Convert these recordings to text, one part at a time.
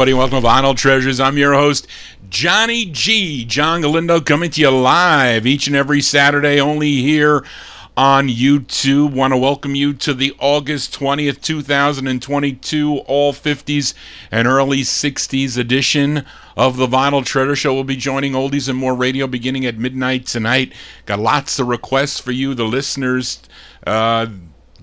everybody. Welcome to Vinyl Treasures. I'm your host, Johnny G. John Galindo, coming to you live each and every Saturday, only here on YouTube. Want to welcome you to the August 20th, 2022 All 50's and Early 60's edition of the Vinyl Treasure Show. We'll be joining Oldies and More Radio beginning at midnight tonight. Got lots of requests for you, the listeners.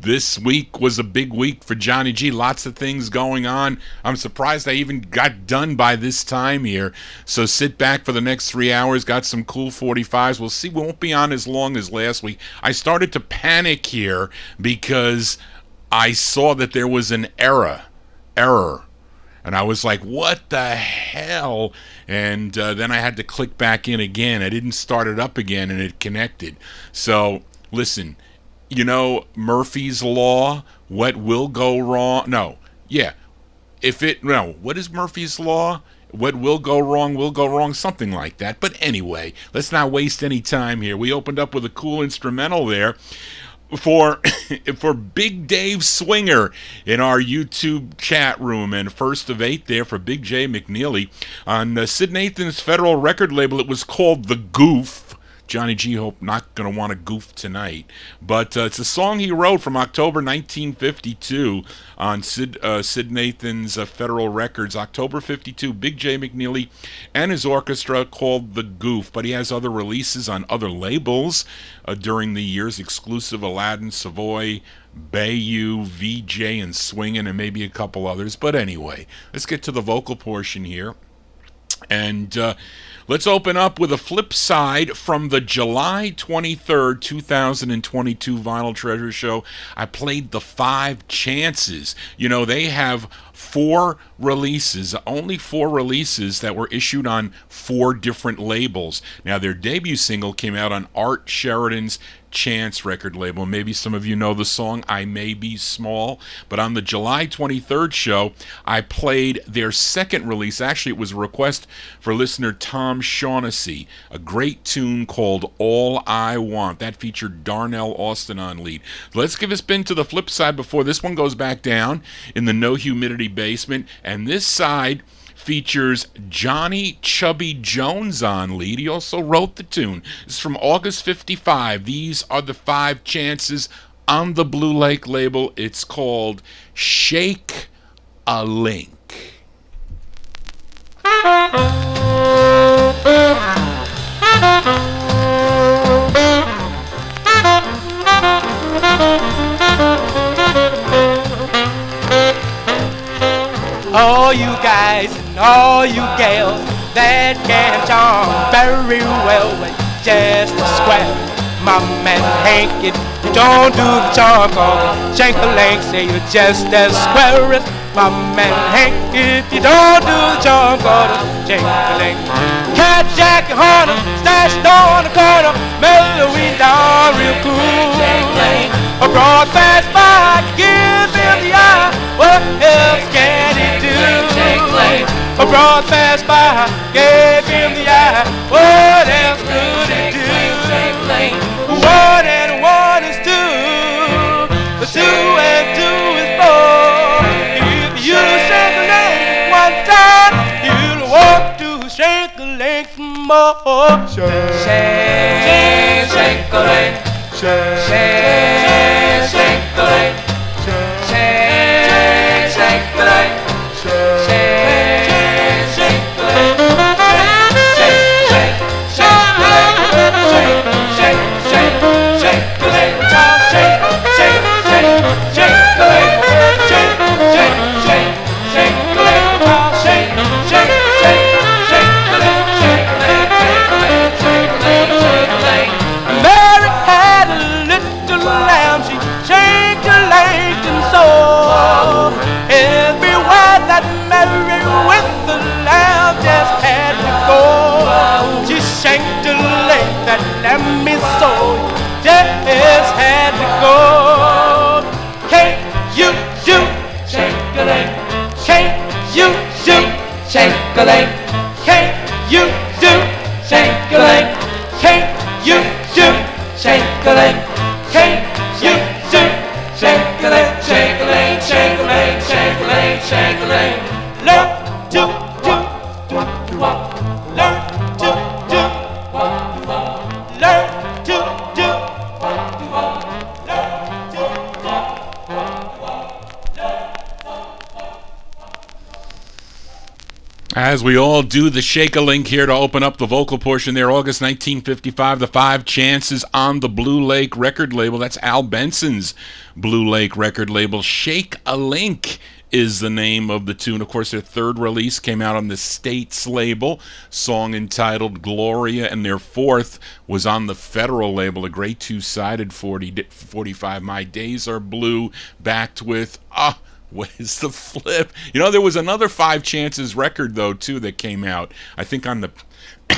This week was a big week for Johnny G. Lots of things going on. I'm surprised I even got done by this time here. So sit back for the next 3 hours. Got some cool 45's. We'll see. We won't be on as long as last week. I started to panic here because I saw that there was an error. And I was like, what the hell? And then I had to click back in again. I didn't start it up again, and it connected. So, listen. You know, Murphy's Law, what will go wrong? What is Murphy's Law? What will go wrong, something like that. But anyway, let's not waste any time here. We opened up with a cool instrumental there for Big Dave Swinger in our YouTube chat room, and first of 8 there for Big J McNeely on Sid Nathan's Federal record label. It was called The Goof. Johnny G. Hope not going to want to goof tonight. But it's a song he wrote from October 1952 on Sid Nathan's Federal Records. October 52, Big J McNeely and his orchestra, called The Goof. But he has other releases on other labels during the years, exclusive Aladdin, Savoy, Bayou, VJ, and Swingin', and maybe a couple others. But anyway, let's get to the vocal portion here. And let's open up with a flip side from the July 23rd, 2022 Vinyl Treasure Show. I played the 5 chances. You know, they have 4 releases, only 4 releases that were issued on 4 different labels. Now, their debut single came out on Art Sheridan's Chance record label. Maybe some of you know the song I May Be Small, but on the July 23rd show, I played their second release. Actually, it was a request for listener Tom Shaughnessy, a great tune called All I Want. That featured Darnell Austin on lead. Let's give a spin to the flip side before this one goes back down in the no humidity basement, and this side features Johnny Chubby Jones on lead. He also wrote the tune. This is from August 55. These are the 5 chances on the Blue Lake label. It's called Shake a Link. All you guys and all you gals that can charm very well with just a square. My man Hank, if you don't do the charm, cause Shank-a-Lank say you're just as square as my man Hank. If you don't do the charm, cause Shank-a-Lank. Cat Jack and Hunter stashed on the corner, mellow we down real cool. A broad fast by, give him the eye. What else can he do? A broad fast by, gave him the eye. What else could he do? 1 and 1 is 2. The 2 and 2 is 4. If you shake a leg one time, you'll want to shake a leg some more. Shake, shake a leg. Shake, shake a leg. Shake, shake a leg. Just had to go. Can't you do shake a leg? Can't you do shake a leg? Can't you do shake a leg? Can't you do shake a leg? Can't you do shake a leg? Shake a leg, shake a leg, shake a leg, shake a leg. Love to As we all do, the Shake-a-Link here to open up the vocal portion there. August 1955, the 5 Chances on the Blue Lake record label. That's Al Benson's Blue Lake record label. Shake-a-Link is the name of the tune. Of course, their third release came out on the States label, song entitled Gloria, and their fourth was on the Federal label, a great two-sided 45, My Days Are Blue, backed with, what is the flip? You know, there was another 5 Chances record, though, too, that came out, I think on the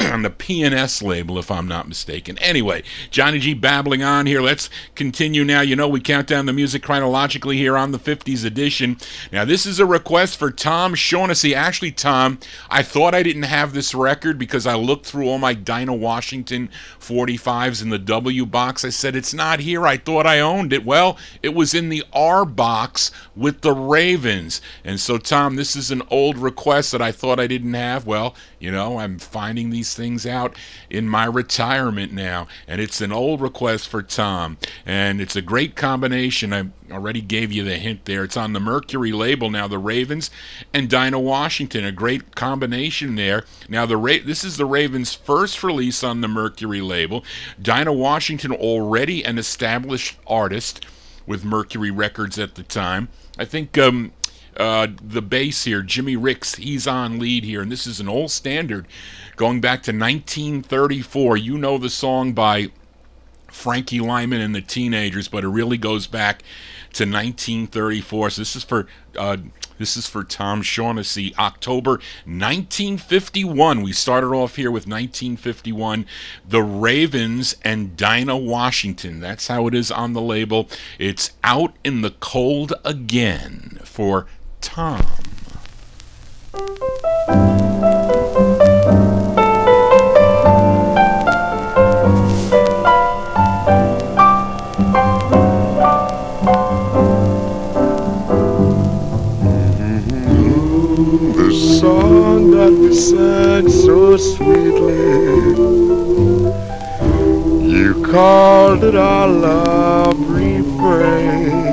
on the PM label, if I'm not mistaken. Anyway, Johnny G babbling on here. Let's continue now. You know, we count down the music chronologically here on the 50s edition. Now, this is a request for Tom Shaughnessy. Actually, Tom, I thought I didn't have this record because I looked through all my Dinah Washington 45s in the W box. I said, it's not here. I thought I owned it. Well, it was in the R box with the Ravens. And so, Tom, this is an old request that I thought I didn't have. Well, you know, I'm finding these things out in my retirement now, and it's an old request for Tom, and it's a great combination. I already gave you the hint there. It's on the Mercury label now, the Ravens and Dinah Washington, a great combination there. Now, this is the Ravens' first release on the Mercury label. Dinah Washington, already an established artist with Mercury Records at the time. I think the bass here, Jimmy Ricks, he's on lead here, and this is an old standard going back to 1934. You know the song by Frankie Lyman and the Teenagers, but it really goes back to 1934. So this is for Tom Shaughnessy. October 1951. We started off here with 1951. The Ravens and Dinah Washington. That's how it is on the label. It's Out in the Cold Again for Tom. The song that we sang so sweetly, you called it our love refrain.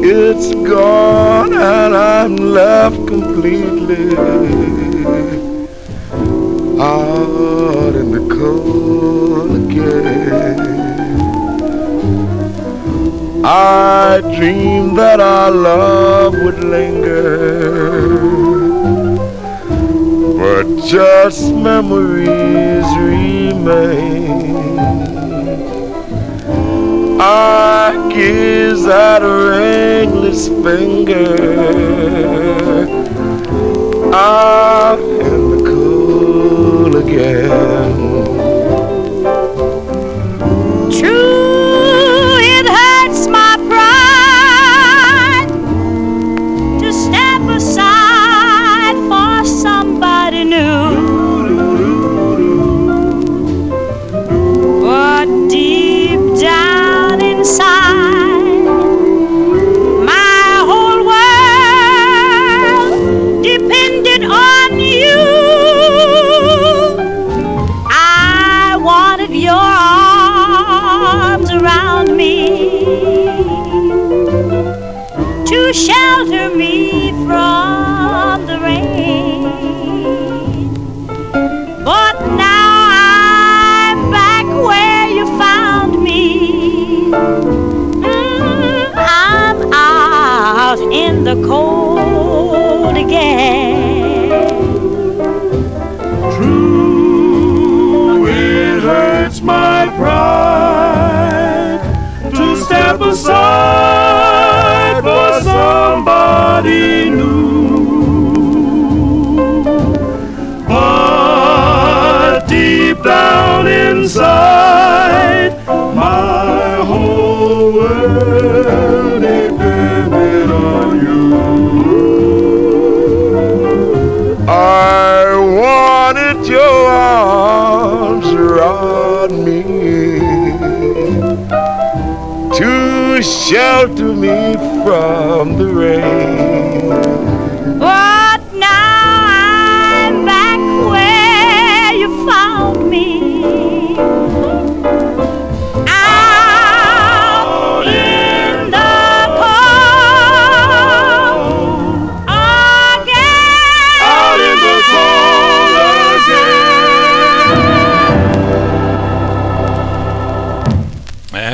It's gone and I'm left completely out in the cold again. I dreamed that our love would linger, but just memories remain. I gaze at her ringless finger out in the cool again. True, it hurts my pride to step aside for somebody new. But deep down inside, my whole world depended on you. I wanted your arms around me to shelter me from the rain. But now I'm back where you found me. I'm out in the cold again. True, it hurts my pride to step aside for somebody new. But deep down inside, my whole world depended on you. I wanted your arms around me to shelter me from the rain. But now I'm back where you found me. Out in the cold again.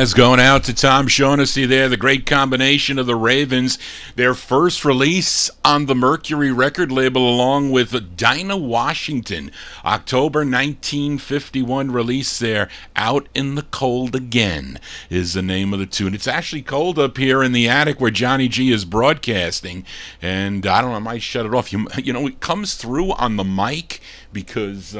Yes, going out to Tom Shaughnessy there, the great combination of the Ravens. Their first release on the Mercury record label along with Dinah Washington. October 1951 release there, Out in the Cold Again is the name of the tune. It's actually cold up here in the attic where Johnny G is broadcasting, and I don't know, I might shut it off. You know, it comes through on the mic because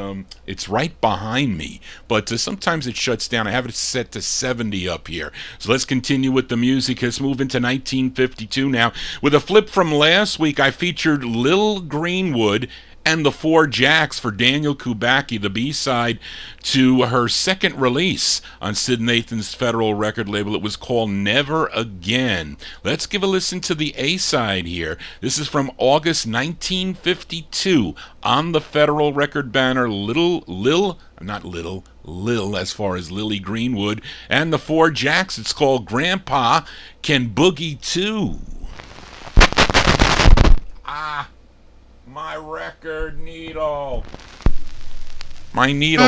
it's right behind me, but sometimes it shuts down. I have it set to 70 up here. So let's continue with the music. Let's move into 1952 now. With a flip from last week, I featured Lil Greenwood and the Four Jacks for Daniel Kubacki, the B-side to her second release on Sid Nathan's Federal record label. It was called Never Again. Let's give a listen to the A-side here. This is from August 1952 on the Federal record banner. Lil, as far as Lily Greenwood and the Four Jacks. It's called Grandpa Can Boogie Too. My record needle. My needle.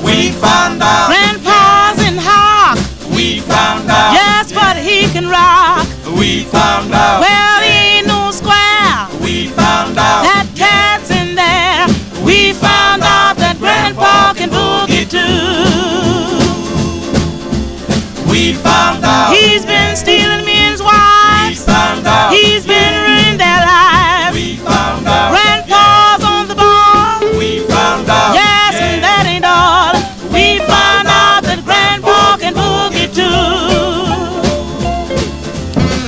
We found out Grandpa's in hock. We found out Yes, but he can rock. We found out Well, he ain't no square. We found out That cat's in there. We found out that Grandpa can boogie too. We found out He's been stealing men's We wives. found out He's been ruining their lives. We found out Grandpa's on the ball. We found out Yes, and that ain't all. We found out that Grandpa can boogie too.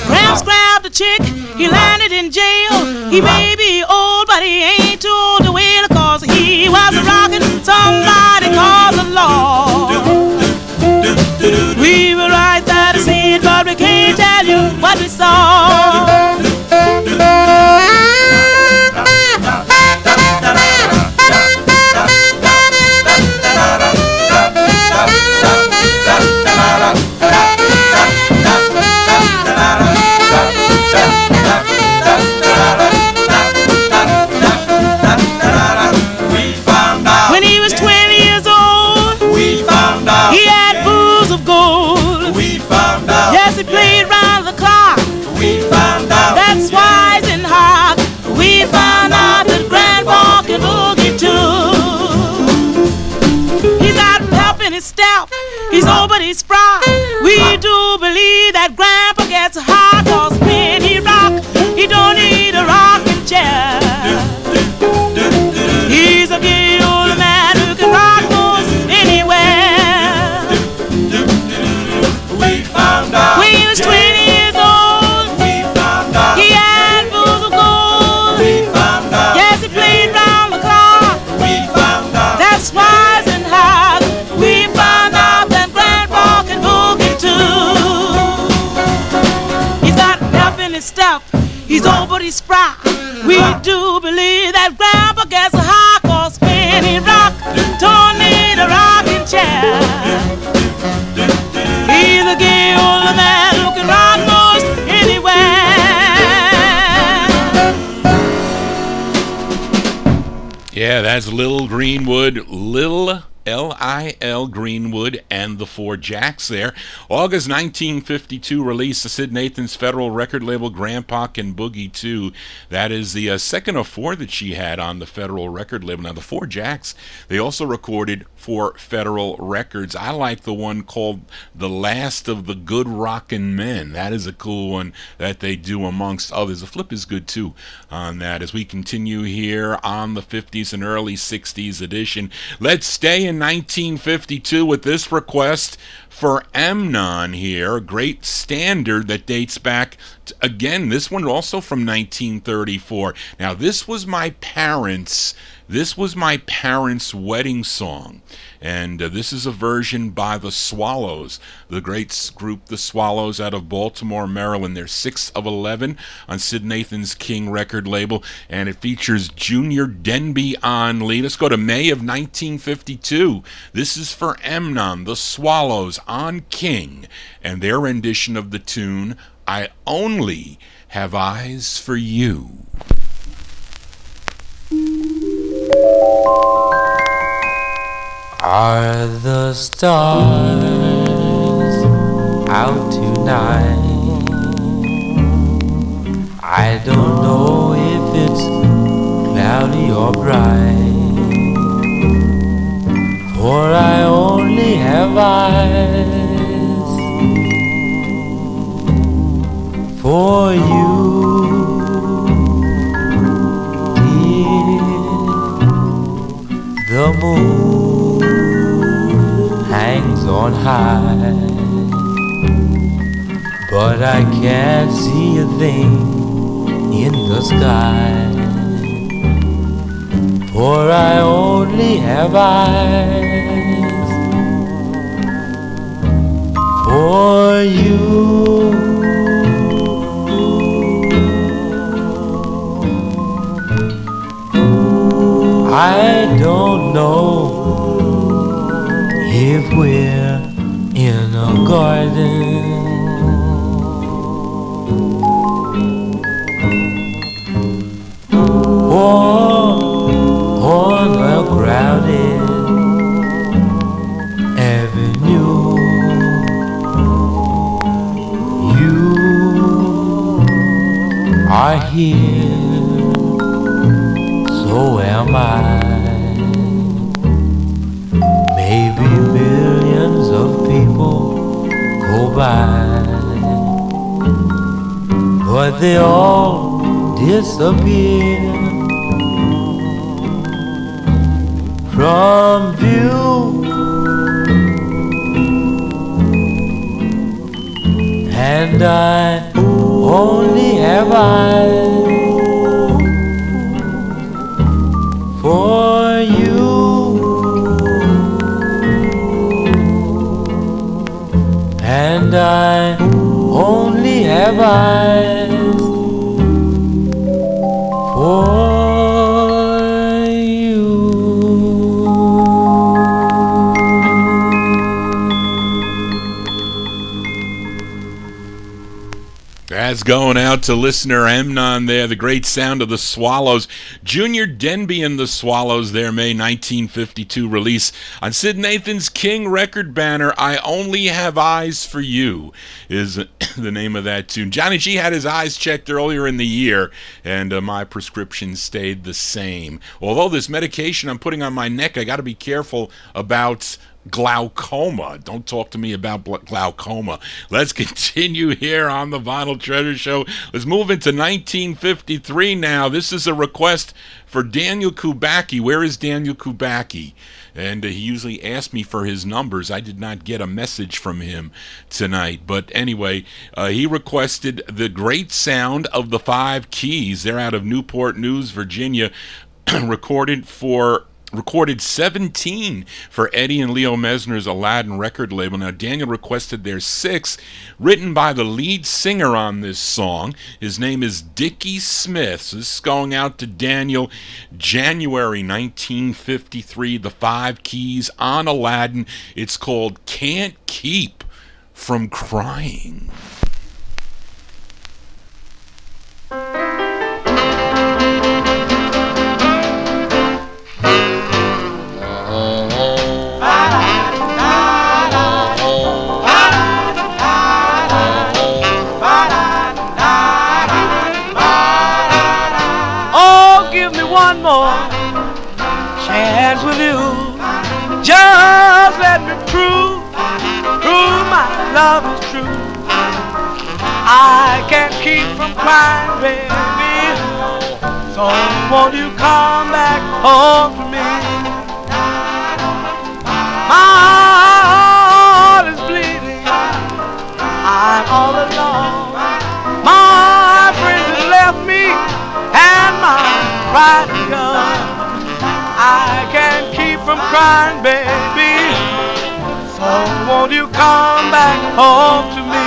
Gramps grabbed a chick, he landed in jail. He may be old, but he ain't too old to wail, 'cause he was rocking somebody called the law. We were right there to see it, but we can't tell you what we saw. When he was 20 years old, We found out he had booze of gold. We found out Yes, he played round the clock. We found out That's wise and hard. We found out that Grandpa can boogie too. He's got pep in his step. He's old but he's spry. We do believe that Grandpa gets high, 'cause when he rock, he don't need a rocking chair. He's a gay old man who can rock most anywhere. We found out When he was 20 years old, We found out he had booze of gold. We found out Yes, he played round the clock. We found out That's wise and hard. We found out that Grandpa can boogie too. He's got pep in his step. He's old but he's spry. We do believe that Grandpa gets high, 'cause when he rock, don't need a rocking chair. He's a gay old man who can rock most anywhere. Yeah, that's Lil Greenwood, Lil L-I-L Greenwood and the Four Jacks there. August 1952 release of Sid Nathan's Federal record label, Grandpa Can Boogie Too. That is the second of four that she had on the Federal record label. Now, the Four Jacks, they also recorded for Federal Records. I like the one called The Last of the Good Rockin' Men. That is a cool one that they do amongst others. The flip is good too on that. As we continue here on the 50s and early 60s edition, let's stay in 1952 with this request for Amnon here, a great standard that dates back to, again, this one also from 1934. Now, this was my parents' wedding song. And this is a version by the Swallows, the great group The Swallows out of Baltimore, Maryland. They're 6 of 11 on Sid Nathan's King record label, and it features Junior Denby on lead. Let's go to May of 1952. This is for Emnon, The Swallows on King, and their rendition of the tune, I Only Have Eyes for You. Are the stars out tonight? I don't know if it's cloudy or bright, for I only have eyes for you. The moon hangs on high, but I can't see a thing in the sky, for I only have eyes for you. I don't know if we're in a garden or on a crowded avenue. You are here, so am I. Maybe millions of people go by, but they all disappear from view. And I only have eyes for you. And I only have eyes for you. That's going out to listener Emnon there, the great sound of the Swallows. Junior Denby and the Swallows, their May 1952 release on Sid Nathan's King record banner, I Only Have Eyes for You is the name of that tune. Johnny G had his eyes checked earlier in the year, and my prescription stayed the same. Although this medication I'm putting on my neck, I got to be careful about glaucoma. Don't talk to me about glaucoma. Let's continue here on the Vinyl Treasure Show. Let's move into 1953 now. This is a request for Daniel Kubacki. Where is Daniel Kubacki? And he usually asks me for his numbers. I did not get a message from him tonight. But anyway, he requested the great sound of the Five Keys. They're out of Newport News, Virginia, recorded 17 for Eddie and Leo Mesner's Aladdin record label. Now, Daniel requested their 6, written by the lead singer on this song. His name is Dickie Smith. So this is going out to Daniel. January 1953, the Five Keys on Aladdin. It's called Can't Keep From Crying. One more chance with you. Just let me prove my love is true. I can't keep from crying, baby. So won't you come back home to me? My heart is bleeding. I'm all alone. My friends have left me, and my pride is gone. I can't keep from crying, baby. won't you come back home to me?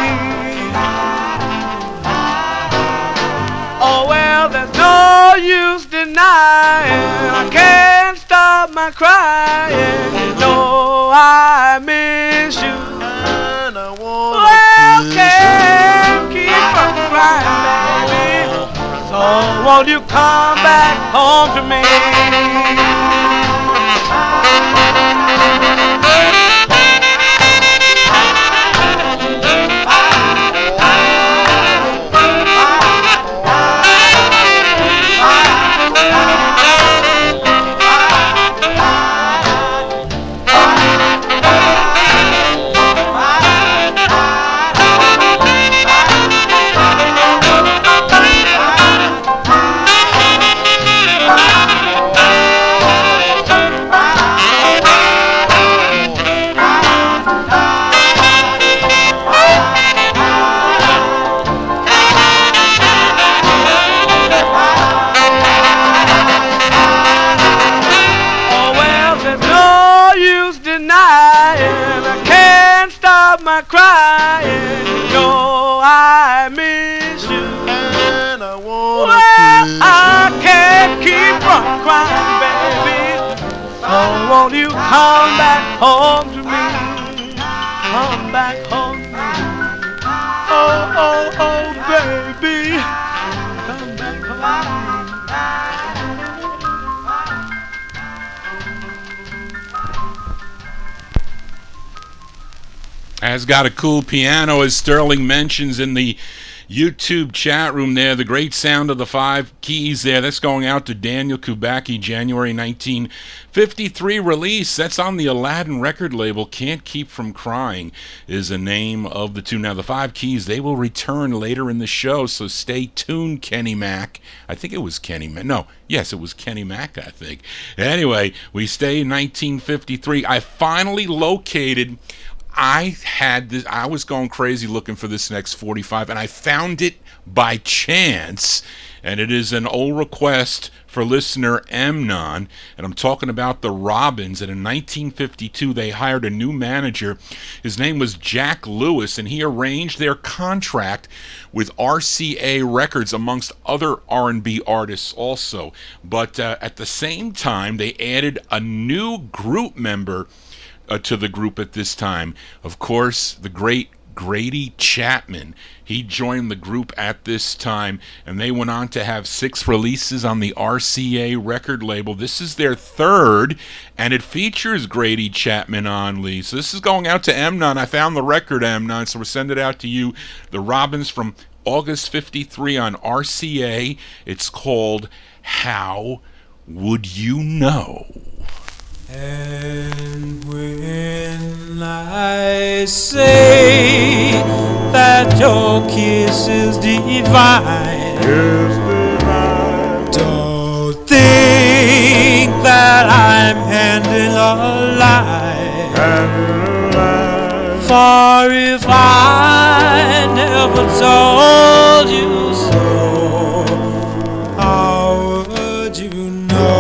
Oh well, there's no use denying, I can't stop my crying. You know I miss you, And I wanna well, kiss can't keep from crying, baby. So won't you come back home to me? My crying, you know I miss you, and I wanna well, kiss I can't keep from crying, baby. So won't you come back home to me? Come back home to me. Oh, oh, oh, baby. Come back home to me. Has got a cool piano, as Sterling mentions in the YouTube chat room there. The great sound of the 5 keys there. That's going out to Daniel Kubacki, January 1953 release. That's on the Aladdin record label. Can't Keep From Crying is the name of the tune. Now, the 5 keys, they will return later in the show, so stay tuned, Kenny Mac. I think it was Kenny Mac. No, yes, it was Kenny Mac, I think. Anyway, we stay in 1953. I finally located... I was going crazy looking for this next 45, and I found it by chance, and it is an old request for listener Amnon, and I'm talking about the Robins. And in 1952, they hired a new manager. His name was Jack Lewis, and he arranged their contract with RCA Records, amongst other R&B artists also. But at the same time, they added a new group member to the group at this time. Of course, the great Grady Chapman. He joined the group at this time, and they went on to have 6 releases on the RCA record label. This is their 3rd, and it features Grady Chapman on lead. So this is going out to Amnon. I found the record, Amnon, so we'll send it out to you. The Robins from August 53 on RCA. It's called How Would You Know? And when I say that your kiss is divine, don't think that I'm handing a lie. For if I never told you so, how would you know?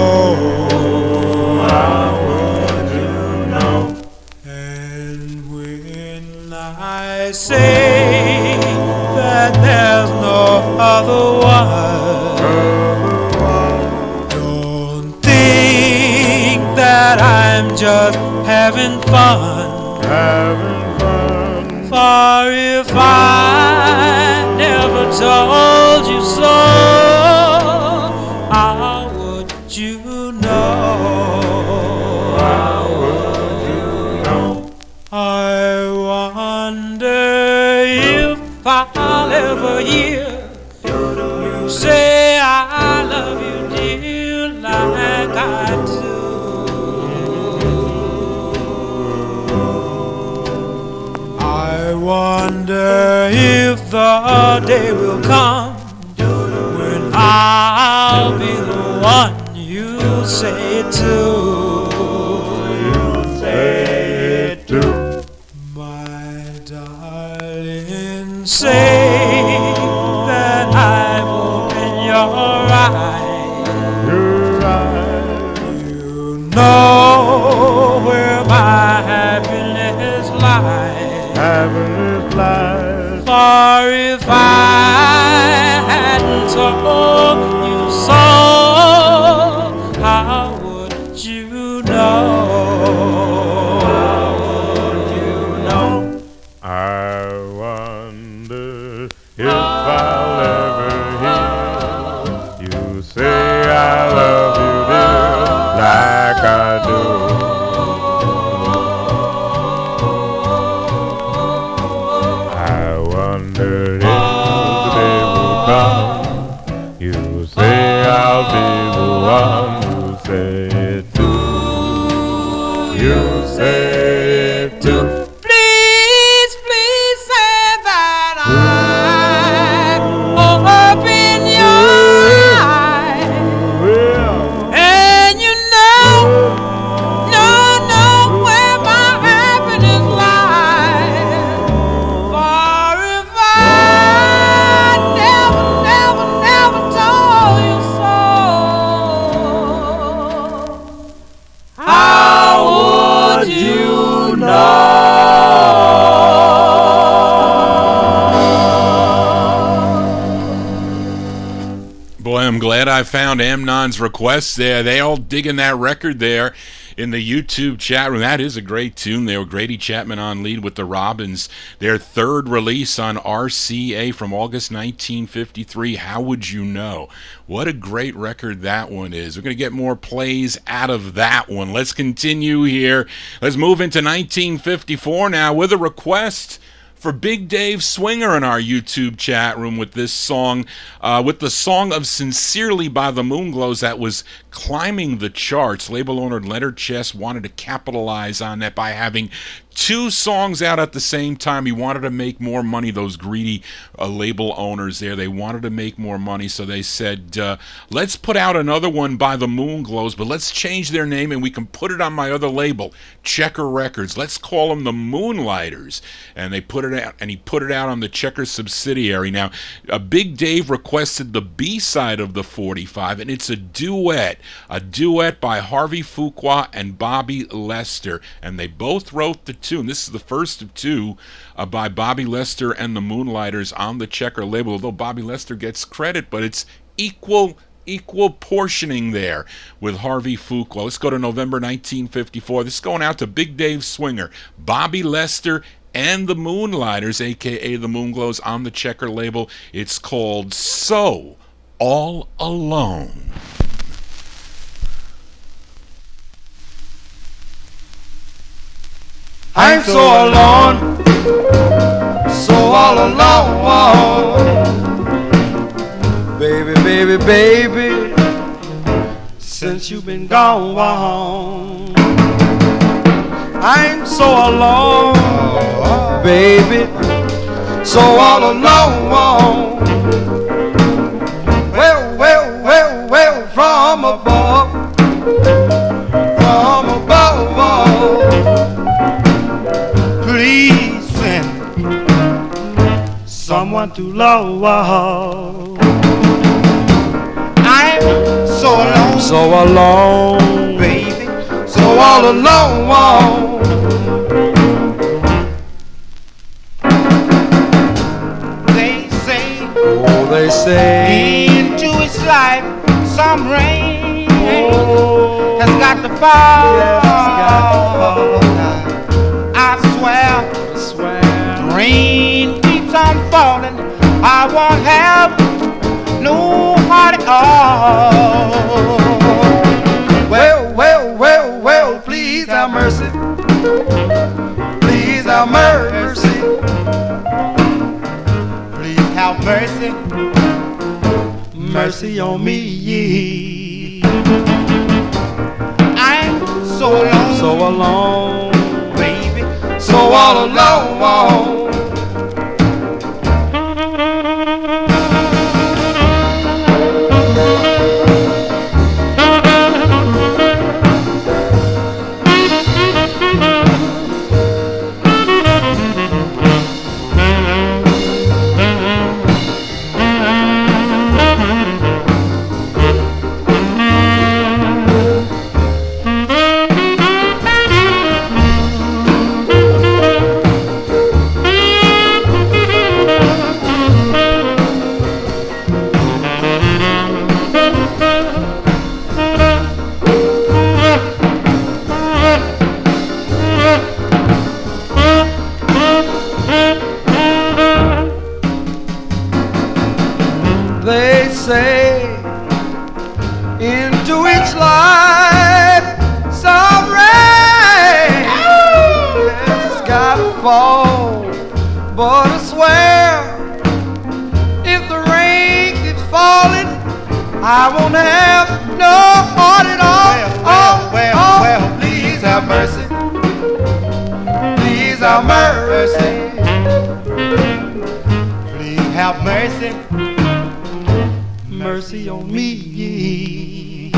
I say that there's no other one. Don't think that I'm just having fun. For if I never told you so, how would you know? How would you know? I wonder if I'll ever hear you say I love you, dear, like I do. I wonder if the day will come when I'll be the one you say it to. Say that I've opened your eyes. You know where my happiness lies. having his life. For if I hadn't told you so, how would you know? I wonder if I'll ever hear you say I love you, dear, like I do. I wonder if the day will come, you say I'll be the one who say it too. You say it too. I'm glad I found Amnon's requests there. They all digging that record there in the YouTube chat room. That is a great tune there. Grady Chapman on lead with the Robins. Their third release on RCA from August 1953. How Would You Know? What a great record that one is. We're going to get more plays out of that one. Let's continue here. Let's move into 1954 now with a request for Big Dave Swinger in our YouTube chat room with this song, with the song of Sincerely by the Moonglows that was climbing the charts. Label owner Leonard Chess wanted to capitalize on that by having two songs out at the same time. He wanted to make more money. Those greedy label owners there, they wanted to make more money, so they said, let's put out another one by the Moonglows, but let's change their name and we can put it on my other label, Checker Records. Let's call them the Moonlighters. And they put it out, and he put it out on the Checker subsidiary. Now, Big Dave requested the B-side of the 45, and it's a duet by Harvey Fuqua and Bobby Lester, and they both wrote the tune. This is the first of two by Bobby Lester and the Moonlighters on the Checker label, although Bobby Lester gets credit, but it's equal portioning there with Harvey Fuqua. Let's go to November 1954. This is going out to Big Dave Swinger, Bobby Lester, and the Moonlighters, a.k.a. the Moonglows, on the Checker label. It's called So All Alone. I'm so alone, so all alone. Baby, baby, baby, since you've been gone. I'm so alone, baby, so all alone. Well, well, well, well, from above, please send someone to love. I'm so alone, baby, so all alone. They say into his life some rain has got to fall. I swear, the rain keeps on falling. I won't have no heart at all. Well, well, well, well, please have mercy. Please have mercy. Please have mercy. Mercy on me. I'm so alone, baby, so all alone. fall. But I swear, if the rain keeps falling, I won't have no heart at all. Well, please have mercy. Please have mercy. Please have mercy. Mercy on me.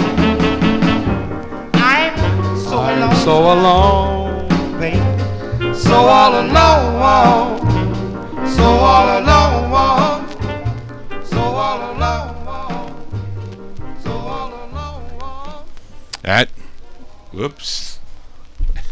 I'm so alone, baby. So all alone. So all alone. So all alone. So all alone. That, whoops.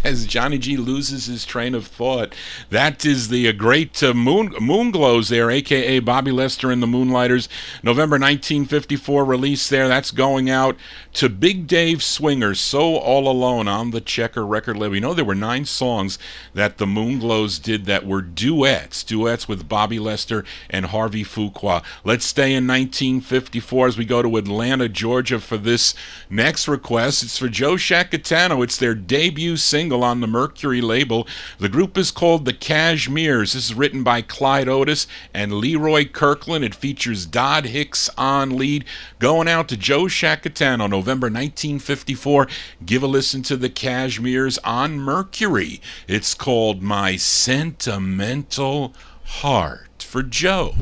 As Johnny G loses his train of thought, that is the great Moonglows there, a.k.a. Bobby Lester and the Moonlighters. November 1954 release there. That's going out to Big Dave Swingers, So All Alone on the Checker record label. You know, there were 9 songs that the Moonglows did that were duets with Bobby Lester and Harvey Fuqua. Let's stay in 1954 as we go to Atlanta, Georgia for this next request. It's for Joe Shacatano. It's their debut single on the Mercury label. The group is called the Cashmeres. This is written by Clyde Otis and Leroy Kirkland. It features Dodd Hicks on lead. Going out to Joe Shacatano, November 1954. Give a listen to the Cashmeres on Mercury. It's called My Sentimental Heart for Joe.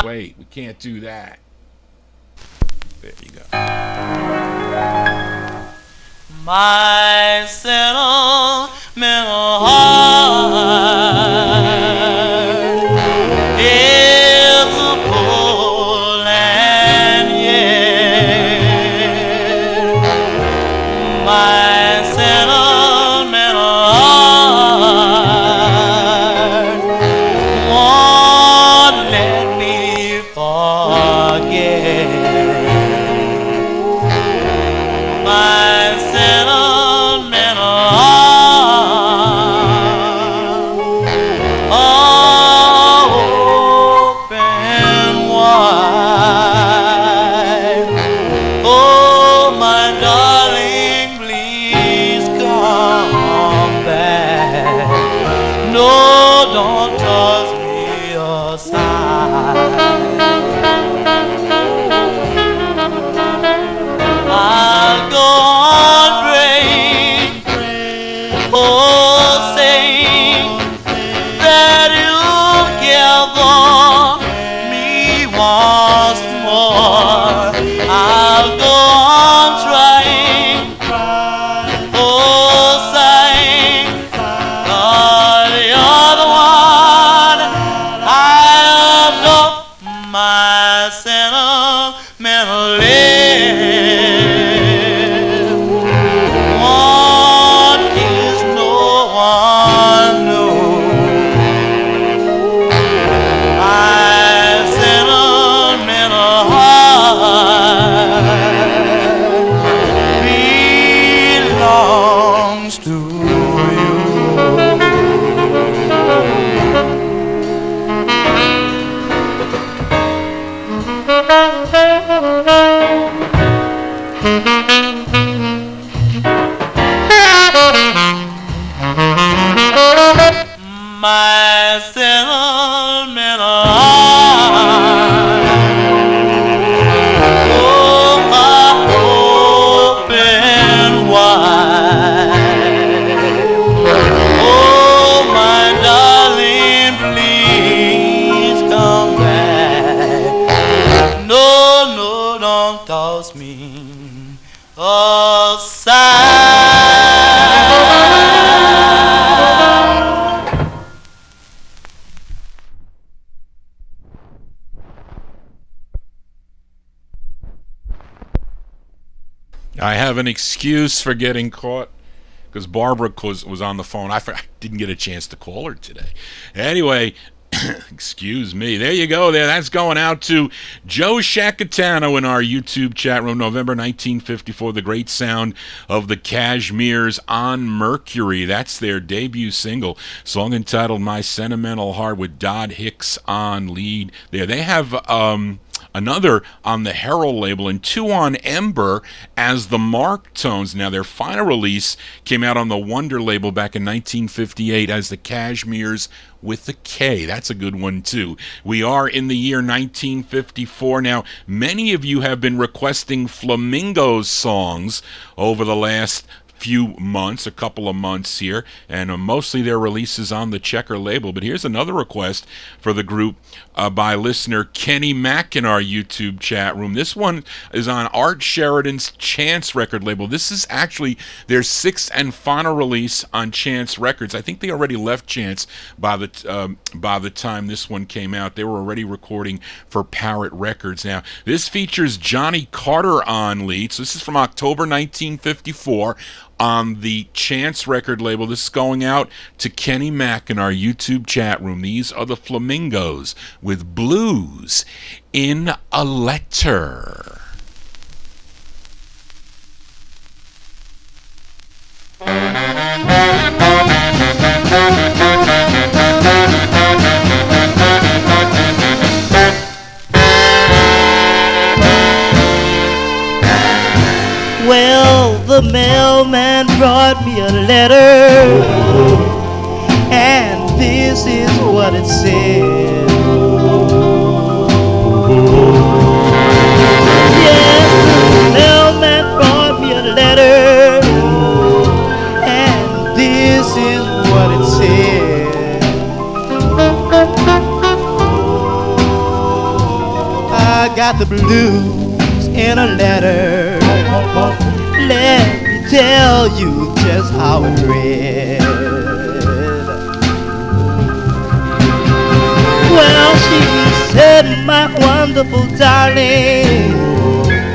Wait, we can't do that. There you go. My sentimental heart is full and yet my sentimental heart won't let me forget. My sentimental heart, open wide. Oh, my darling, please come back. No, don't toss me aside. I'll go on praying, oh, saying that you'll gather me once more. I'll go on trying, oh, saying, oh, you're the one I love, my sentimental what is no one knows. My sentimental heart belongs to you. My sentimental heart, oh, my open wide. Oh, my darling, please come back. No, no, don't toss me aside. I have an excuse for getting caught because Barbara was on the phone. I didn't get a chance to call her today. Anyway, excuse me. There you go there. That's going out to Joe Shacatano in our YouTube chat room, November 1954. The great sound of the Cashmeres on Mercury. That's their debut single. Song entitled My Sentimental Heart with Dodd Hicks on lead there. They have another on the Herald label, and 2 on Ember as the Mark Tones. Now, their final release came out on the Wonder label back in 1958 as the Cashmeres with the K. That's a good one, too. We are in the year 1954. Now, many of you have been requesting Flamingos songs over the last few months, a couple of months here, and mostly their releases on the Checker label. But here's another request for the group by listener Kenny Mack in our YouTube chat room. This one is on Art Sheridan's Chance record label. This is actually their 6th and final release on Chance Records. I think they already left Chance by the time this one came out. They were already recording for Parrot Records. Now, this features Johnny Carter on lead. So this is from October 1954 on the Chance record label. This is going out to Kenny Mack in our YouTube chat room. These are the Flamingos with Blues in a Letter. Well, the mailman brought me a letter, and this is what it said. Yes, the mailman brought me a letter, and this is what it said. I got the blues in a letter. Let me tell you just how it read. Well, she said, my wonderful darling,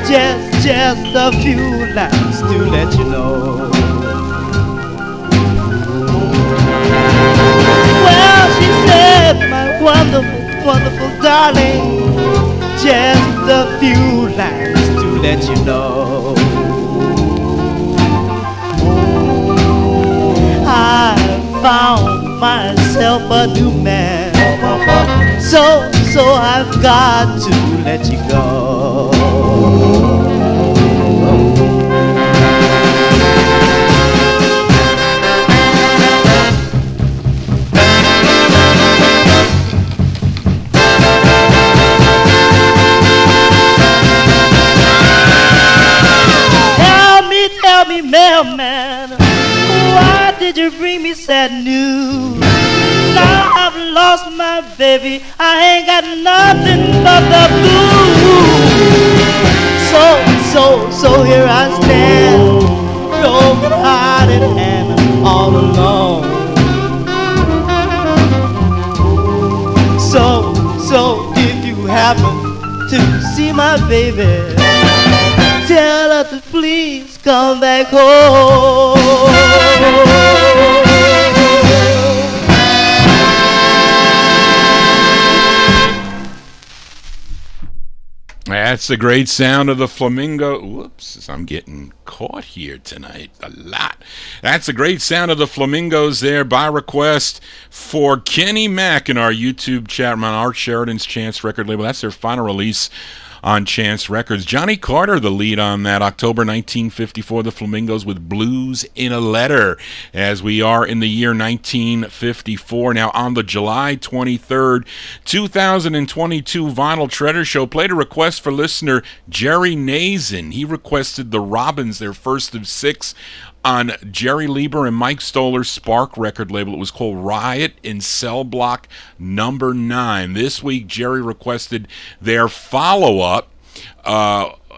just a few lines to let you know. Well, she said, my wonderful darling, just a few lines to let you know. I found myself a new man, so I've got to let you go. Tell me, mailman, why did you bring me sad news? Now I've lost my baby, I ain't got nothing but the blues. So here I stand, broken hearted and all alone. So if you happen to see my baby, tell her to please come back home. That's the great sound of the Flamingo. Whoops, I'm getting caught here tonight a lot. That's the great sound of the Flamingos there by request for Kenny Mack in our YouTube chat room on Art Sheridan's Chance record label. That's their final release on Chance Records. Johnny Carter, the lead on that, October 1954, the Flamingos with Blues in a Letter, as we are in the year 1954. Now, on the July 23rd, 2022 Vinyl Treasure Show, played a request for listener Jerry Nazen. He requested the Robins, their first of 6, on Jerry Lieber and Mike Stoller's Spark record label. It was called Riot in Cell Block number 9. This week, Jerry requested their follow-up,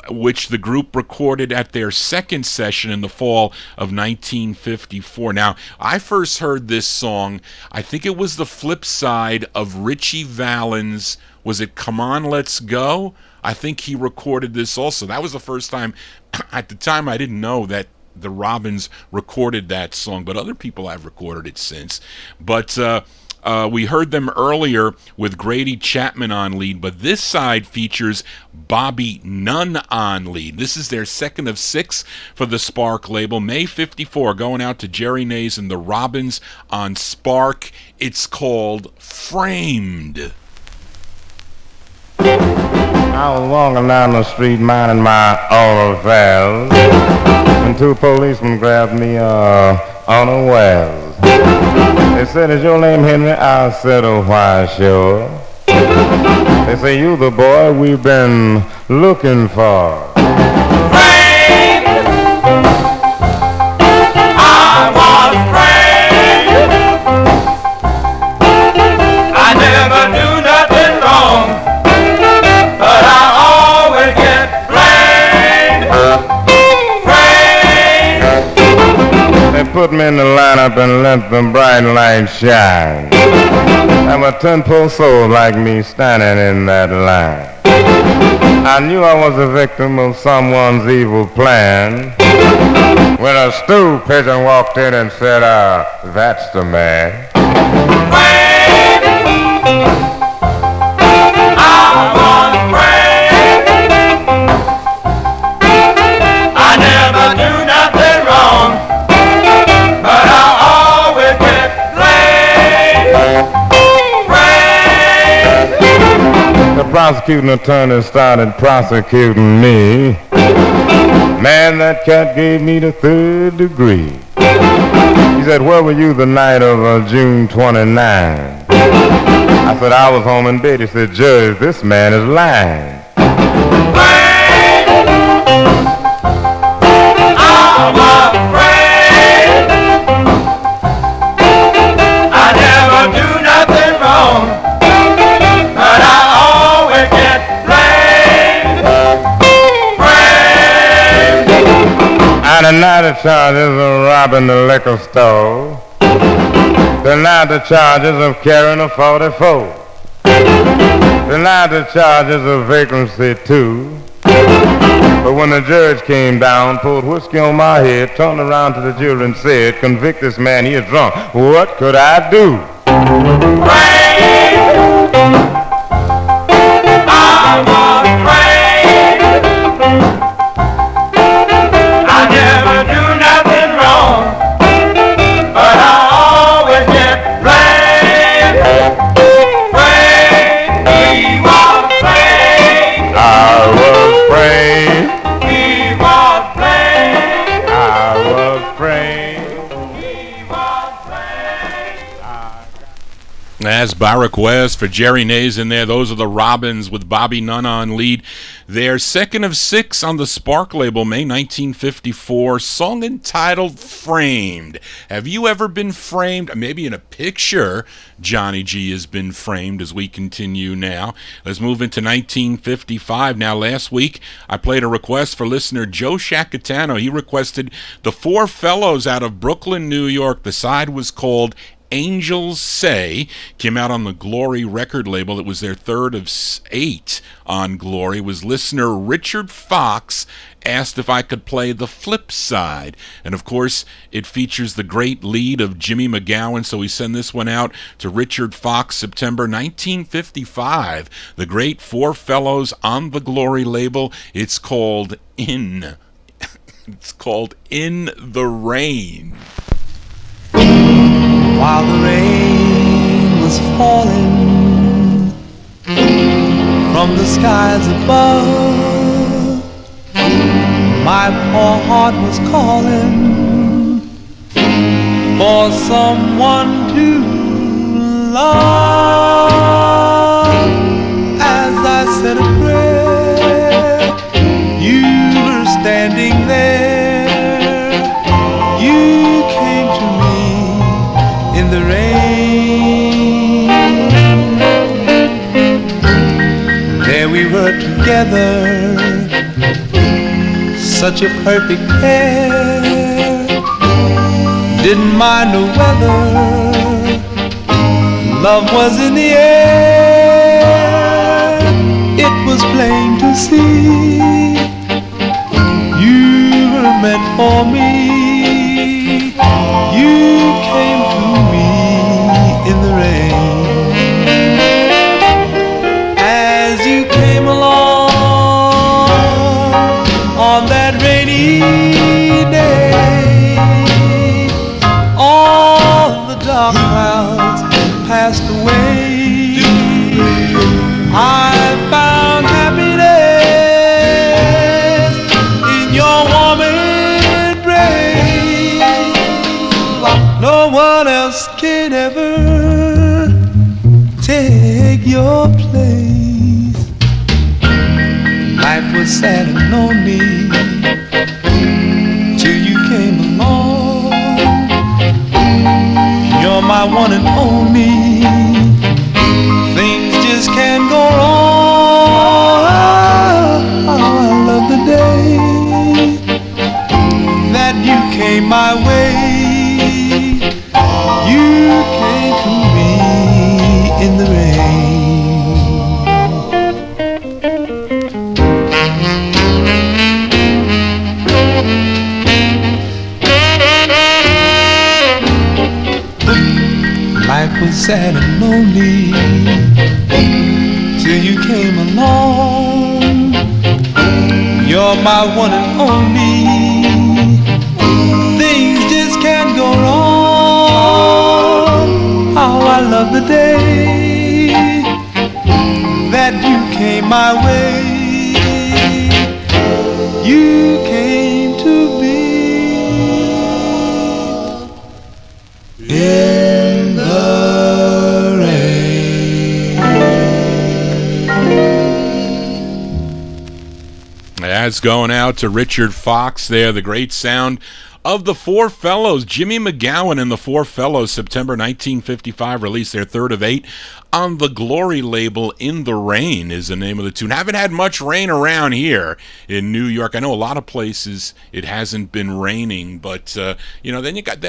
which the group recorded at their second session in the fall of 1954. Now, I first heard this song, I think it was the flip side of Richie Valens. Was it Come On, Let's Go? I think he recorded this also. That was the first time. At the time, I didn't know that the Robins recorded that song, but other people have recorded it since. But we heard them earlier with Grady Chapman on lead, but this side features Bobby Nunn on lead. This is their second of 6 for the Spark label. May 54, going out to Jerry Nays and the Robins on Spark. It's called Framed. I was walking down the street minding my own affairs when two policemen grabbed me unawares. They said, "Is your name Henry?" I said, "Oh, why, sure." They say, "You the boy we've been looking for." Rain, I was rain. I never do nothing wrong, but I always get blamed. Rain. They put me in the lineup and let the bright light shine. There were 10 poor souls like me standing in that line. I knew I was a victim of someone's evil plan when a stool pigeon walked in and said, "That's the man." I never do nothing wrong, but I always get blamed. The prosecuting attorney started prosecuting me. Man, that cat gave me the 3rd degree. He said, "Where were you the night of June 29? I said, "I was home in bed." He said, "Judge, this man is lying." I never do nothing wrong, but I always get blamed. I denied the charges of robbing the liquor store. Denied the charges of carrying a 44. Denied the charges of vacancy too. But when the judge came down, poured whiskey on my head, turned around to the jury and said, "Convict this man, he is drunk." What could I do? I never do nothing wrong, but I always get blamed. He was blamed. I was praying. He was blamed. I was praying. He was blamed. As by request for Jerry Nays in there, those are the Robins with Bobby Nunn on lead. Their second of 6 on the Spark label, May 1954, song entitled Framed. Have you ever been framed? Maybe in a picture, Johnny G has been framed as we continue now. Let's move into 1955. Now, last week, I played a request for listener Joe Shacatano. He requested the Four Fellows out of Brooklyn, New York. The side was called Angels Say, came out on the Glory record label. It was their 3rd of 8 on Glory. It was listener Richard Fox asked if I could play the flip side. And of course, it features the great lead of Jimmy McGowan, so we send this one out to Richard Fox, September 1955. The great Four Fellows on the Glory label. It's called In. It's called In the Rain. While the rain was falling from the skies above, my poor heart was calling for someone to love. As I said a prayer, you were standing there. You came to me in the rain. There we were together, such a perfect pair. Didn't mind the weather, love was in the air. It was plain to see you were meant for me. You came to me in the rain. As you came along on that rainy day, all the dark clouds passed away. I found happiness one else can ever take your place. Life was sad and lonely till you came along. You're my one and only. Things just can't go wrong. Oh, I love the day that you came my way. You came to me in the rain. Life was sad and lonely till you came along. You're my one and only. Things just can't go wrong. Oh, I love the day that you came my way. You came to be in the rain. That's going out to Richard Fox there, the great sound of the Four Fellows. Jimmy McGowan and the Four Fellows, September 1955, released their third of 8 on the Glory label. In the Rain is the name of the tune. Haven't had much rain around here in New York. I know a lot of places it hasn't been raining, but then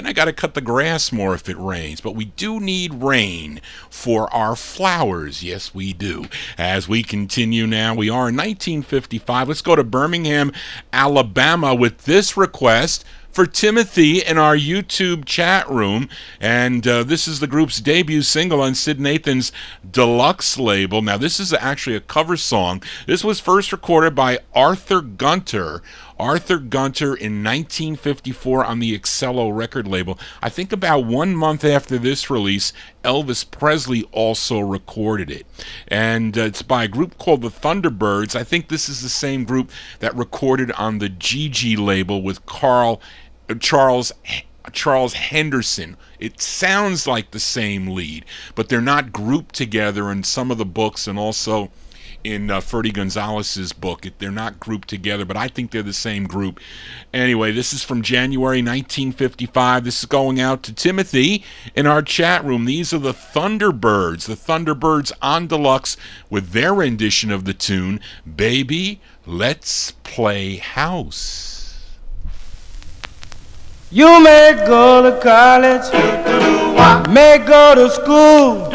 I got to cut the grass more if it rains. But we do need rain for our flowers. Yes, we do. As we continue now, we are in 1955. Let's go to Birmingham, Alabama with this request for Timothy in our YouTube chat room, and this is the group's debut single on Sid Nathan's Deluxe label. Now, this is actually a cover song. This was first recorded by Arthur Gunter in 1954 on the Excello record label. I think about 1 month after this release, Elvis Presley also recorded it. And it's by a group called the Thunderbirds. I think this is the same group that recorded on the Gigi label with Charles Henderson. It sounds like the same lead, but they're not grouped together in some of the books, and also in Ferdy Gonzalez's book. They're not grouped together, but I think they're the same group. Anyway, this is from January 1955. This is going out to Timothy in our chat room. These are the Thunderbirds on Deluxe with their rendition of the tune, Baby, Let's Play House. You may go to college, may go to school.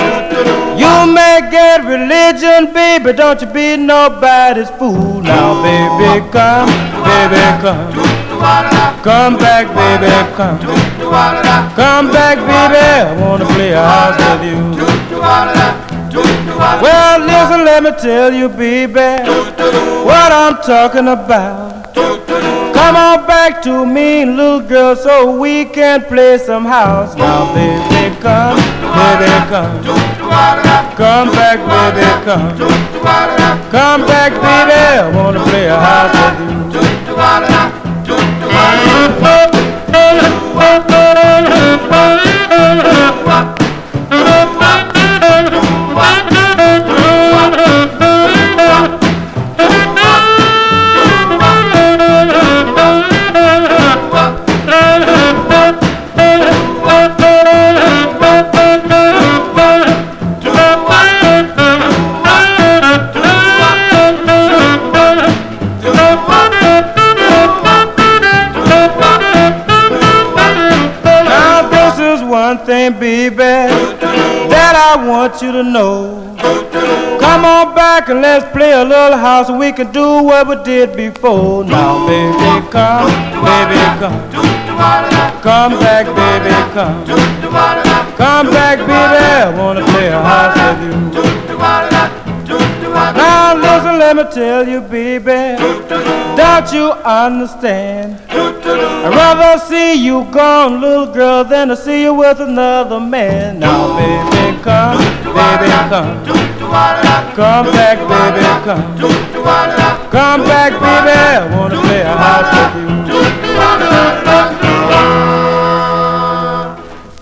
You may get religion, baby, don't you be nobody's fool. Now, baby, come, come back, baby, come back, baby, I wanna play a house with you. Well, listen, let me tell you, baby, what I'm talking about. Come on back to me, little girl, so we can play some house. Now, baby, come back, baby, come back, baby, I wanna play a house with you. Baby, that I want you to know. Come on back and let's play a little house and we can do what we did before. Now, baby, come back, baby, come back, baby, I wanna play a house with you. Now listen, let me tell you, baby, don't you understand? I'd rather see you gone, little girl, than to see you with another man. Now, baby, come back, baby, come back, baby, I wanna play a house with you.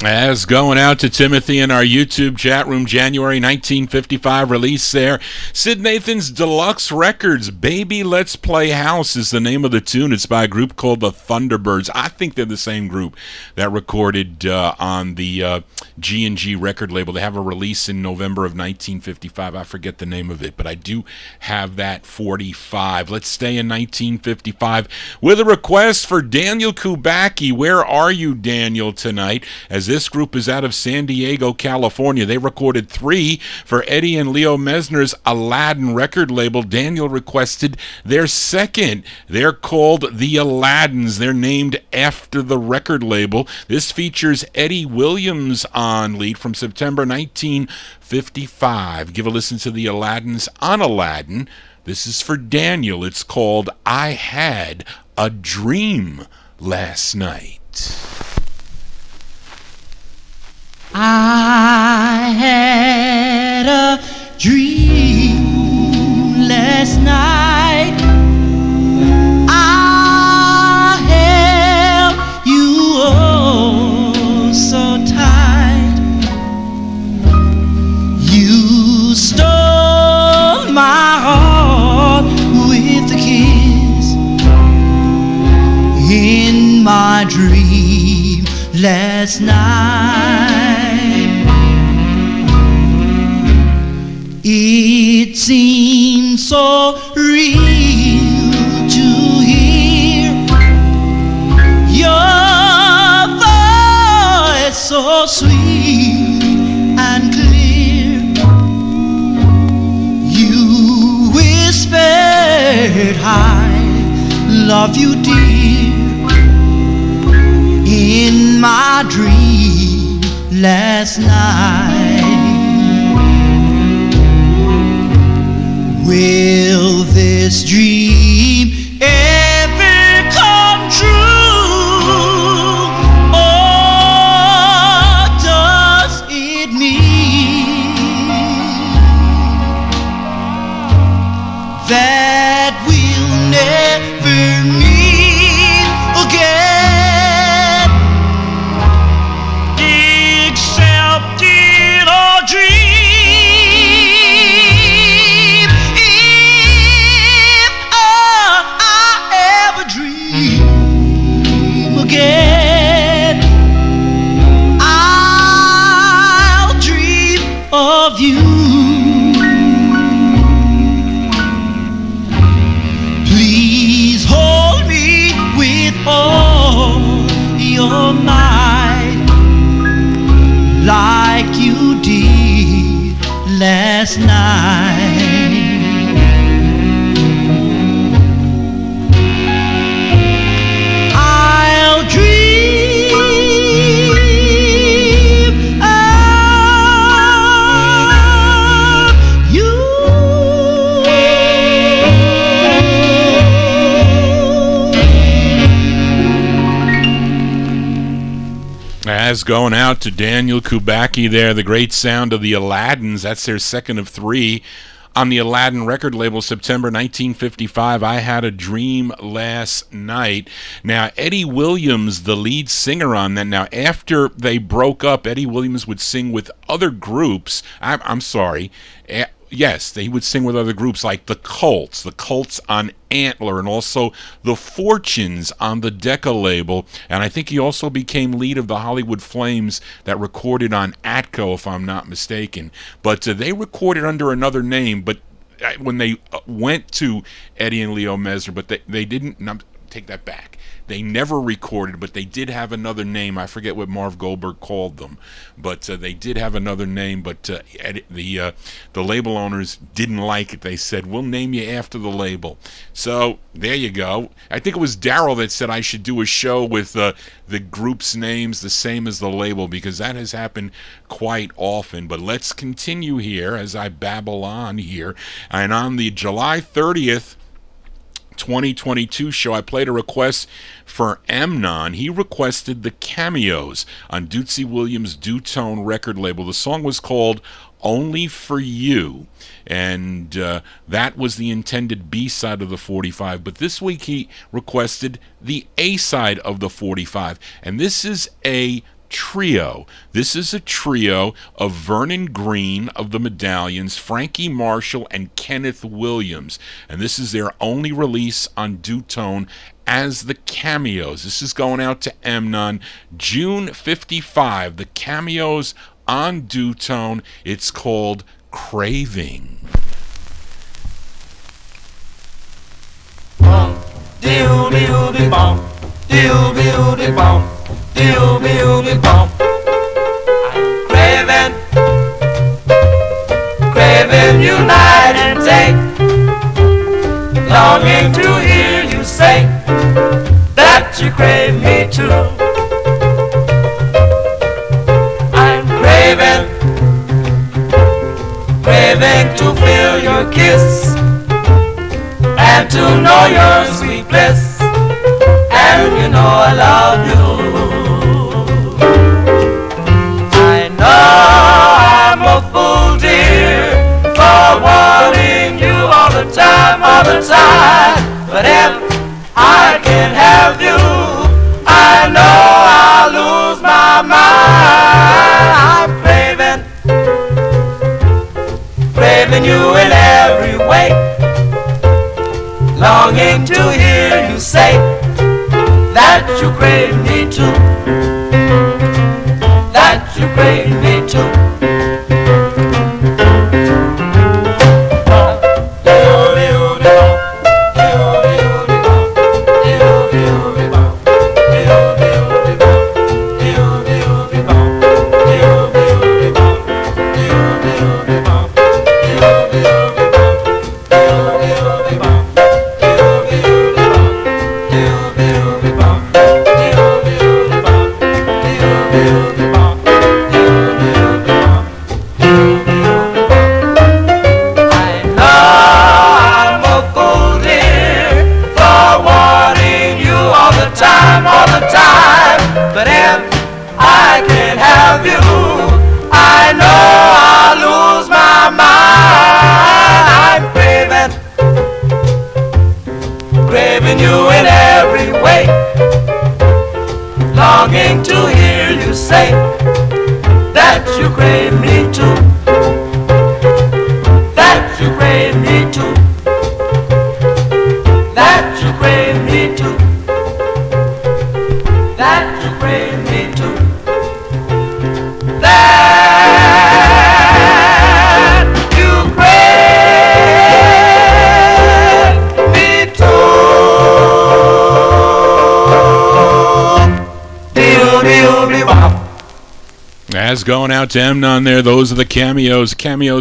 As going out to Timothy in our YouTube chat room, January 1955 release there. Sid Nathan's Deluxe Records, Baby Let's Play House is the name of the tune. It's by a group called the Thunderbirds. I think they're the same group that recorded on the G&G record label. They have a release in November of 1955. I forget the name of it, but I do have that 45. Let's stay in 1955 with a request for Daniel Kubacki. Where are you, Daniel, tonight? As this group is out of San Diego, California. They recorded 3 for Eddie and Leo Mesner's Aladdin record label. Daniel requested their second. They're called the Aladdins. They're named after the record label. This features Eddie Williams on lead from September 1955. Give a listen to the Aladdins on Aladdin. This is for Daniel. It's called I Had a Dream Last Night. I had a dream last night. I held you oh so tight. You stole my heart with a kiss in my dream last night. It seemed so real to hear your voice so sweet and clear. You whispered, I love you, dear, in my dream last night. Will this dream ever come true? Or does it mean that we'll never meet again? Except in a dream. Again, I'll dream of you. Please hold me with all your might, like you did last night. As going out to Daniel Kubacki there, the great sound of the Aladdins. That's their second of 3 on the Aladdin record label, September 1955. I Had a Dream Last Night. Now, Eddie Williams, the lead singer on that. Now, after they broke up, Eddie Williams would sing with other groups. I'm sorry. Yes, he would sing with other groups like the Colts on Antler, and also the Fortunes on the Decca label. And I think he also became lead of the Hollywood Flames that recorded on Atco, if I'm not mistaken. But they recorded under another name, but when they went to Eddie and Leo Mesner, but they didn't, take that back. They never recorded, but they did have another name. I forget what Marv Goldberg called them, but they did have another name. But the label owners didn't like it. They said, "We'll name you after the label." So there you go. I think it was Daryl that said I should do a show with the group's names the same as the label, because that has happened quite often. But let's continue here as I babble on here. And on the July 30th, 2022 show, I played a request for Amnon. He requested the Cameos on Dootsy Williams' Dutone record label. The song was called Only for You, and that was the intended B-side of the 45, but this week he requested the A-side of the 45, and this is a trio. This is a trio of Vernon Green of the Medallions, Frankie Marshall, and Kenneth Williams. And this is their only release on Dutone as the Cameos. This is going out to Amnon, June 55. The Cameos on Dutone. It's called Craving. Doo-doo-doo-bom, doo-doo-doo-bom, doo-doo-doo-bom. I'm craving you night and day, longing to hear you say that you crave me too. I'm craving to feel your kiss and to know your sweet bliss, and you know I love you. I know I'm a fool, dear, for wanting you all the time, but if I can't have you, I know I'll lose my mind. I'm craving you in every way, longing to hear you say that you crave me too, that you crave me too. Longing to hear you say that you crave me too, that you crave me too, that you crave me too, that you crave me too, that you crave me too. As going out to Amnon there, those are the Cameos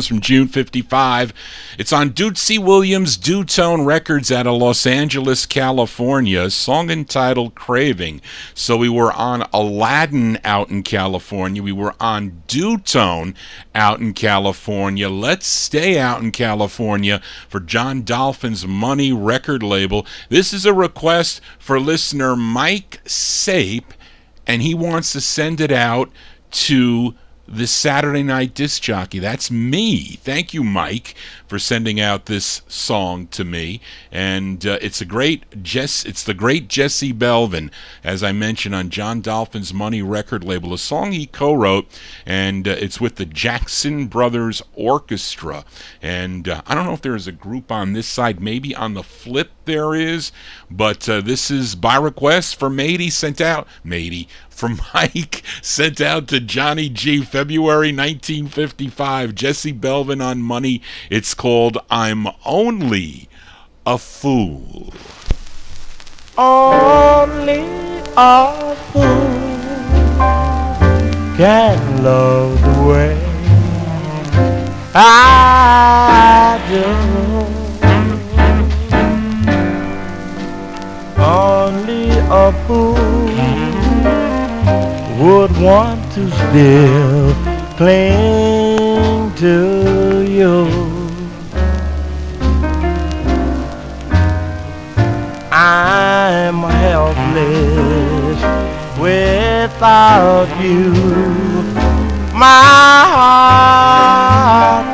from June 55. It's on Dootsy Williams Dutone Records out of Los Angeles, California, song entitled Craving. So we were on Aladdin out in California. We were on Dutone out in California. Let's stay out in California for John Dolphin's Money record label. This is a request for listener Mike Sape, and he wants to send it out to the Saturday Night Disc Jockey. That's me. Thank you, Mike, for sending out this song to me. And it's the great Jesse Belvin, as I mentioned, on John Dolphin's Money record label, a song he co-wrote, and it's with the Jackson Brothers Orchestra. And I don't know if there is a group on this side. Maybe on the flip there is, but this is by request for Mike sent out to Johnny G, February 1955. Jesse Belvin on Money. It's called I'm Only a Fool. Only a fool can love the way I do. Only a fool would want to still cling to you. I'm helpless without you. My heart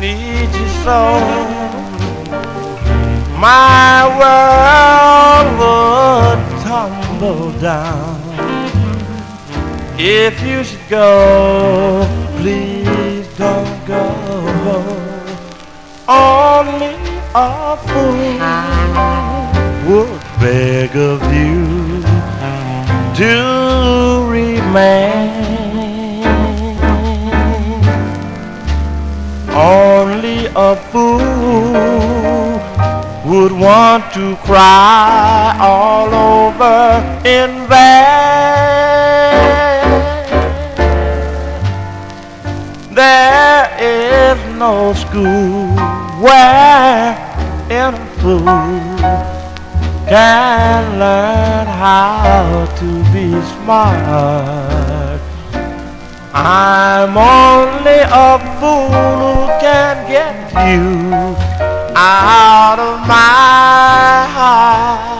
needs you so. My world would tumble down If you should go, please don't go. Only a fool would beg of you to remain. Only a fool would want to cry all over in vain. There is no school where a fool can learn how to be smart. I'm only a fool who can get you out of my heart.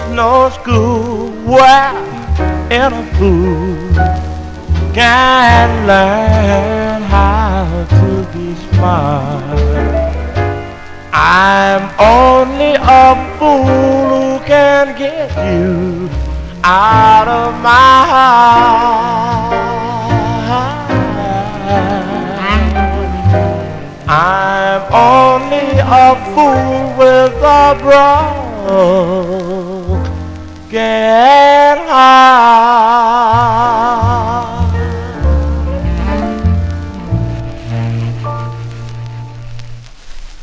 No school where a fool can learn how to be smart. I'm only a fool who can get you out of my heart. I'm only a fool with a broken heart.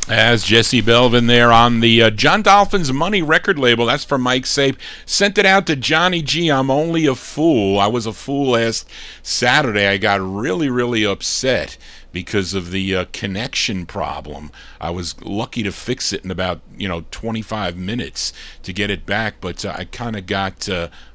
As Jesse Belvin there on the John Dolphin's Money record label. That's from Mike Sape. Sent it out to Johnny G. I'm only a fool. I was a fool last Saturday. I got really, really upset because of the connection problem. I was lucky to fix it in about 25 minutes to get it back, but I kind of got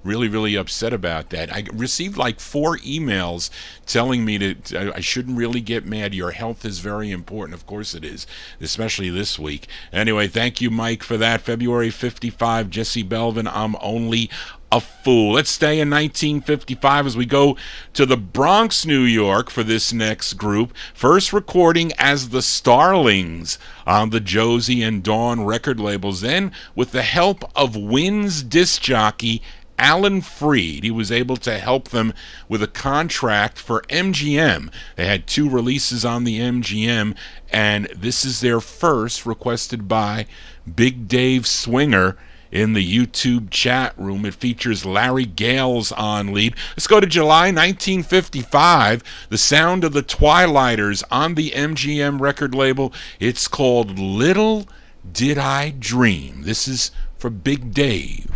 really, really upset about that. I received like 4 emails telling me that I shouldn't really get mad. Your health is very important. Of course it is, especially this week. Anyway, thank you, Mike, for that. February 55, Jesse Belvin, I'm only a fool. Let's stay in 1955 as we go to the Bronx, New York for this next group. First recording as the Starlings on the Josie and Dawn record labels. Then, with the help of Wynn's disc jockey Alan Freed, he was able to help them with a contract for MGM. They had 2 releases on the MGM, and this is their first, requested by Big Dave Swinger in the YouTube chat room. It features Larry Gales on lead. Let's go to July 1955. The sound of the Twilighters on the MGM record label. It's called Little Did I Dream. This is for Big Dave.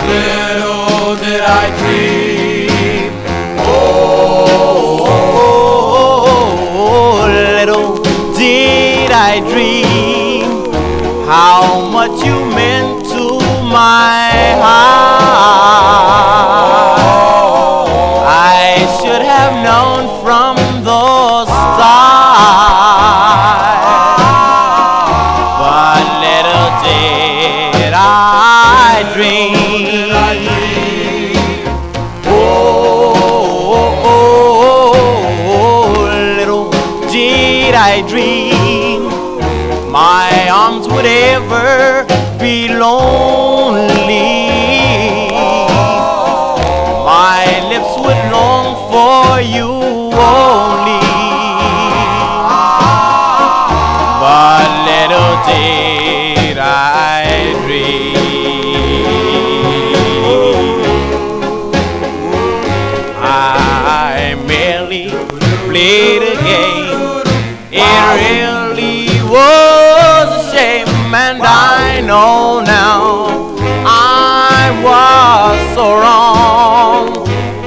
Little did I dream, little did I dream how much you meant to my heart. I should have known from the start, but little did I dream. I dream my arms would ever be lonely, my lips would long for you only, but little did I dream. I merely played a game. It really was a shame, and I know now I was so wrong.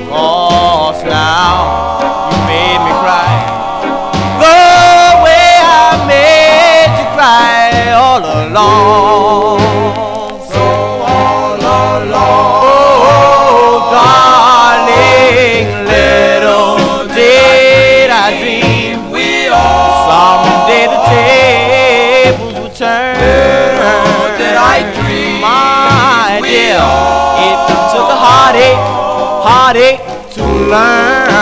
'Cause now you made me cry. The heartache to learn.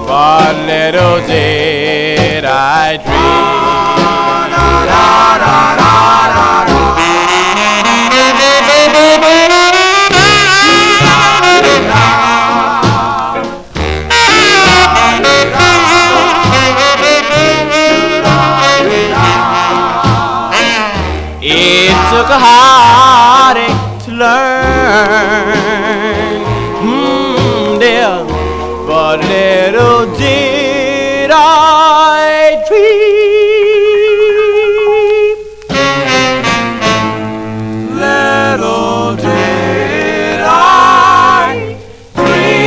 But little did I dream. It took a heartache to learn, dear, but little did I dream. Little did I dream.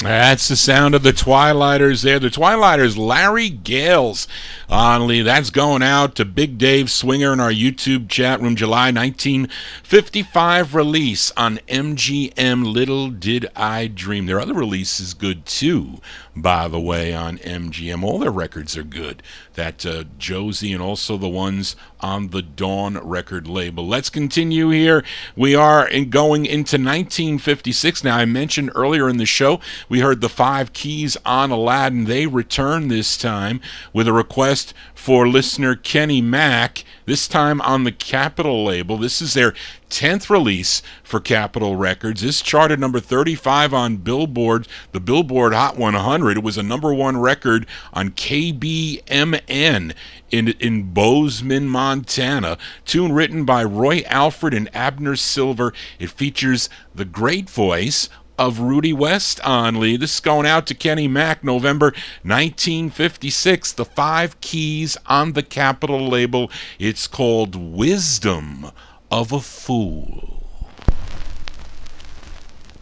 That's the sound of the Twilighters there. The Twilighters, Larry Gales. Only that's going out to Big Dave Swinger in our YouTube chat room. July 1955 release on MGM, Little Did I Dream. Their other release is good too, by the way, on MGM. All their records are good. That Josie and also the ones on the Dawn record label. Let's continue here. We are going into 1956. Now, I mentioned earlier in the show, we heard the 5 Keys on Aladdin. They return this time with a request for listener Kenny Mack, this time on the Capitol label. This is their 10th release for Capitol Records. This charted number 35 on Billboard, the Billboard Hot 100. It was a number 1 record on KBMN in Bozeman, Montana. Tune written by Roy Alfred and Abner Silver. It features the great voice of Rudy West on lead. This is going out to Kenny Mack, November 1956. The 5 Keys on the Capitol label. It's called Wisdom of a Fool.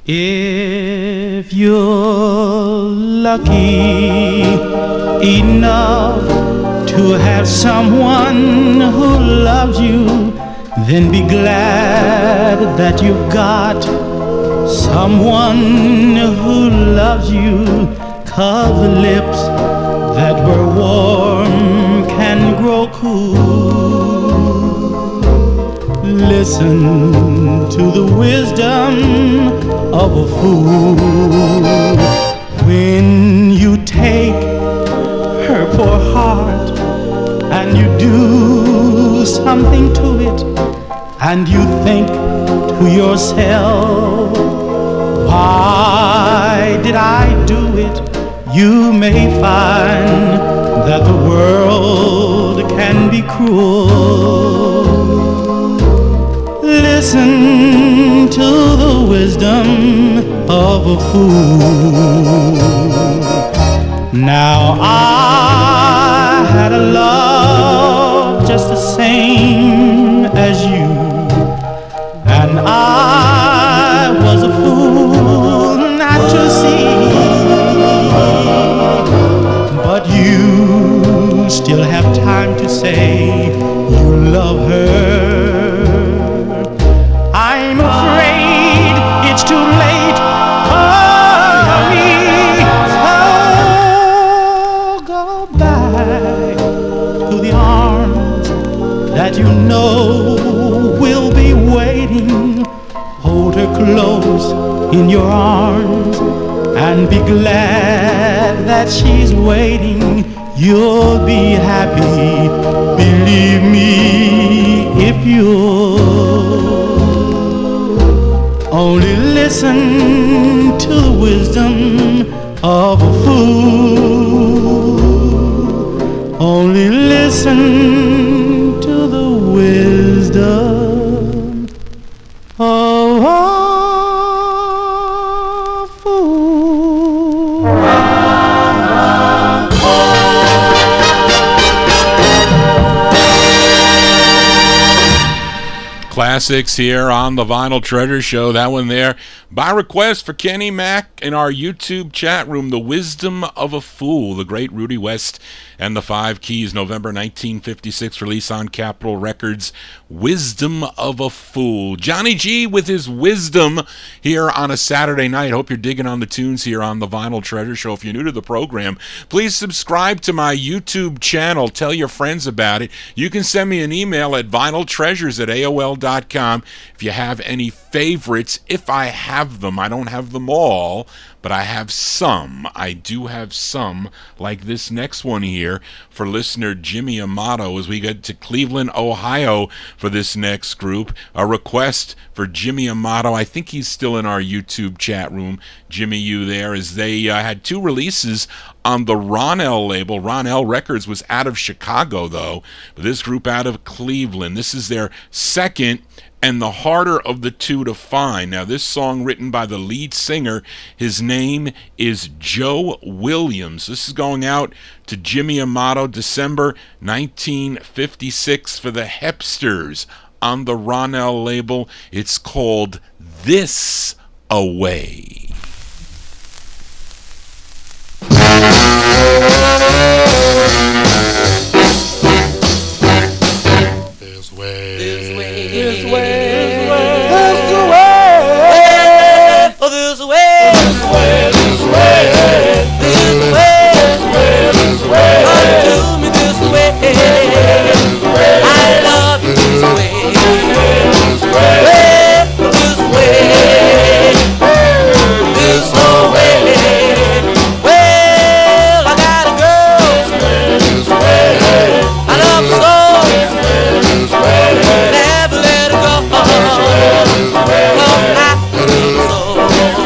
If you're lucky enough to have someone who loves you, then be glad that you've got someone who loves you. 'Cause the lips that were warm can grow cool. Listen to the wisdom of a fool. When you take her poor heart and you do something to it, and you think to yourself, why did I do it? You may find that the world can be cruel. Listen to the wisdom of a fool. Now I had a love just the same as you, and I was a fool not to see. But you still have time to say you love her. I'm afraid it's too late. Hurry, so go back to the arms that you know will be waiting. Hold her close in your arms and be glad that she's waiting. You'll be happy, believe me, if you'll only listen to the wisdom of a fool. Only listen to the wisdom of a fool. classics here on the Vinyl Treasure Show. That one there, by request for Kenny Mack in our YouTube chat room, The Wisdom of a Fool, the great Rudy West and the Five Keys, November 1956 release on Capitol Records, Wisdom of a Fool. Johnny G with his wisdom here on a Saturday night. Hope you're digging on the tunes here on the Vinyl Treasure Show. If you're new to the program, please subscribe to my YouTube channel. Tell your friends about it. You can send me an email at vinyltreasures@aol.com if you have any favorites, if I have them. I don't have them all, but I have some. I do have some, like this next one here for listener Jimmy Amato as we get to Cleveland, Ohio for this next group. A request for Jimmy Amato. I think he's still in our YouTube chat room. Jimmy, you there, as they had two releases on the Ronell label. Ronell Records was out of Chicago, though, but this group out of Cleveland. This is their second and the harder of the two to find. Now, this song written by the lead singer, his name is Joe Williams. This is going out to Jimmy Amato, December 1956 for the Hipsters on the Ronell label. It's called This Away. This way. This way. This way. This way. Oh, this way. This way. This way. This way. This way. Come to me this way. I love you this way. This way. This way. This way. Well, I got a girl. This way. I love her so. Never let her go. Come back to me so. Well, this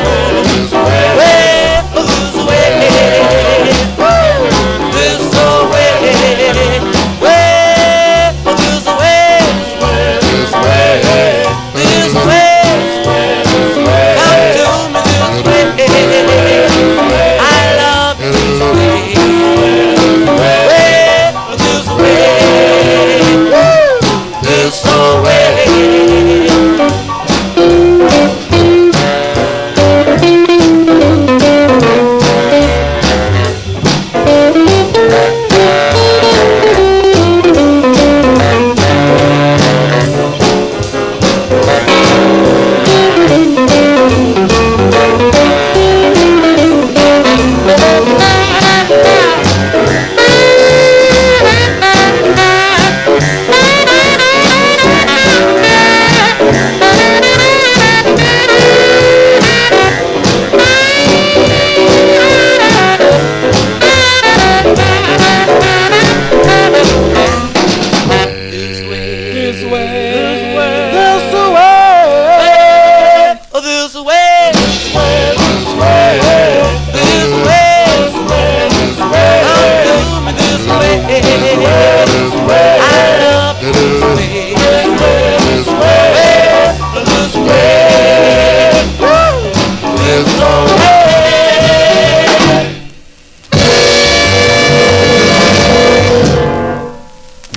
way. This way. Well, this way. This way. This way. Come to me this way. I love you this way. Well, this way. This way.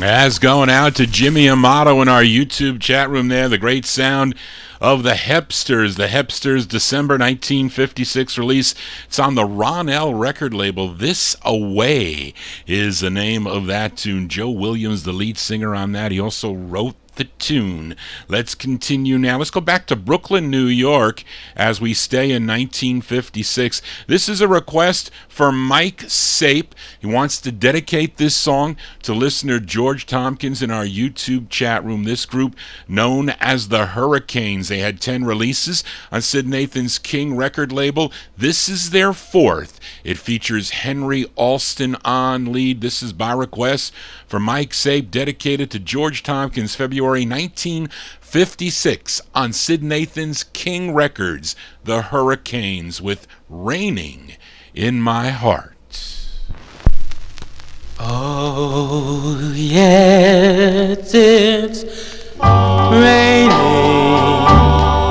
As going out to Jimmy Amato in our YouTube chat room there, the great sound of the Hipsters. The Hipsters December 1956 release. It's on the Ronell record label. This Away is the name of that tune. Joe Williams, the lead singer on that. He also wrote the tune. Let's continue now. Let's go back to Brooklyn, New York, as we stay in 1956. This is a request for Mike Sape. He wants to dedicate this song to listener George Tompkins in our YouTube chat room. This group, known as the Hurricanes, they had 10 releases on Sid Nathan's King record label. This is their fourth. It features Henry Alston on lead. This is by request for Mike Sape, dedicated to George Tompkins, February 1956 on Sid Nathan's King Records, the Hurricanes, with Raining in My Heart. Oh, yes, it's raining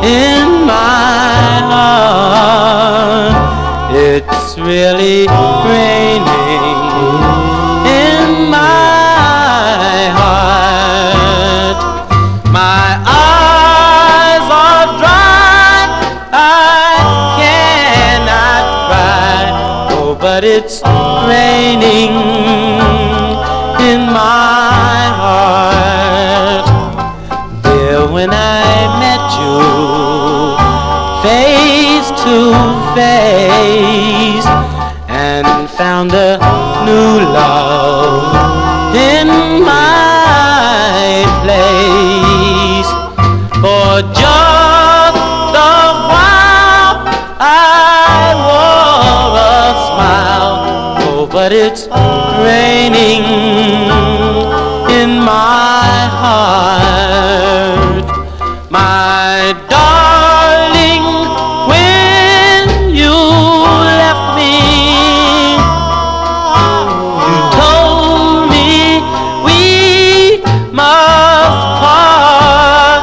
in my heart. It's really raining in my heart. My eyes but it's raining in my heart. There, when I met you face to face and found a new love in my place, for just a while I wore a smile. Oh, but it's raining in my heart, my darling. When you left me, you told me we must part.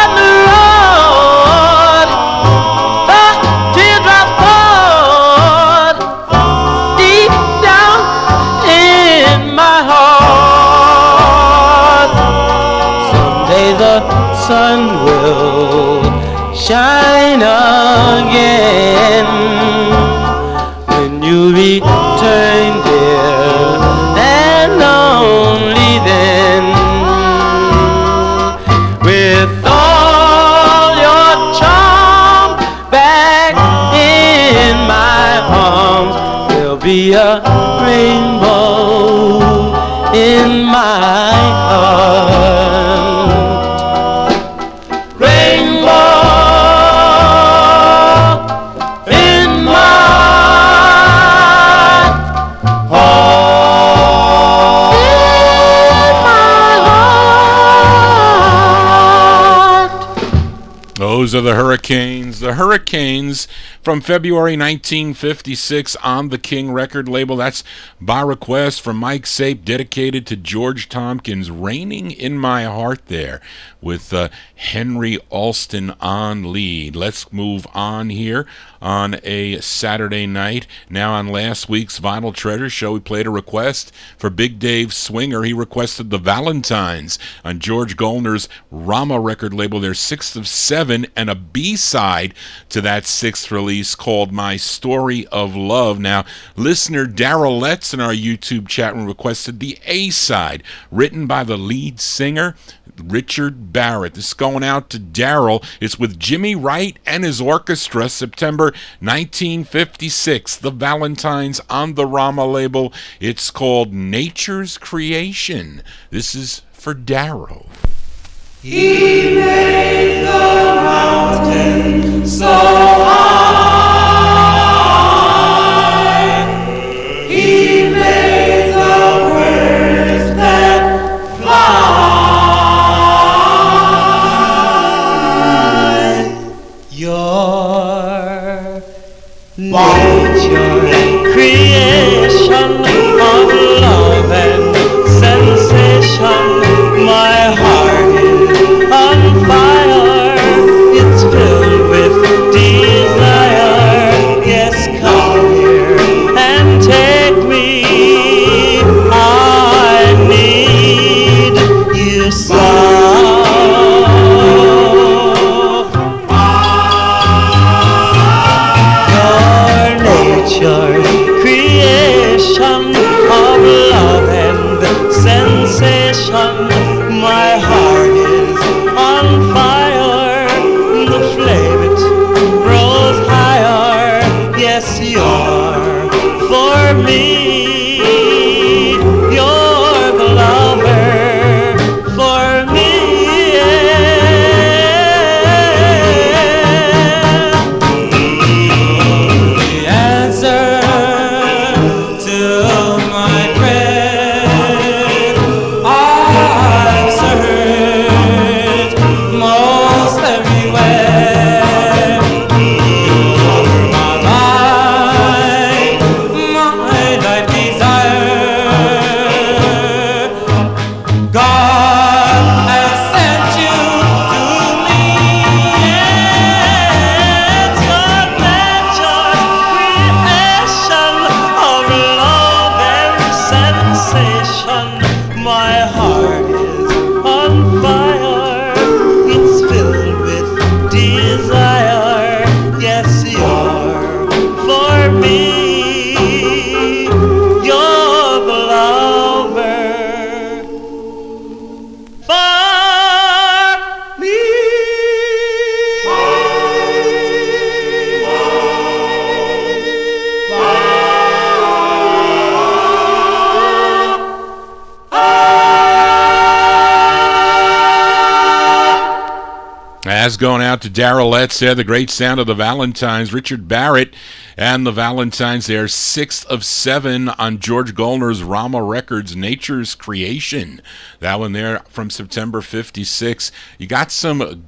The road, the teardrop poured deep down in my heart. Someday the sun will shine again when you return, dear, and only then. With all your charm back in my arms, there'll be a rainbow in my heart. Rainbow in my heart. Those are the Hurricanes. The Hurricanes from February 1956 on the King record label. That's by request from Mike Sape, dedicated to George Tompkins. Raining in My Heart there with Henry Alston on lead. Let's move on here on a Saturday night. Now on last week's Vinyltreasure show, we played a request for Big Dave Swinger. He requested the Valentines on George Goldner's Rama record label, their 6th of 7, and a B-side to that 6th release called My Story of Love. Now, listener Daryl Letts in our YouTube chat room requested the A-side, written by the lead singer Richard Barrett. This is going out to Daryl. It's with Jimmy Wright and his orchestra, September 1956. The Valentines on the Rama label. It's called Nature's Creation. This is for Daryl. He made the mountain so high. He made the birds that fly. Your nature creation of love and sensation, my heart is on fire, it's filled with desire. Yes, come here and take me, I need you so. Your nature That's going out to Darylets there, the great sound of the Valentines, Richard Barrett and the Valentines there, 6th of 7 on George Goldner's Rama Records, Nature's Creation. That one there from September 56. You got some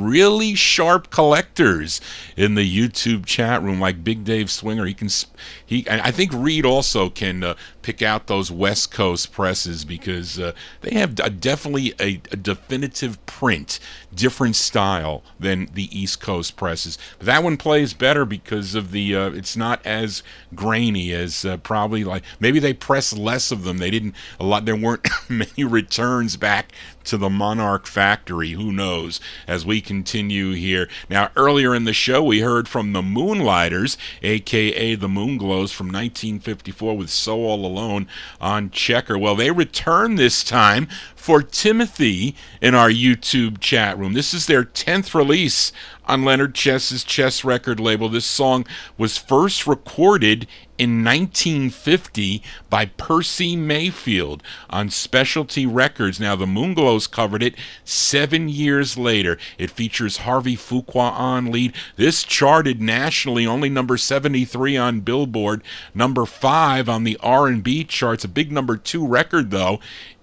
really sharp collectors in the YouTube chat room, like Big Dave Swinger. I think Reed also can pick out those West Coast presses, because they have definitely a definitive print, different style than the East Coast presses. But that one plays better because of the it's not as grainy as probably, like, maybe they press less of them. There weren't many returns back to the Monarch factory. Who knows? As we continue here. Now, earlier in the show, we heard from the Moonlighters, a.k.a. the Moonglows, from 1954 with So All Alone on Checker. Well, they return this time for Timothy in our YouTube chat room. This is their 10th release on Leonard Chess's Chess record label. This song was first recorded in 1950 by Percy Mayfield on Specialty Records. Now, the Moonglows covered it 7 years later. It features Harvey Fuqua on lead. This charted nationally, only number 73 on Billboard, number 5 on the R&B charts, a big number 2 record, though,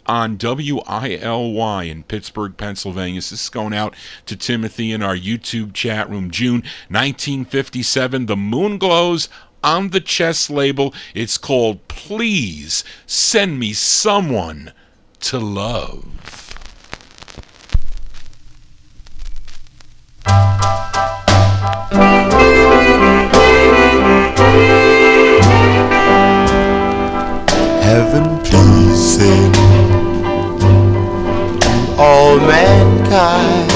on WILY in Pittsburgh, Pennsylvania. This is going out to Timothy in our YouTube chat room. June 1957, the Moonglows on the Chess label. It's called Please Send Me Someone to Love. Heaven, please send all mankind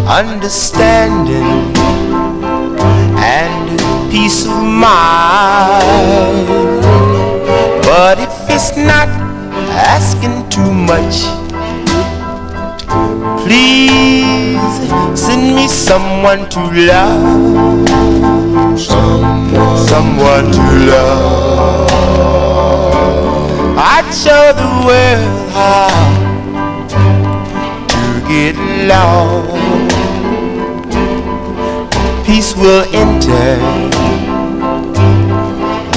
understanding and peace of mind. But if it's not asking too much, please send me someone to love, someone to love. I'd show the world how to get along. Peace will enter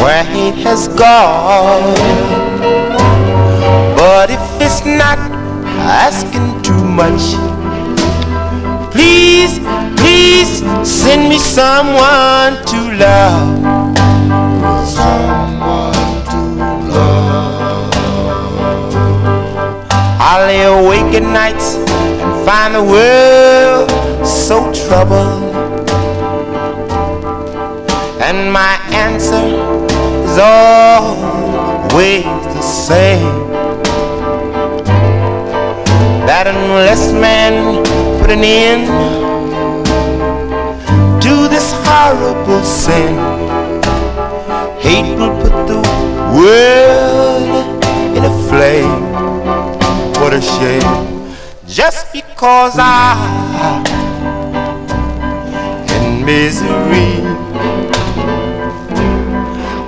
where hate has gone. But if it's not asking too much, please, please send me someone to love, someone to love. I lay awake at nights and find the world so troubled, and my answer is always the same, that unless man put an end to this horrible sin, hate will put the world in a flame. What a shame. Just because I'm in misery,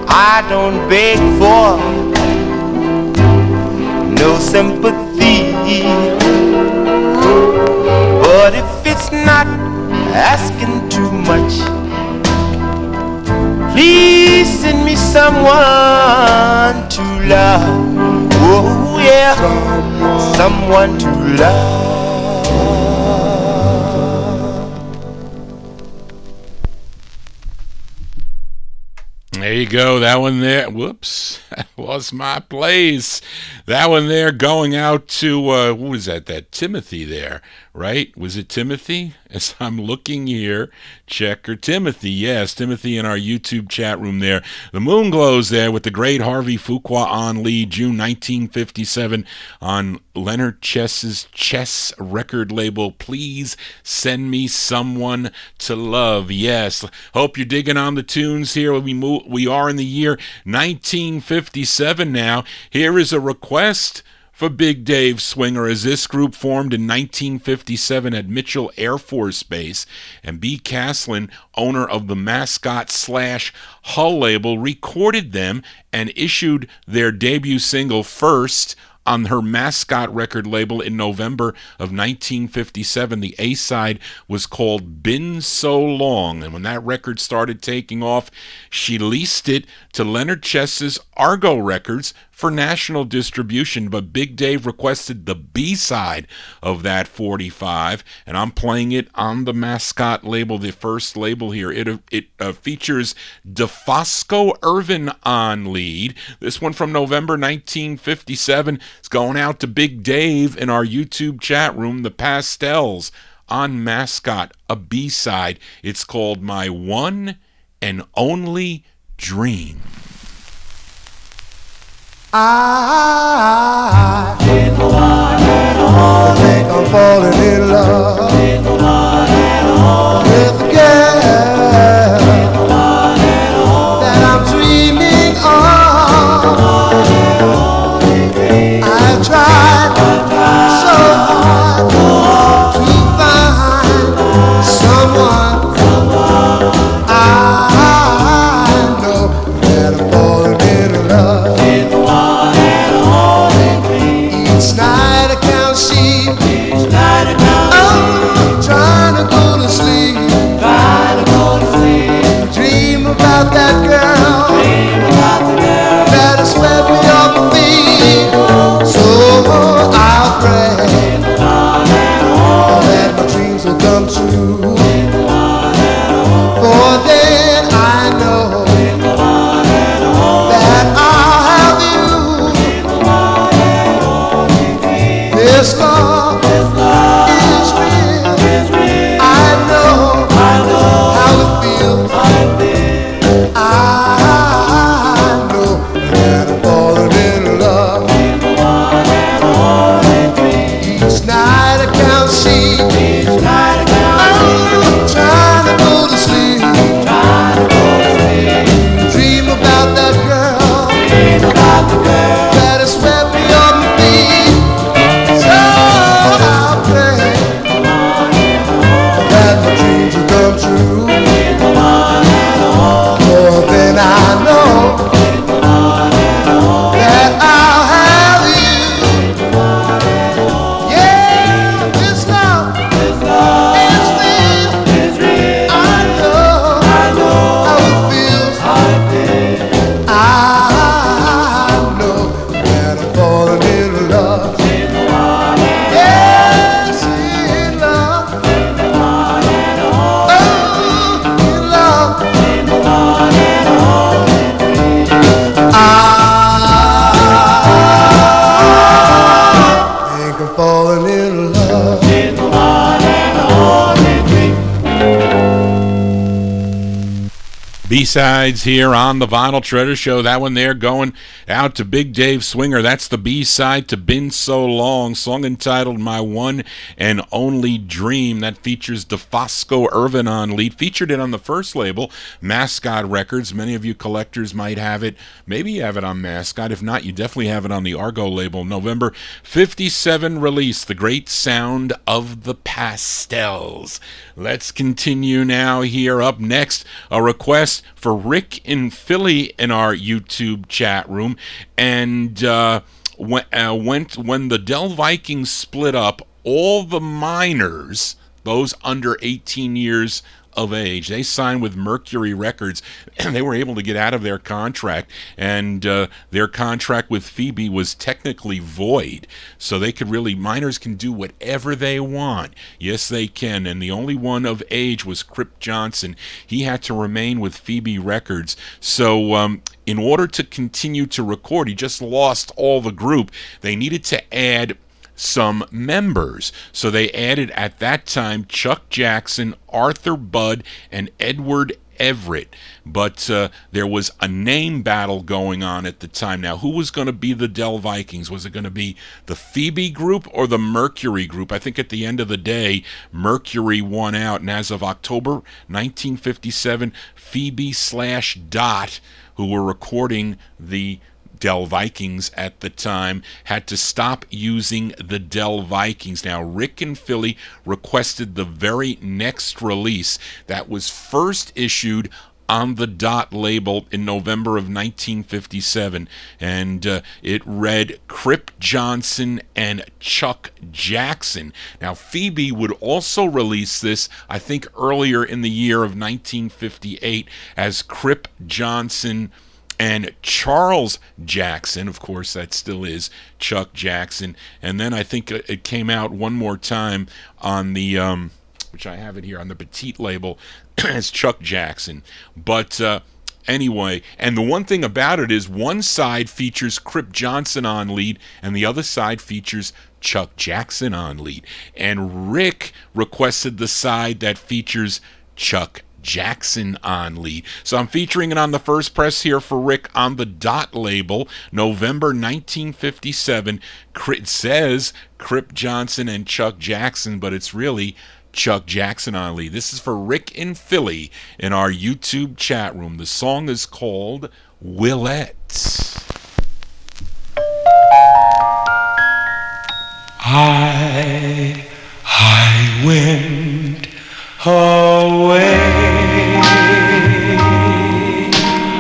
I don't beg for no sympathy. But if it's not asking too much, please send me someone to love. Oh yeah, someone to love. There you go, that one there. Whoops, I lost my place. That one there going out to, what was that Timothy there, right? Was it Timothy? As I'm looking here, Checker. Timothy, yes, Timothy in our YouTube chat room there. The Moonglows there with the great Harvey Fuqua on lead, June 1957 on Leonard Chess's Chess record label. Please send me someone to love. Yes, hope you're digging on the tunes here. We are in the year 1957 now. Here is a request for Big Dave Swinger, as this group formed in 1957 at Mitchell Air Force Base, and B. Caslin, owner of the Mascot / Hull label, recorded them and issued their debut single First on her Mascot record label in November of 1957. The A-side was called Been So Long, and when that record started taking off, she leased it to Leonard Chess's Argo Records for national distribution, but Big Dave requested the B-side of that 45, and I'm playing it on the Mascot label, the first label here. It features DeFosco Irvin on lead. This one from November 1957 is going out to Big Dave in our YouTube chat room, the Pastels on Mascot, a B-side. It's called My One and Only Dream. I think I'm falling in love with a girl that I'm dreaming of. I tried so hard to find someone. I know that I'm falling in love. Each night I count sheep. Oh, trying to go to sleep. Dream about that girl that has swept me off my feet. So I'll pray that my dreams will come true. For then I know that I'll have you. This love is real. I know how it feels. I know that I'm falling in love. Each night I count sheep. I'm trying to go to sleep. Dream about that girl that has swept me off my feet. So I'll pray that my dreams will come true. For then I know that I'll have you. Yeah, this love is real. I know how it feels. I know that I'm falling in love. Yes, in love. Oh, in love. I think I'm falling in love. B-sides here on the Vinyltreasure Show. That one there going out to Big Dave Swinger. That's the B-side to Been So Long, song entitled My One and Only Dream. That features DeFosco Irvin on lead. Featured it on the first label, Mascot Records. Many of you collectors might have it. Maybe you have it on Mascot. If not, you definitely have it on the Argo label. November 57 release, The Great Sound of the Pastels. Let's continue now here. Up next, a request for Rick in Philly in our YouTube chat room. And when the Dell-Vikings split up, all the minors, those under 18 years of age, they signed with Mercury Records, and they were able to get out of their contract, and their contract with Phoebe was technically void, so they could really, minors can do whatever they want. Yes, they can, and the only one of age was Crip Johnson. He had to remain with Phoebe Records, so in order to continue to record, he just lost all the group. They needed to add some members. So they added at that time Chuck Jackson, Arthur Budd, and Edward Everett. But there was a name battle going on at the time. Now, who was going to be the Dell-Vikings? Was it going to be the Phoebe group or the Mercury group? I think at the end of the day, Mercury won out. And as of October 1957, Phoebe/Dot, who were recording the Dell-Vikings at the time, had to stop using the Dell-Vikings. Now, Rick and Philly requested the very next release that was first issued on the Dot label in November of 1957, and it read Crip Johnson and Chuck Jackson. Now, Phoebe would also release this, I think, earlier in the year of 1958 as Crip Johnson and Charles Jackson. Of course, that still is Chuck Jackson. And then I think it came out one more time on the, which I have it here, on the Petite label as Chuck Jackson. But anyway, and the one thing about it is one side features Crip Johnson on lead, and the other side features Chuck Jackson on lead. And Rick requested the side that features Chuck Jackson on lead. So I'm featuring it on the first press here for Rick on the Dot label, November 1957. It says Crip Johnson and Chuck Jackson, but it's really Chuck Jackson on lead. This is for Rick in Philly in our YouTube chat room. The song is called Willette. I went away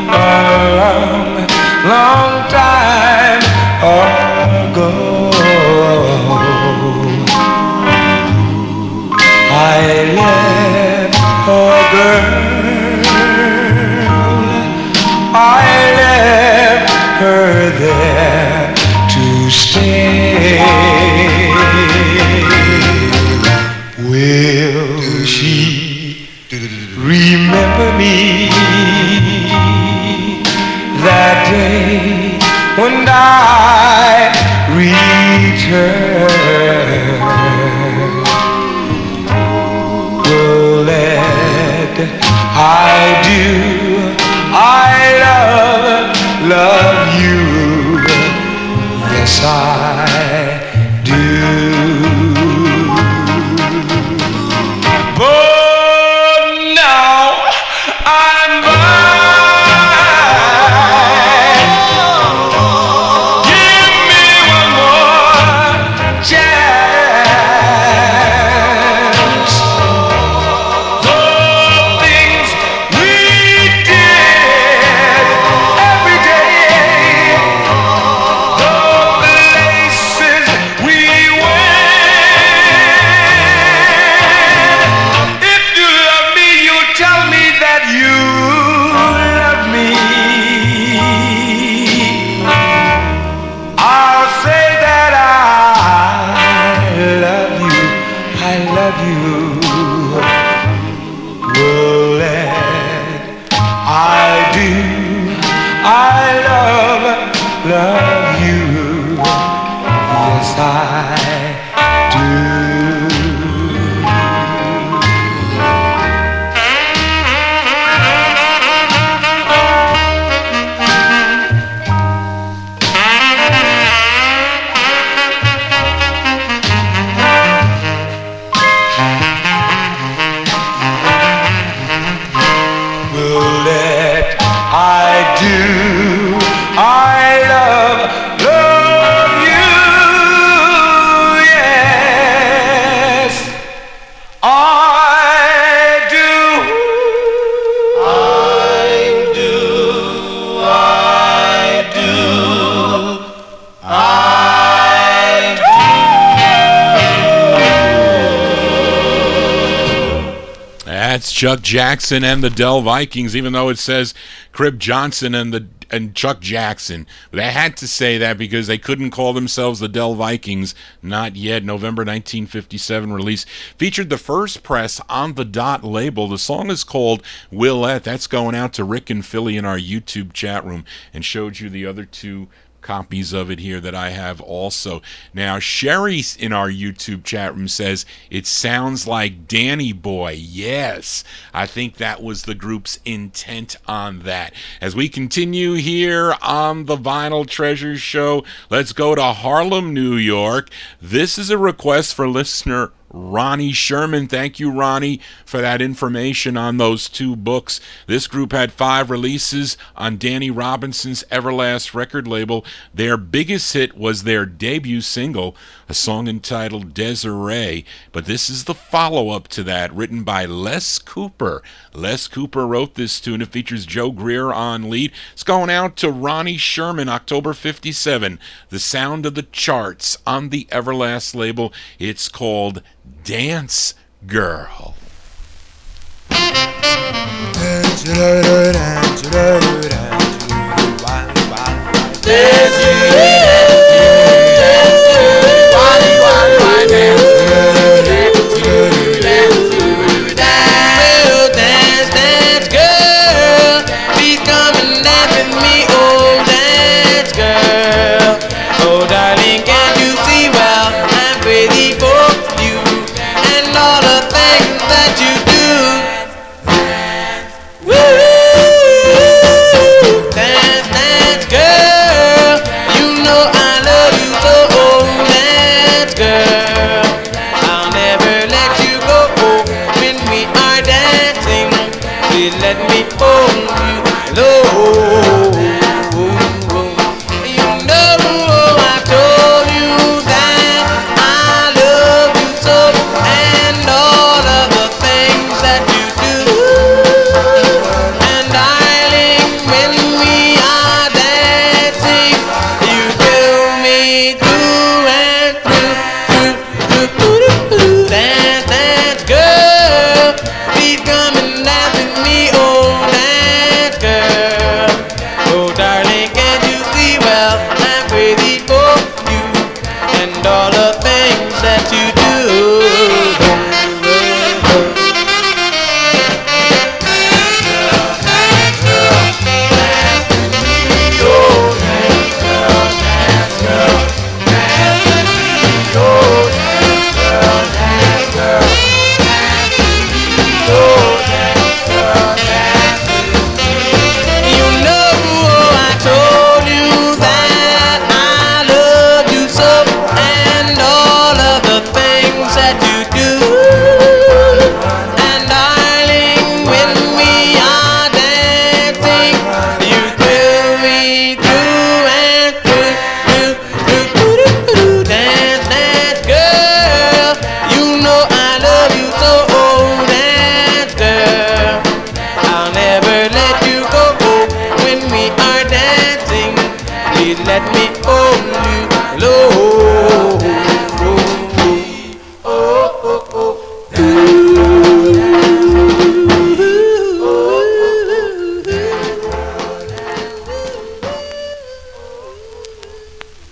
a long time ago. I left a girl, I left her there to stay. Will she remember me that day when I returned? Willette, I love you, yes I do. Chuck Jackson and the Dell-Vikings, even though it says Crip Johnson and Chuck Jackson. They had to say that because they couldn't call themselves the Dell-Vikings. Not yet. November 1957 release. Featured the first press on the Dot label. The song is called Willette. That's going out to Rick and Philly in our YouTube chat room, and showed you the other two copies of it here that I have also. Now, Sherry in our YouTube chat room says, it sounds like Danny Boy. Yes, I think that was the group's intent on that. As we continue here on the Vinyltreasure show, let's go to Harlem, New York. This is a request for listener Ronnie Sherman. Thank you, Ronnie, for that information on those two books. This group had 5 releases on Danny Robinson's Everlast record label. Their biggest hit was their debut single, a song entitled Desiree, but this is the follow-up to that, written by Les Cooper. Les Cooper wrote this tune. It features Joe Greer on lead. It's going out to Ronnie Sherman, October 57. The sound of the charts on the Everlast label. It's called Dance Girl.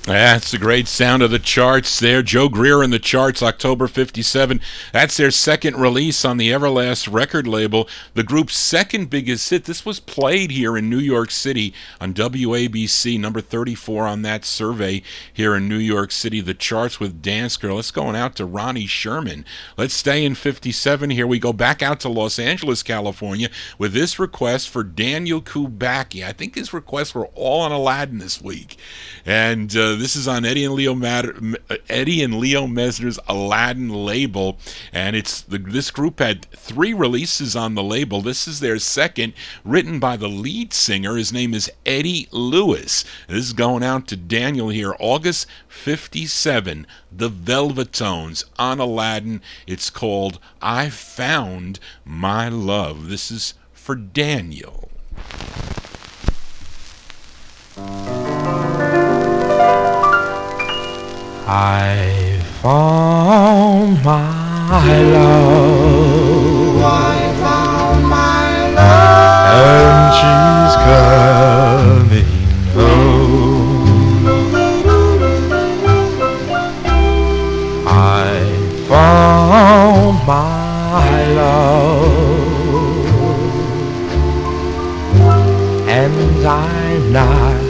That's the great sound of the charts there. Joe Greer in the charts, October 57. That's their second release on the Everlast record label. The group's second biggest hit. This was played here in New York City on WABC, number 34 on that survey here in New York City. The charts with Dance Girl. Let's go out to Ronnie Sherman. Let's stay in 57 here. We go back out to Los Angeles, California with this request for Daniel Kubacki. I think his requests were all on Aladdin this week. And this is on Eddie and Leo Messner's Aladdin label, and this group had 3 releases on the label. This is their second, written by the lead singer. His name is Eddie Lewis. This is going out to Daniel here, August 57. The Velvetones on Aladdin. It's called I Found My Love. This is for Daniel. I found my love. I found my love. And she's coming home. I found my love. And I'm not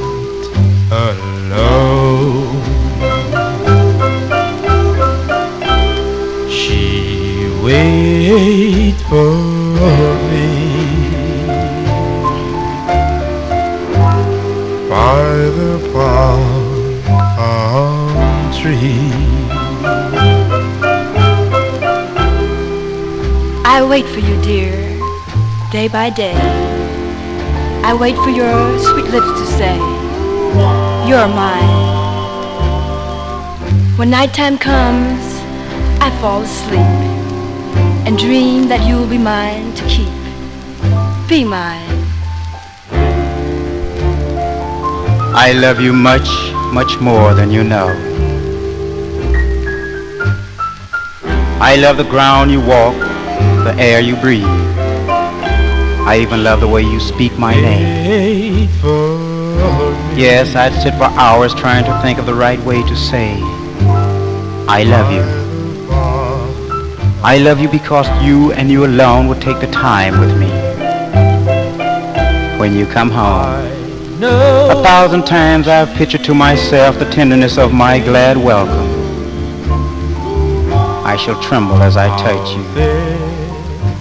alone. Wait for me by the palm tree. I wait for you, dear, day by day. I wait for your sweet lips to say, you're mine. When nighttime comes, I fall asleep and dream that you'll be mine to keep. Be mine. I love you much, much more than you know. I love the ground you walk, the air you breathe. I even love the way you speak my name. Yes, I'd sit for hours trying to think of the right way to say, I love you. I love you because you and you alone would take the time with me. When you come home, 1,000 times I've pictured to myself the tenderness of my glad welcome. I shall tremble as I touch you,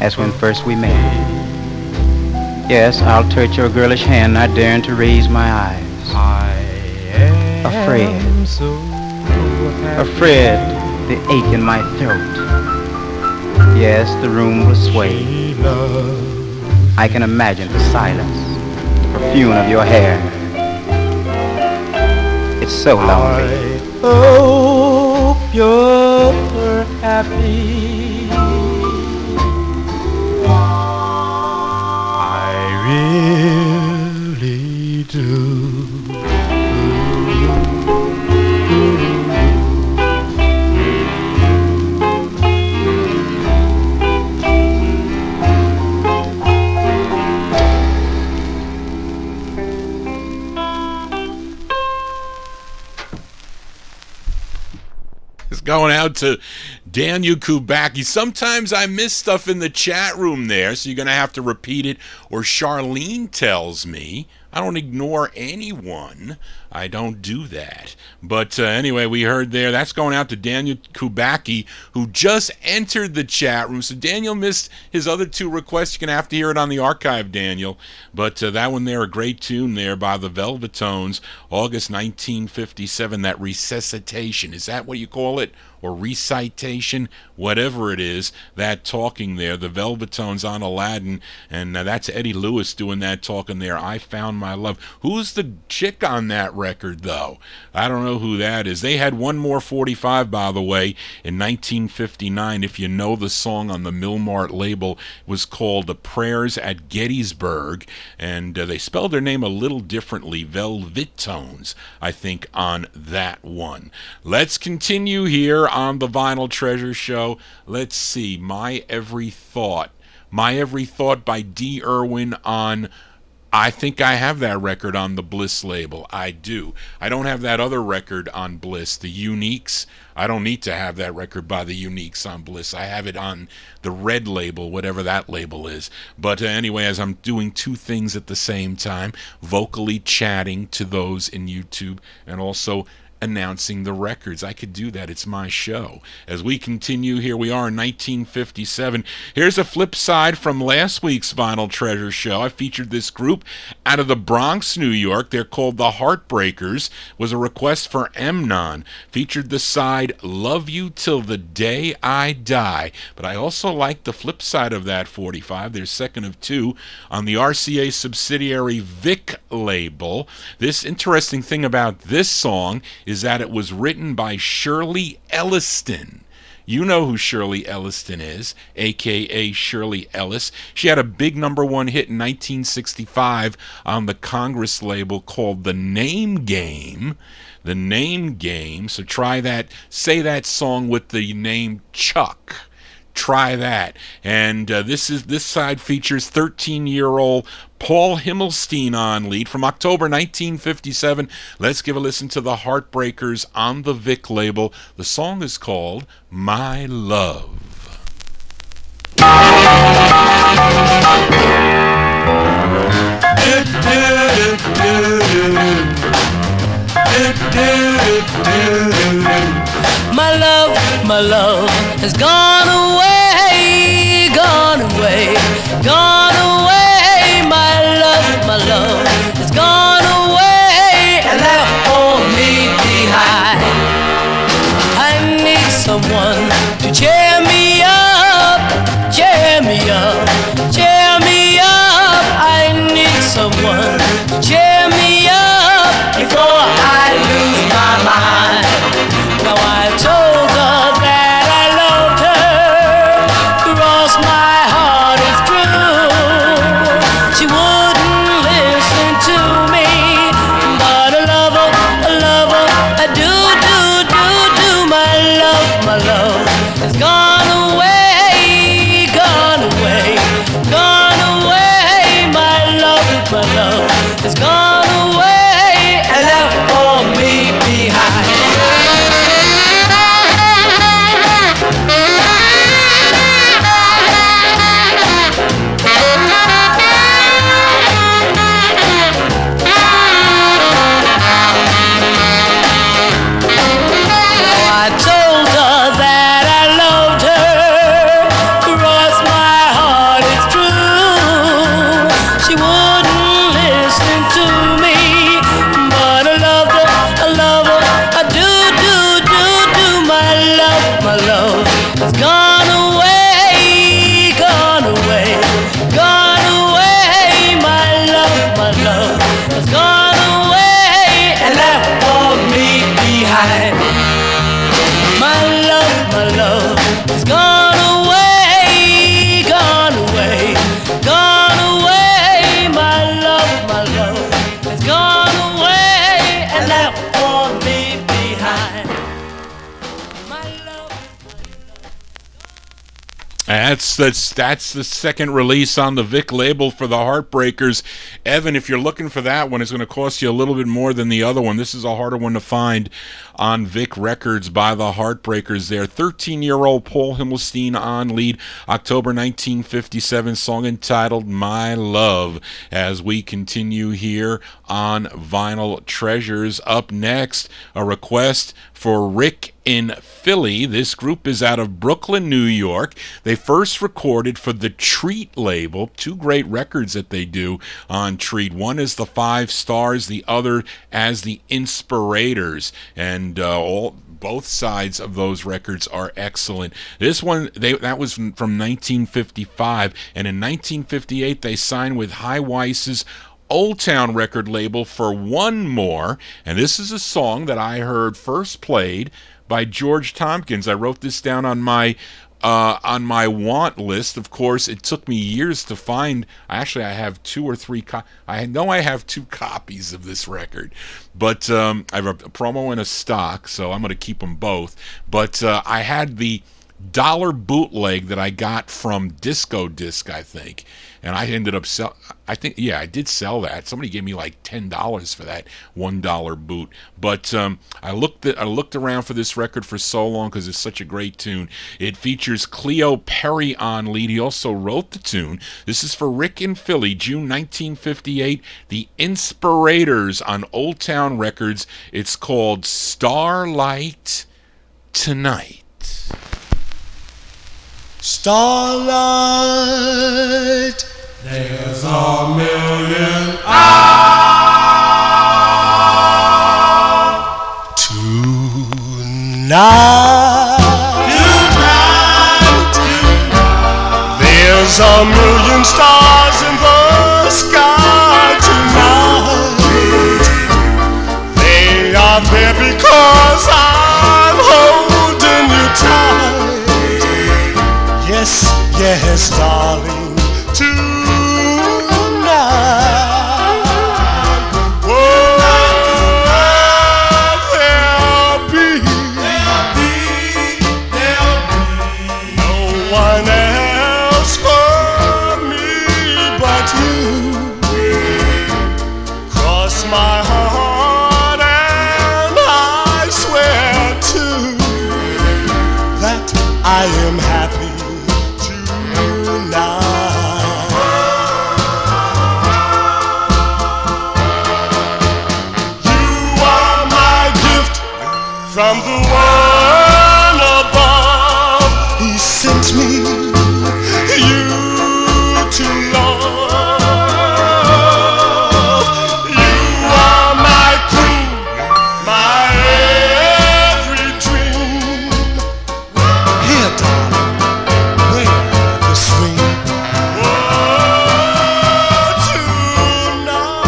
as when first we met. Yes, I'll touch your girlish hand, not daring to raise my eyes. Afraid the ache in my throat. Yes, the room will sway. I can imagine the silence, the perfume of your hair. It's so lonely. I hope you're happy. I really do. Going out to Daniel Kubacki. Sometimes I miss stuff in the chat room there, so you're going to have to repeat it, or Charlene tells me. I don't ignore anyone. I don't do that. But anyway, we heard there, that's going out to Daniel Kubacki, who just entered the chat room. So Daniel missed his other two requests. You're going to have to hear it on the archive, Daniel. But that one there, a great tune there by the Velvetones, August 1957, that Resuscitation. Is that what you call it? Or recitation, whatever it is, that talking there, the Velvetones on Aladdin, and that's Eddie Lewis doing that talking there, I Found My Love. Who's the chick on that record, though? I don't know who that is. They had one more 45, by the way, in 1959. If you know the song on the Milmart label, it was called The Prayers at Gettysburg, and they spelled their name a little differently, Velvetones, I think, on that one. Let's continue here on the Vinyl Treasure Show. Let's see, My Every Thought by D. Irwin on, I think I have that record on the Bliss label. I do. I don't have that other record on Bliss, the Uniques. I don't need to have that record by the Uniques on Bliss. I have it on the Red label, whatever that label is. But anyway, as I'm doing two things at the same time, vocally chatting to those in YouTube and also announcing the records. I could do that. It's my show. As we continue, here we are in 1957. Here's a flip side from last week's Vinyl Treasure Show. I featured this group out of the Bronx, New York. They're called the Heartbreakers. Was a request for Emnon. Featured the side Love You Till the Day I Die. But I also like the flip side of that 45. Their second of two on the RCA subsidiary Vic label. This interesting thing about this song is that it was written by Shirley Elliston. You know who Shirley Elliston is, a.k.a. Shirley Ellis. She had a big number one hit in 1965 on the Congress label called The Name Game. The Name Game. So try that. Say that song with the name Chuck. Try that. And this side features 13-year-old Paul Himmelstein on lead from October 1957. Let's give a listen to the Heartbreakers on the Vic label. The song is called My Love. My love has gone away, gone away, gone away. My love has gone away and left all me behind. I need someone to cheer me up, cheer me up, cheer me up. I need someone to cheer me up before I lose my mind. Now I that's the second release on the Vic label for the Heartbreakers. Evan, if you're looking for that one, it's going to cost you a little bit more than the other one. This is a harder one to find on Vic Records by the Heartbreakers there. 13-year-old Paul Himmelstein on lead, October 1957, song entitled My Love. As we continue here on Vinyl Treasures, up next, a request for Rick in Philly. This group is out of Brooklyn, New York. They first recorded for the Treat label. Two great records that they do on Treat. One is the 5 Stars, the other as the Inspirators. And both sides of those records are excellent. This one, that was from 1955. And in 1958, they signed with High Weiss's Old Town record label for One More, and this is a song that I heard first played by George Tompkins. I wrote this down on my want list. Of course, it took me years to find. Actually, I have 2 or 3. I know I have 2 copies of this record, but I have a promo and a stock, so I'm going to keep them both. But I had the dollar bootleg that I got from Disco Disc, I think. And I ended up I did sell that. Somebody gave me like $10 for that $1 boot. But I looked around for this record for so long because it's such a great tune. It features Cleo Perry on lead. He also wrote the tune. This is for Rick in Philly, June 1958. The Inspirators on Old Town Records. It's called Starlight Tonight. Starlight, there's a million out tonight. There's a million stars in the sky tonight. They are there because I'm holding you tight. Yes, yes, darling, tonight. Oh, there'll be no one else for me but you. Cross my heart and I swear too that I am happy. From the one above, he sent me you to love. You are my queen, my every dream. Here, darling, wear the swing. Oh, tonight,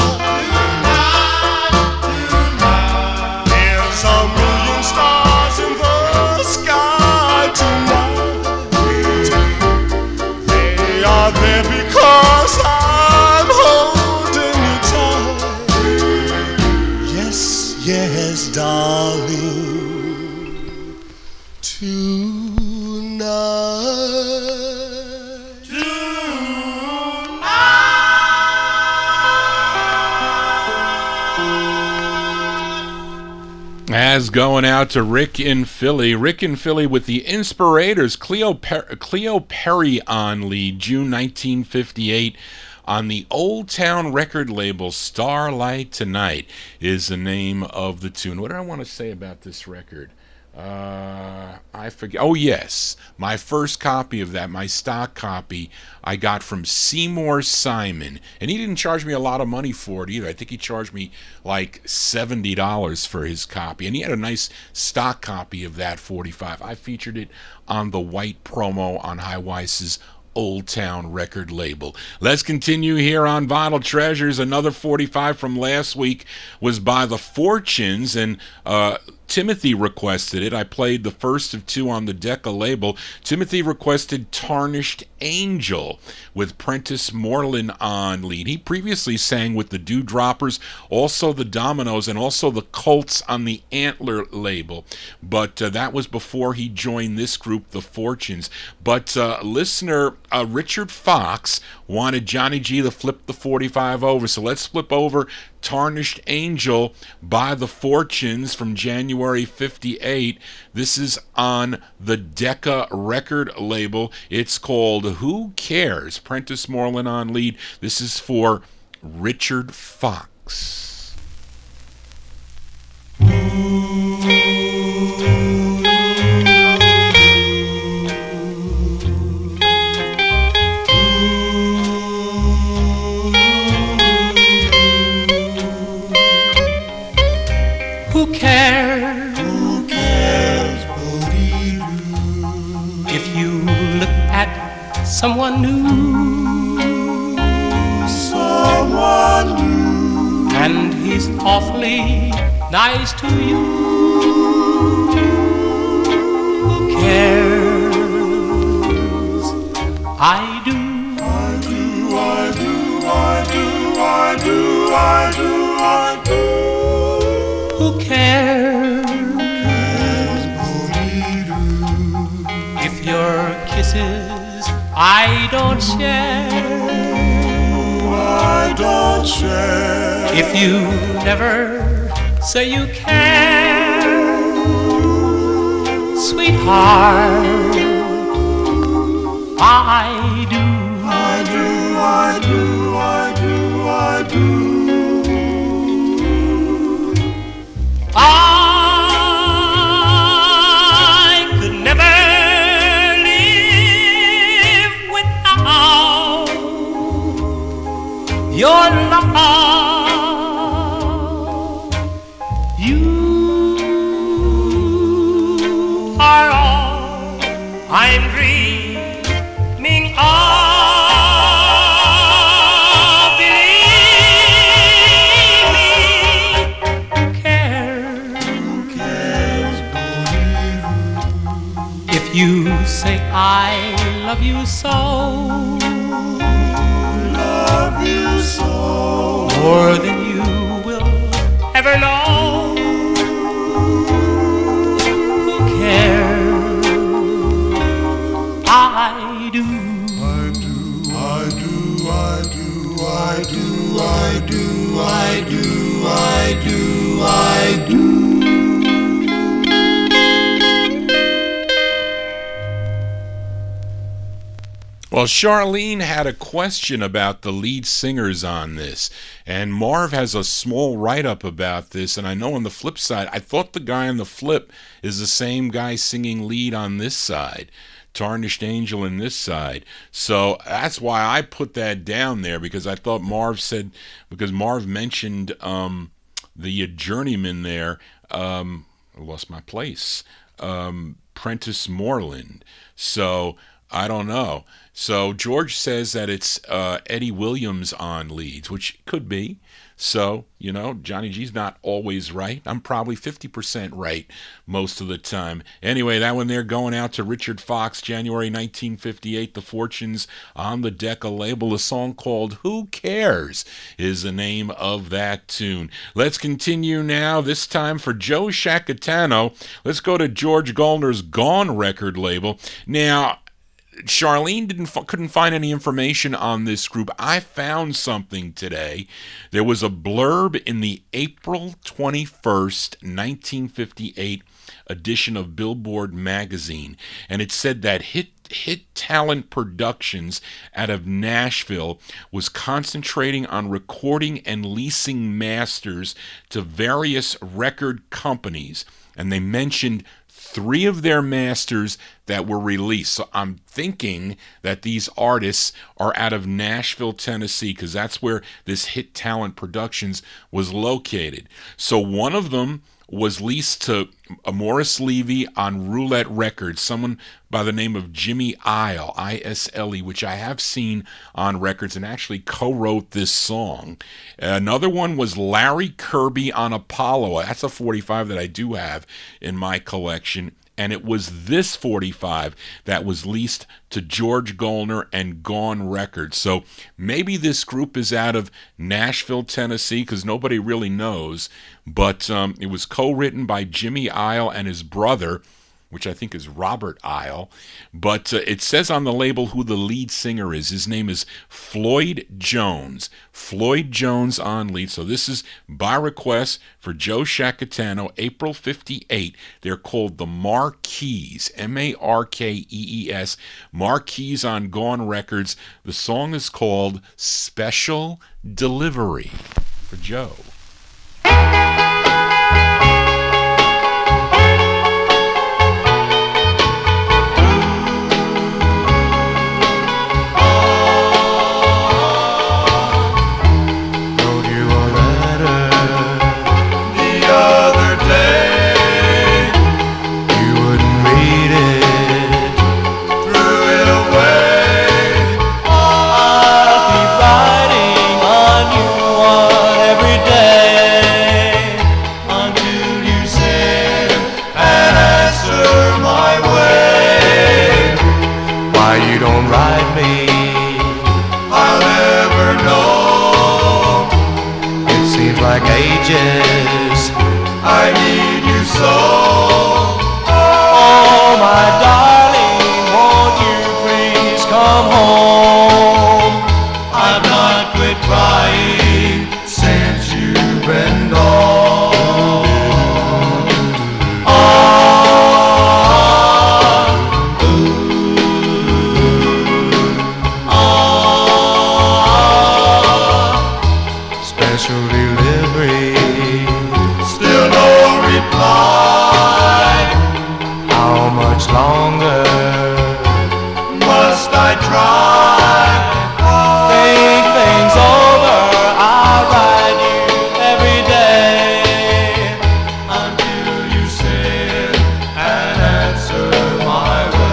there's a stars in the sky tonight. They are there because I'm holding you tight. Yes, yes, darling, tonight. As going out to Rick in Philly with the Inspirators, Cleo Perry on lead, June 1958. On the Old Town record label, Starlight Tonight is the name of the tune. What did I want to say about this record? I forget. Oh, yes. My first copy of that, my stock copy, I got from Seymour Simon. And he didn't charge me a lot of money for it either. I think he charged me like $70 for his copy. And he had a nice stock copy of that 45. I featured it on the white promo on High Weiss's Old Town record label. Let's continue here on Vinyl Treasures. Another 45 from last week was by the Fortunes, and Timothy requested it. I played the first of two on the Decca label. Timothy requested Tarnished Angel with Prentice Moreland on lead. He previously sang with the Dewdroppers, also the Dominoes, and also the Colts on the Antler label. But that was before he joined this group, the Fortunes. But listener Richard Fox wanted Johnny G to flip the 45 over. So let's flip over Tarnished Angel by the Fortunes from January 58. This is on the Decca record label. It's called Who Cares? Prentice Moreland on lead. This is for Richard Fox. Who cares? Who cares? If you look at someone new, and he's awfully nice to you, who cares? I do. I do. I do. I do. I do. I do. I do. Who cares? If your kisses I don't share, I don't share. If you never say you care, sweetheart, I do. I do. I do. I do. I do. I could never live without your love. You are all I'm dreaming of. You say I love you so, more than you will ever know. Who cares? I do. I do. I do. I do. I do. I do. I do. I do. I do. Well, Charlene had a question about the lead singers on this, and Marv has a small write-up about this, and I know on the flip side, I thought the guy on the flip is the same guy singing lead on this side, Tarnished Angel in this side. So that's why I put that down there, because I thought Marv said, because Marv mentioned the journeyman there, I lost my place, Prentice Moreland. So I don't know. So George says that it's Eddie Williams on leads, which could be. So, you know, Johnny G's not always right. I'm probably 50% right most of the time. Anyway, that one there going out to Richard Fox, January 1958, The Fortunes on the Decca label. A song called Who Cares is the name of that tune. Let's continue now, this time for Joe Shacatano. Let's go to George Goldner's Gone record label. Now, Charlene couldn't find any information on this group. I found something today. There was a blurb in the April 21st, 1958 edition of Billboard magazine, and it said that Hit Talent Productions out of Nashville was concentrating on recording and leasing masters to various record companies, and they mentioned 3 of their masters that were released. So I'm thinking that these artists are out of Nashville, Tennessee, because that's where this Hit Talent Productions was located. So one of them was leased to Morris Levy on Roulette Records, someone by the name of Jimmy Isle, I-S-L-E, which I have seen on records and actually co-wrote this song. Another one was Larry Kirby on Apollo. That's a 45 that I do have in my collection. And it was this 45 that was leased to George Gollner and Gone Records. So maybe this group is out of Nashville, Tennessee, because nobody really knows. But it was co-written by Jimmy Isle and his brother, which I think is Robert Isle. But it says on the label who the lead singer is. His name is Floyd Jones. Floyd Jones on lead. So this is by request for Joe Shacatano, April 58. They're called the Marquees, M-A-R-K-E-E-S, Marquees on Gone Records. The song is called Special Delivery for Joe. Ages, I need you so. Oh, my darling, won't you please come home? I've not quit crying since you've been gone. Special delivery. Still no reply. How much longer must I try? Think things over. I'll write you every day until you send an answer my way.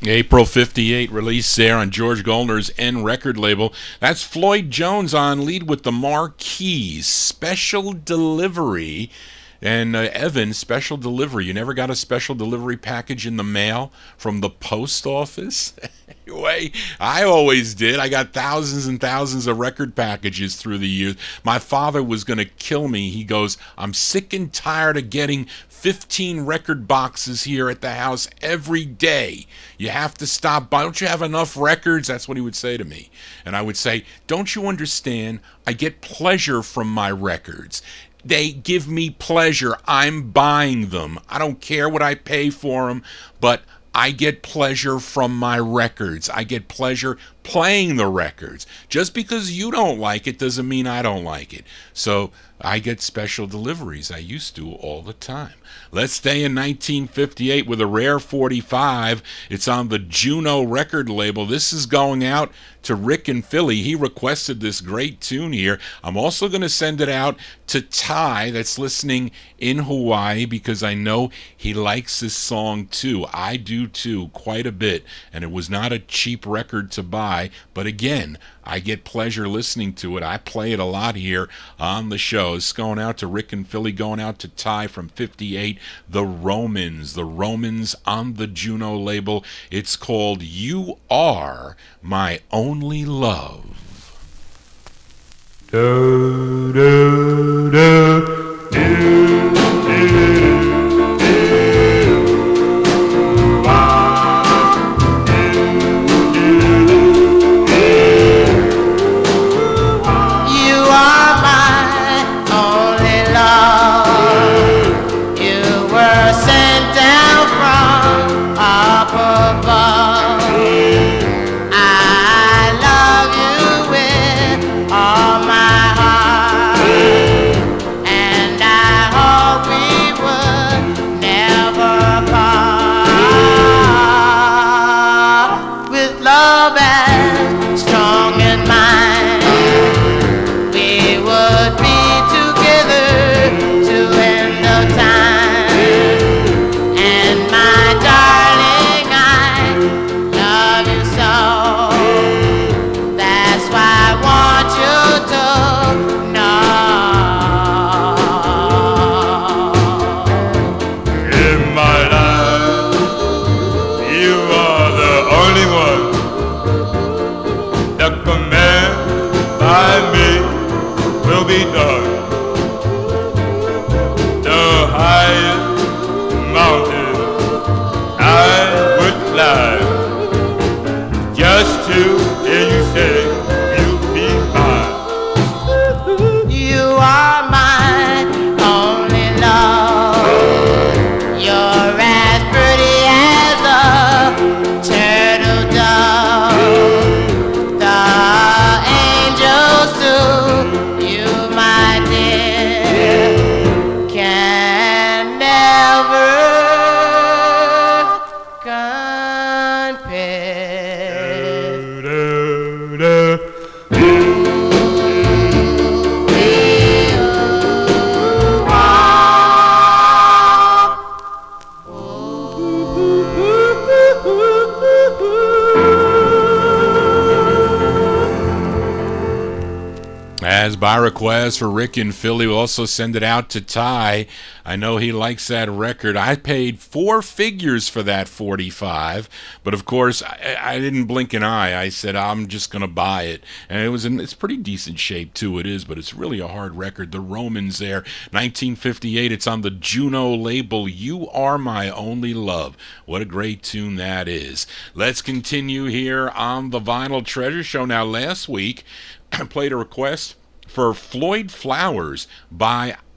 April 58 release there on George Gollner's N record label. That's Floyd Jones on lead with the Marquees. Special Delivery. And Evan, Special Delivery. You never got a special delivery package in the mail from the post office? Anyway, I always did. I got thousands and thousands of record packages through the years. My father was going to kill me. He goes, I'm sick and tired of getting 15 record boxes here at the house every day. You have to stop by. Don't you have enough records? That's what he would say to me. And I would say, don't you understand? I get pleasure from my records. They give me pleasure. I'm buying them. I don't care what I pay for them, but I get pleasure from my records. I get pleasure playing the records. Just because you don't like it doesn't mean I don't like it. So I get special deliveries. I used to all the time. Let's stay in 1958 with a rare 45. It's on the Juno record label. This is going out to Rick in Philly. He requested this great tune here. I'm also going to send it out to Ty, that's listening in Hawaii, because I know he likes this song too. I do too, quite a bit. And it was not a cheap record to buy, but again, I get pleasure listening to it. I play it a lot here on the show. It's going out to Rick and Philly, going out to Ty from 58, The Romans on the Juno label. It's called You Are My Only Love. Do, do, do, do, do. As by request for Rick in Philly, we'll also send it out to Ty. I know he likes that record. I paid 4 figures for that 45, but of course I didn't blink an eye. I said I'm just going to buy it, and it's pretty decent shape too. It is, but it's really a hard record. The Romans there, 1958. It's on the Juno label. You Are My Only Love. What a great tune that is. Let's continue here on the Vinyl Treasure Show. Now, last week I played a request for Floyd Flowers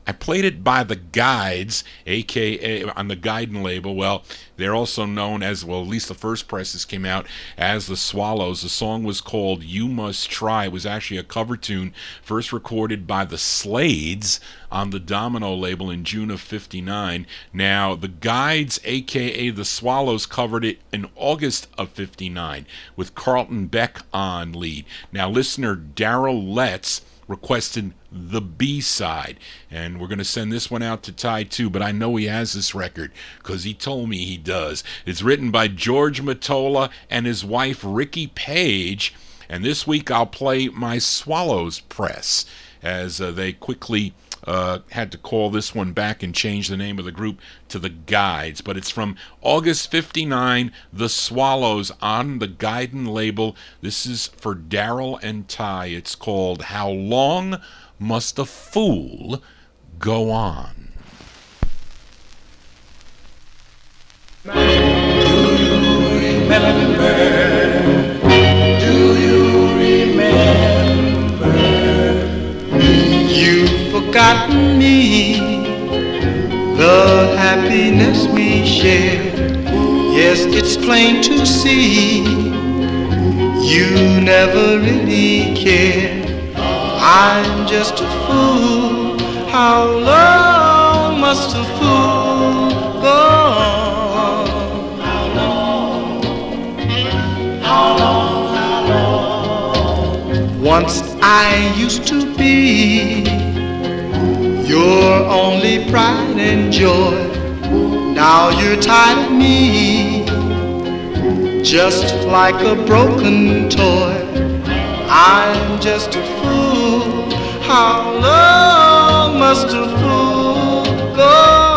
I played it by the Guides, a.k.a. on the Guidin label. Well, they're also known as, well, at least the first presses came out as the Swallows. The song was called You Must Try. It was actually a cover tune first recorded by the Slades on the Domino label in June of 59. Now, the Guides, a.k.a. the Swallows, covered it in August of 59 with Carlton Beck on lead. Now, listener Daryl Letts requested the B-side, and we're going to send this one out to Ty too, but I know he has this record because he told me he does. It's written by George Mottola and his wife Ricky Page, and this week I'll play my Swallows press as they quickly had to call this one back and change the name of the group to the Guides, but it's from August 59, the Swallows on the Guidin label. This is for Daryl and Ty. It's called How Long Must a Fool Go On? Do you remember? Do you remember? You've forgotten me, the happiness we shared. Yes, it's plain to see you never really cared. I'm just a fool. How long must a fool go on? How long? How long? How long? I used to be your only pride and joy. Now you're tired of me, just like a broken toy. I'm just a fool. How long must a fool go?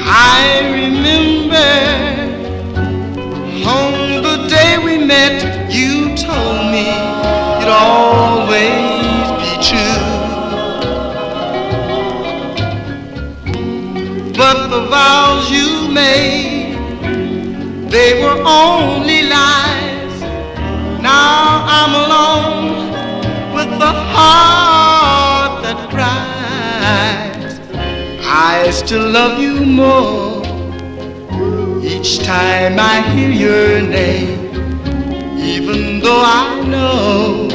I remember on the day we met, you told me you'd always be true. But the vows you made, they were only lies. Now I'm alone with the heart that cries. I still love you more each time I hear your name, even though I know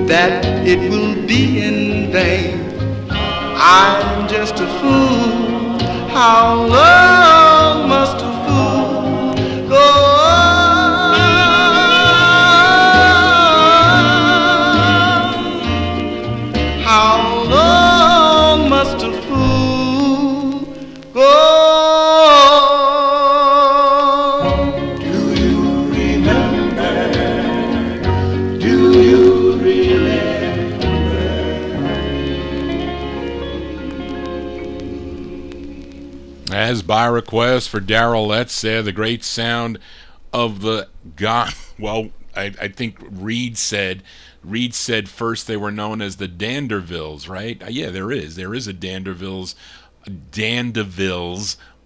that it will be in vain. I'm just a fool. How long must a fool go? How long must a fool go? Do you remember? Do you remember? As by request for Daryl Letts there, the great sound of the God. Well, I think Reed said first they were known as the Dandervilles, right? Yeah, there is a Dandervilles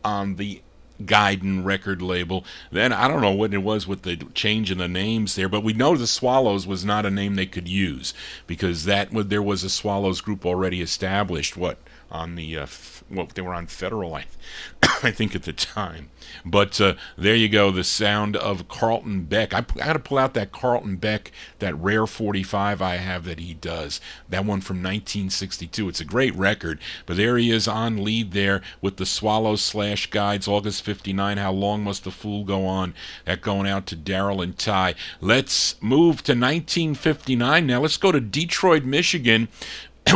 on the Guidon record label. Then I don't know what it was with the change in the names there, but we know the Swallows was not a name they could use because there was a Swallows group already established. On the they were on Federal, I think at the time. But there you go, the sound of Carlton Beck. I got to pull out that Carlton Beck, that rare 45 I have that he does. That one from 1962. It's a great record. But there he is on lead there with the Swallows / Guides, August 59. How long must the fool go on? That going out to Daryl and Ty. Let's move to 1959 now. Let's go to Detroit, Michigan,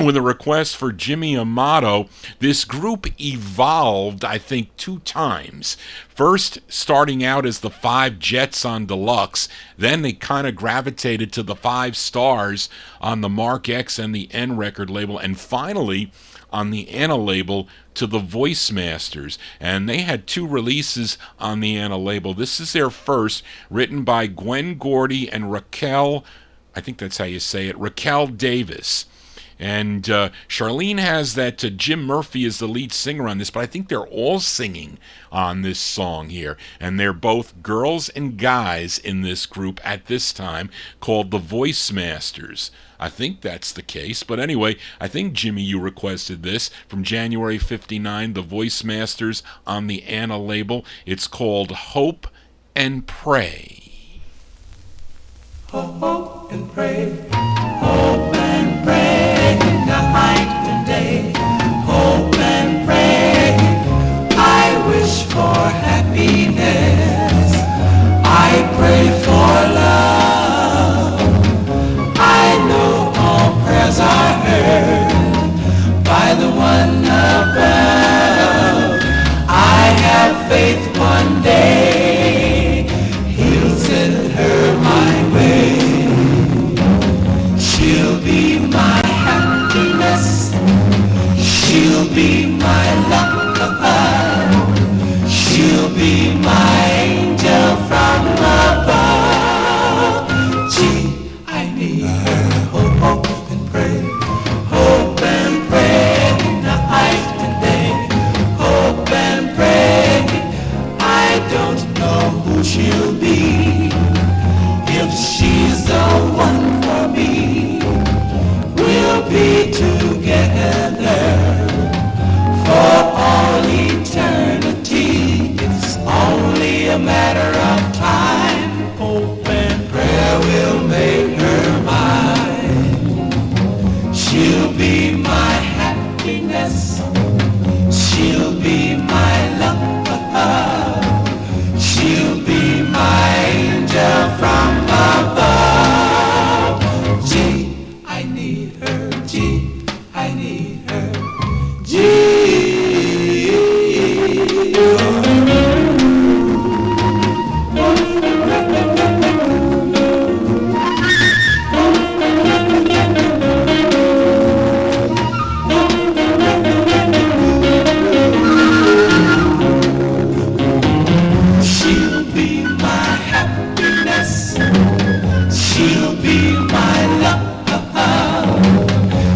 with a request for Jimmy Amato. This group evolved, I think, 2 times. First, starting out as the 5 Jets on Deluxe. Then they kind of gravitated to the 5 Stars on the Mark X and the N record label. And finally, on the Anna label, to the Voice Masters. And they had 2 releases on the Anna label. This is their first, written by Gwen Gordy and Raquel, I think that's how you say it, Raquel Davis. And Charlene has that Jim Murphy is the lead singer on this, but I think they're all singing on this song here. And they're both girls and guys in this group at this time called the Voice Masters. I think that's the case. But anyway, I think, Jimmy, you requested this from January 59, the Voice Masters on the Anna label. It's called Hope and Pray. Hope and pray, hope and pray, night and day, hope and pray, I wish for happiness, I pray for love, I know all prayers are heard by the one above, I have faith one day, he'll send her my way. be my love.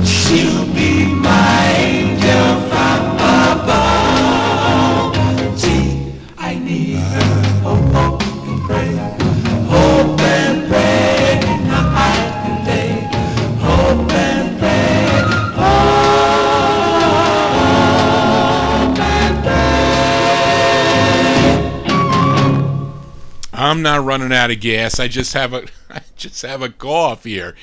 She'll be my angel from above. Gee, I need her. Hope and pray. Hope and pray. Night and day. Hope and pray. Hope and pray. I'm not running out of gas. I just have a cough here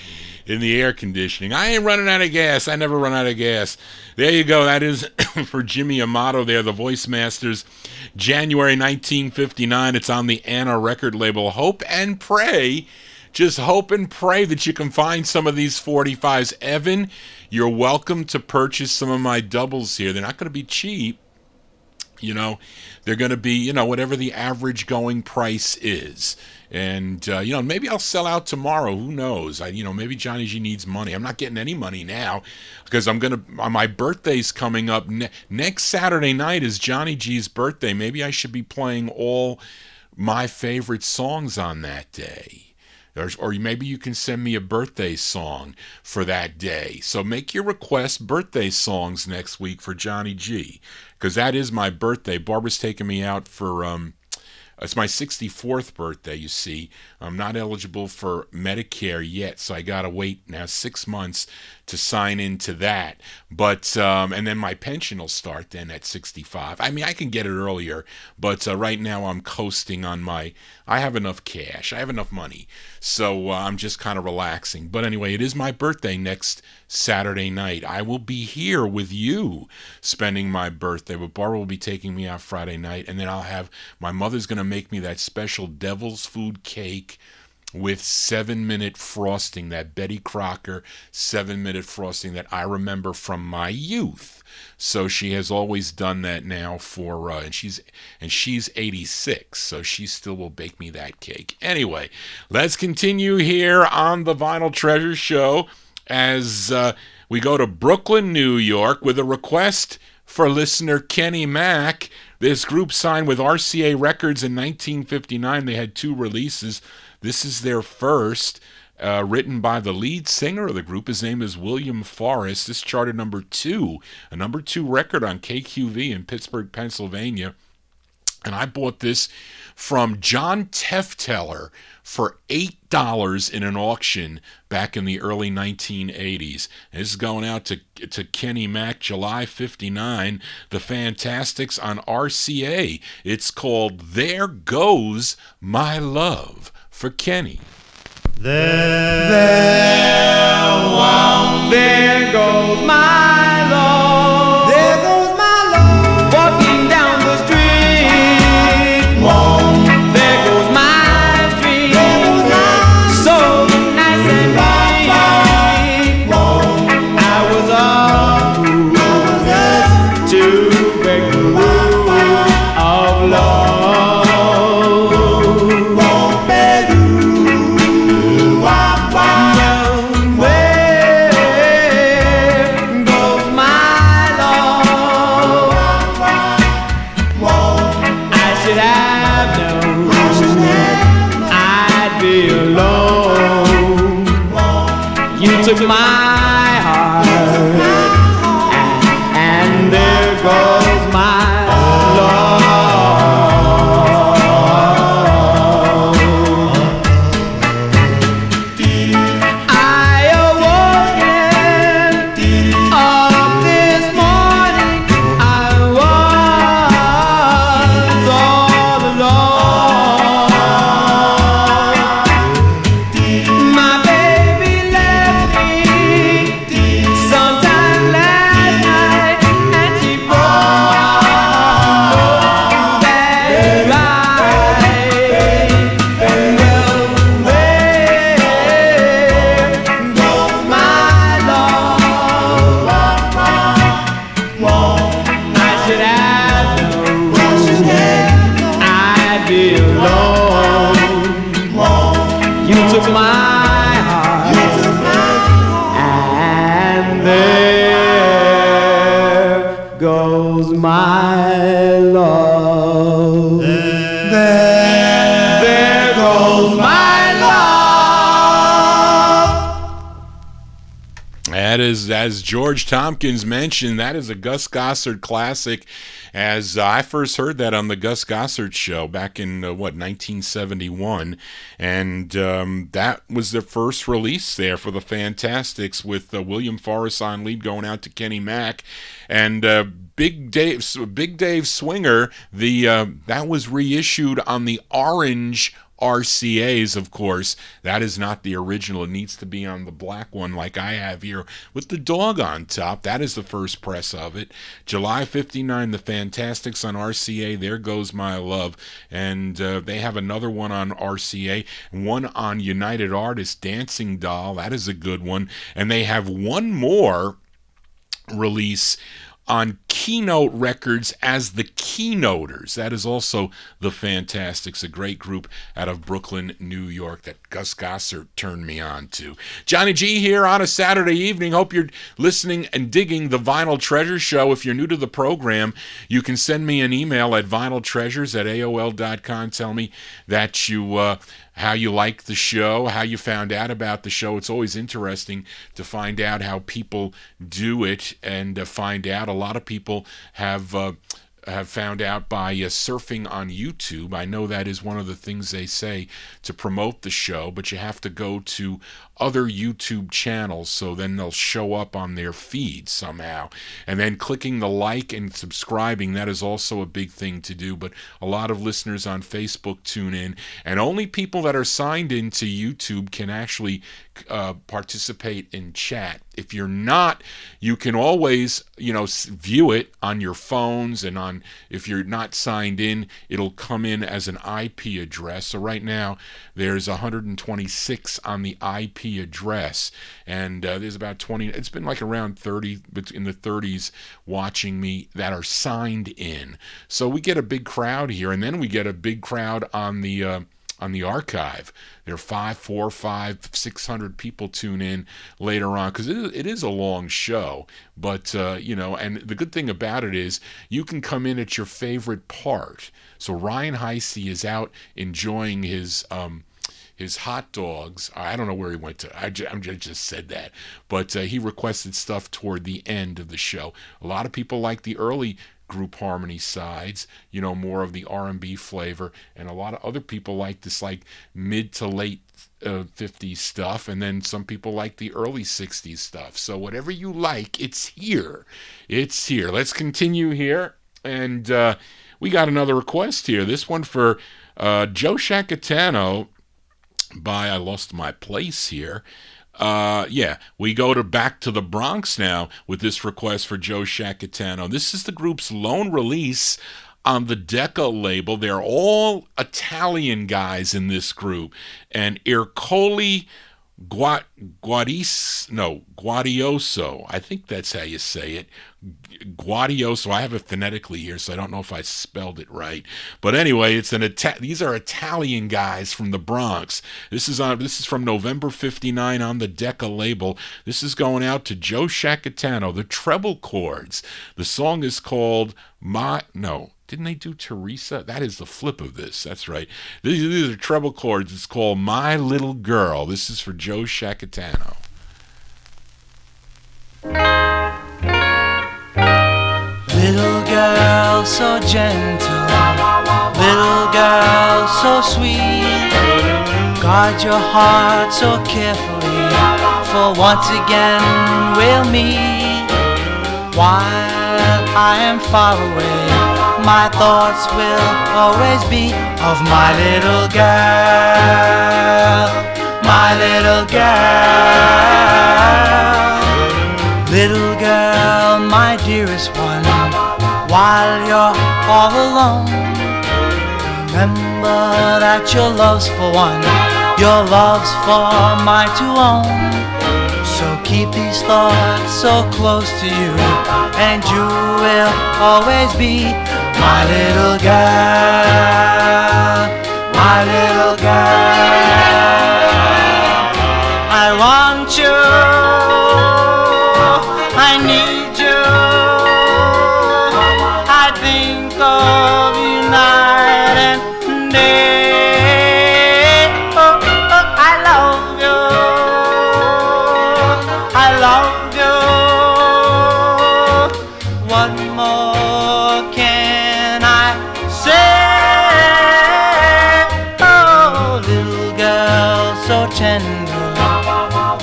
in the air conditioning. I ain't running out of gas. I never run out of gas. There you go. That is for Jimmy Amato there, the Voice Masters, January 1959. It's on the Anna record label. Hope and pray. Just hope and pray that you can find some of these 45s. Evan, you're welcome to purchase some of my doubles here. They're not going to be cheap. You know, they're going to be, you know, whatever the average going price is. And, you know, maybe I'll sell out tomorrow. Who knows? Maybe Johnny G needs money. I'm not getting any money now because my birthday's coming up. Next Saturday night is Johnny G's birthday. Maybe I should be playing all my favorite songs on that day. Or maybe you can send me a birthday song for that day. So make your request birthday songs next week for Johnny G, because that is my birthday. Barbara's taking me out for, it's my 64th birthday, you see. I'm not eligible for Medicare yet, so I got to wait now 6 months to sign into that. But, and then my pension will start then at 65. I mean, I can get it earlier, but right now I'm coasting on I have enough cash. I have enough money. So I'm just kind of relaxing. But anyway, it is my birthday next Saturday night. I will be here with you spending my birthday, but Barbara will be taking me out Friday night, and then my mother's going to make me that special devil's food cake with 7-minute frosting, that Betty Crocker 7-minute frosting that I remember from my youth. So she has always done that now for, and she's 86, so she still will bake me that cake. Anyway, let's continue here on the Vinyltreasure Show as we go to Brooklyn, New York, with a request for listener Kenny Mack. This group signed with RCA Records in 1959. They had 2 releases. This is their first, written by the lead singer of the group. His name is William Forrest. This charted number 2, a number 2 record on KQV in Pittsburgh, Pennsylvania. And I bought this from John Tefteller for $8 in an auction back in the early 1980s. And this is going out to Kenny Mack, July 59, The Fantastics on RCA. It's called There Goes My Love for Kenny. There goes my love. There goes my love. Walking down the street. Whoa. There goes my dream. There goes my so nice and bright. I was up to break the rule of love. Took my heart, and there goes my love. I awoke up this morning. I was all alone. My baby left me sometime last night, and she broke that ride. Well, there goes my love. I should have known I'd be alone. You took my heart, and there goes my love. There goes my love. That is, as George Tompkins mentioned, that is a Gus Gossard classic. As I first heard that on the Gus Gossard show back in, 1971. And that was the first release there for the Fantastics, with William Forrest on lead going out to Kenny Mack. And Big Dave Swinger, that was reissued on the orange RCAs, of course. That is not the original. It needs to be on the black one like I have here with the dog on top. That is the first press of it. July 59, the Fantastics on RCA, There Goes My Love. And they have another one on RCA, one on United Artists, Dancing Doll. That is a good one. And they have one more release on Keynote Records as the Keynoters. That is also the Fantastics, a great group out of Brooklyn, New York that Gus Gossard turned me on to. Johnny G here on a Saturday evening. Hope you're listening and digging the Vinyl Treasure Show. If you're new to the program, you can send me an email at vinyltreasures@aol.com. Tell me that you how you like the show, how you found out about the show. It's always interesting to find out how people do it, and find out. A lot of people have found out by surfing on YouTube. I know that is one of the things they say to promote the show, but you have to go to other YouTube channels, so then they'll show up on their feed somehow. And then clicking the like and subscribing, that is also a big thing to do. But a lot of listeners on Facebook tune in, and only people that are signed into YouTube can actually participate in chat. If you're not, you can always, view it on your phones, and if you're not signed in, it'll come in as an IP address. So right now, there's 126 on the IP address, and there's about 20. It's been like around 30, in the 30s, watching me that are signed in. So we get a big crowd here, and then we get a big crowd on the archive. There are 500, 600 people tune in later on, because it is a long show. But, and the good thing about it is you can come in at your favorite part. So Ryan Heisey is out enjoying his hot dogs. I don't know where he went to. I just said that. But he requested stuff toward the end of the show. A lot of people like the early group harmony sides, more of the R&B flavor, and a lot of other people like this mid to late 50s stuff, and then some people like the early 60s stuff. So whatever you like, it's here. Let's continue here, and we got another request here. This one for Joe Shacatano by I Lost My Place here. We go back to the Bronx now with this request for Joe Shacatano. This is the group's lone release on the Decca label. They're all Italian guys in this group. And Ercole Guadioso, I think that's how you say it. Guadioso. I have it phonetically here, so I don't know if I spelled it right. But anyway, these are Italian guys from the Bronx. This is from November '59 on the Decca label. This is going out to Joe Shacatano, the treble chords. The song is called Didn't they do Teresa? That is the flip of this. That's right. These are treble chords. It's called My Little Girl. This is for Joe Shacatano. Little girl so gentle, little girl so sweet, guard your heart so carefully, for once again we'll meet. While I am far away, my thoughts will always be of my little girl, my little girl. Little girl, my dearest one, while you're all alone, remember that your love's for one, your love's for my to own. So keep these thoughts so close to you, and you will always be my little girl, my little girl. I want you, I need you, I think of you night and day. Oh, I love you, I love you.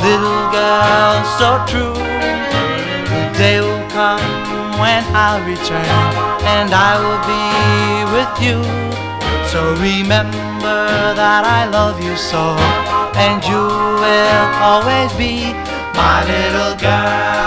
little girl so true. The day will come when I'll return, and I will be with you. So remember that I love you so, and you will always be my little girl.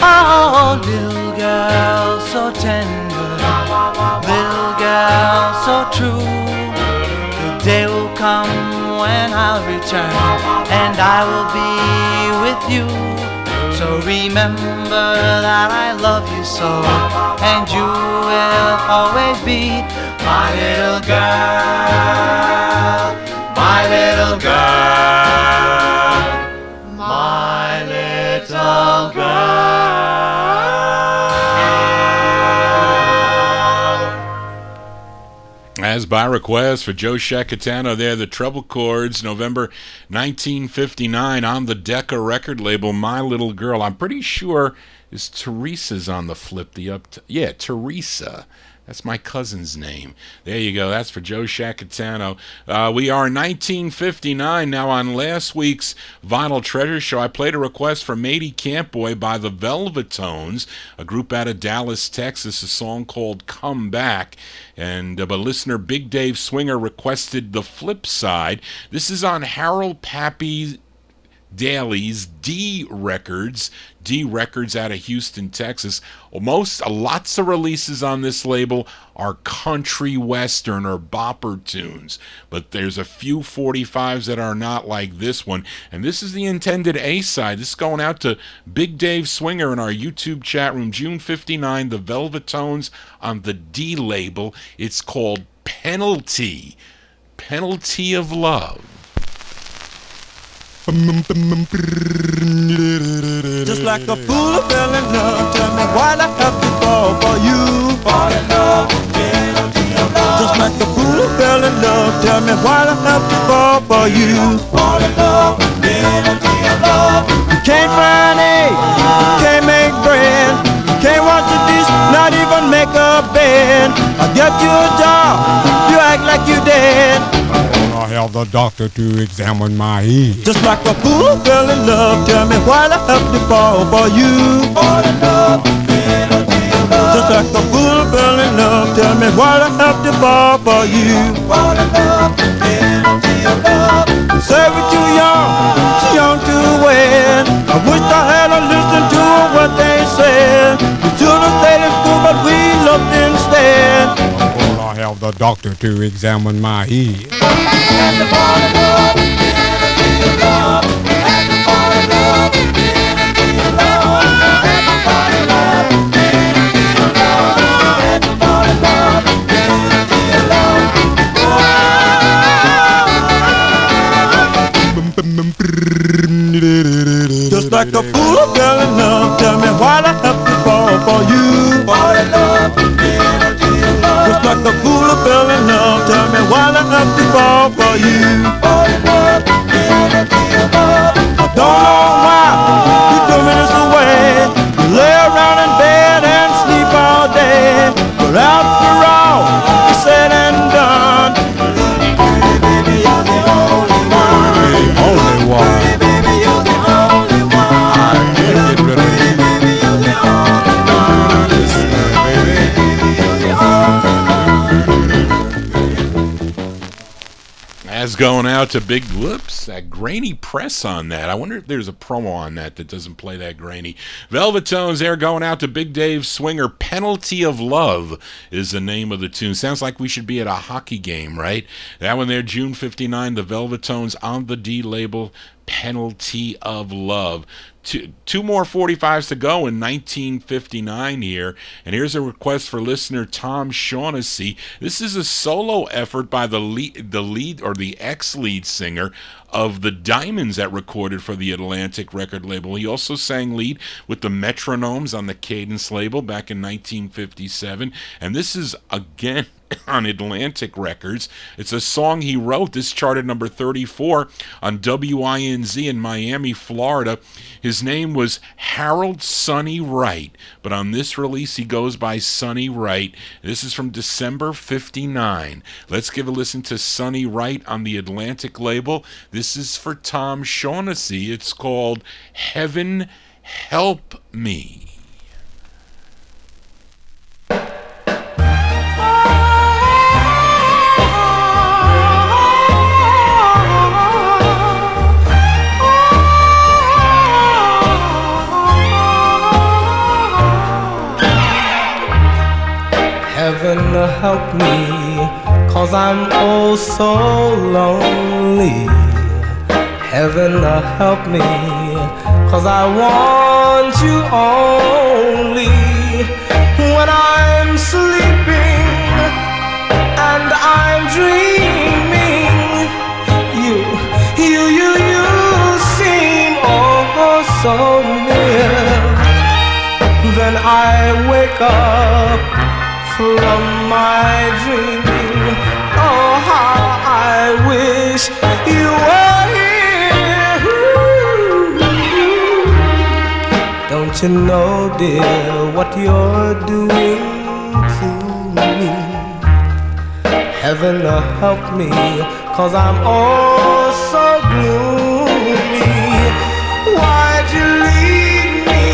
Oh, little girl so tender, little girl so true. The day will come when I'll return, and I will be with you. So remember that I love you so, and you will always be my little girl, my little girl, my little girl. As by request for Joe Shacatano there, the Treble Chords, November 1959 on the Decca record label, My Little Girl. I'm pretty sure is Teresa's on the flip. Yeah, Teresa. That's my cousin's name. There you go. That's for Joe Shacatano. We are 1959 now. On last week's Vinyltreasure show, I played a request for Matey Campboy by the Velvetones, a group out of Dallas, Texas, a song called Come Back. And but listener Big Dave Swinger requested the flip side. This is on Harold Pappy Daly's D Records out of Houston, Texas. Lots of releases on this label are country western or bopper tunes, but there's a few 45's that are not like this one, and this is the intended A-side. This is going out to Big Dave Swinger in our YouTube chat room. June 59, the Velvetones on the D label. It's called Penalty of Love. Just like a fool who fell in love, tell me why'd I have to fall for you? Fall in love, penalty of love. Just like a fool who fell in love, tell me why'd I have to fall for you? Fall in love, penalty of love. You can't find eggs, you can't make bread, you can't wash the dish, not even make a bed. I get you a job, you act like you dead. I have the doctor to examine my head. Just like a fool who fell in love, tell me why'd I have to fall for you? Fall in love, penalty of love. Just like a fool who fell in love, tell me why'd I have to fall for you? Fall in love, penalty of love. Say we're too young to wed. I wish I had listened to what they said. We should have stayed in school, but we looked instead. I have the doctor to examine my head. And the fall in love, penalty of love. And the fall in love, penalty of love. And the fall in love, penalty of love. And the fall in love, penalty of love. Just like a fool who fell in love, tell me why'd I have to fall for you? Fall in love, penalty of love. Just like a fool who fell in love, tell me why'd I have to fall for you? Fall in love, penalty of love. I don't know why you told me this away. You lay around in bed and sleep all day, but after all is said and done, baby, you're the only one. The only one. Baby, you're the only one. I can't get rid of you. Baby, you're the only one. Listen, baby, you're the only one. As going out to Big Whoops, that grainy press on that. I wonder if there's a promo on that doesn't play that grainy. Velvetones there going out to Big Dave Swinger. Penalty of Love is the name of the tune. Sounds like we should be at a hockey game, right? That one there, June 59, the Velvetones on the D label, Penalty of Love. Two more 45's to go in 1959 here, and here's a request for listener Tom Shaughnessy. This is a solo effort by the ex-lead singer of the Diamonds that recorded for the Atlantic record label. He also sang lead with the Metronomes on the Cadence label back in 1957, and this is again on Atlantic Records. It's a song he wrote. This charted number 34 on WINZ in Miami, Florida. His name was Harold Sonny Wright, but on this release he goes by Sonny Wright. This is from December 59. Let's give a listen to Sonny Wright on the Atlantic label. This is for Tom Shaughnessy. It's called Heaven Help Me. Heaven help me, 'cause I'm oh so lonely. Heaven help me, 'cause I want you only. When I'm sleeping and I'm dreaming, you seem oh so near. Then I wake up from my dreaming. Oh, how I wish you were here. Don't you know, dear, what you're doing to me? Heaven help me, 'cause I'm oh so gloomy. Why'd you leave me?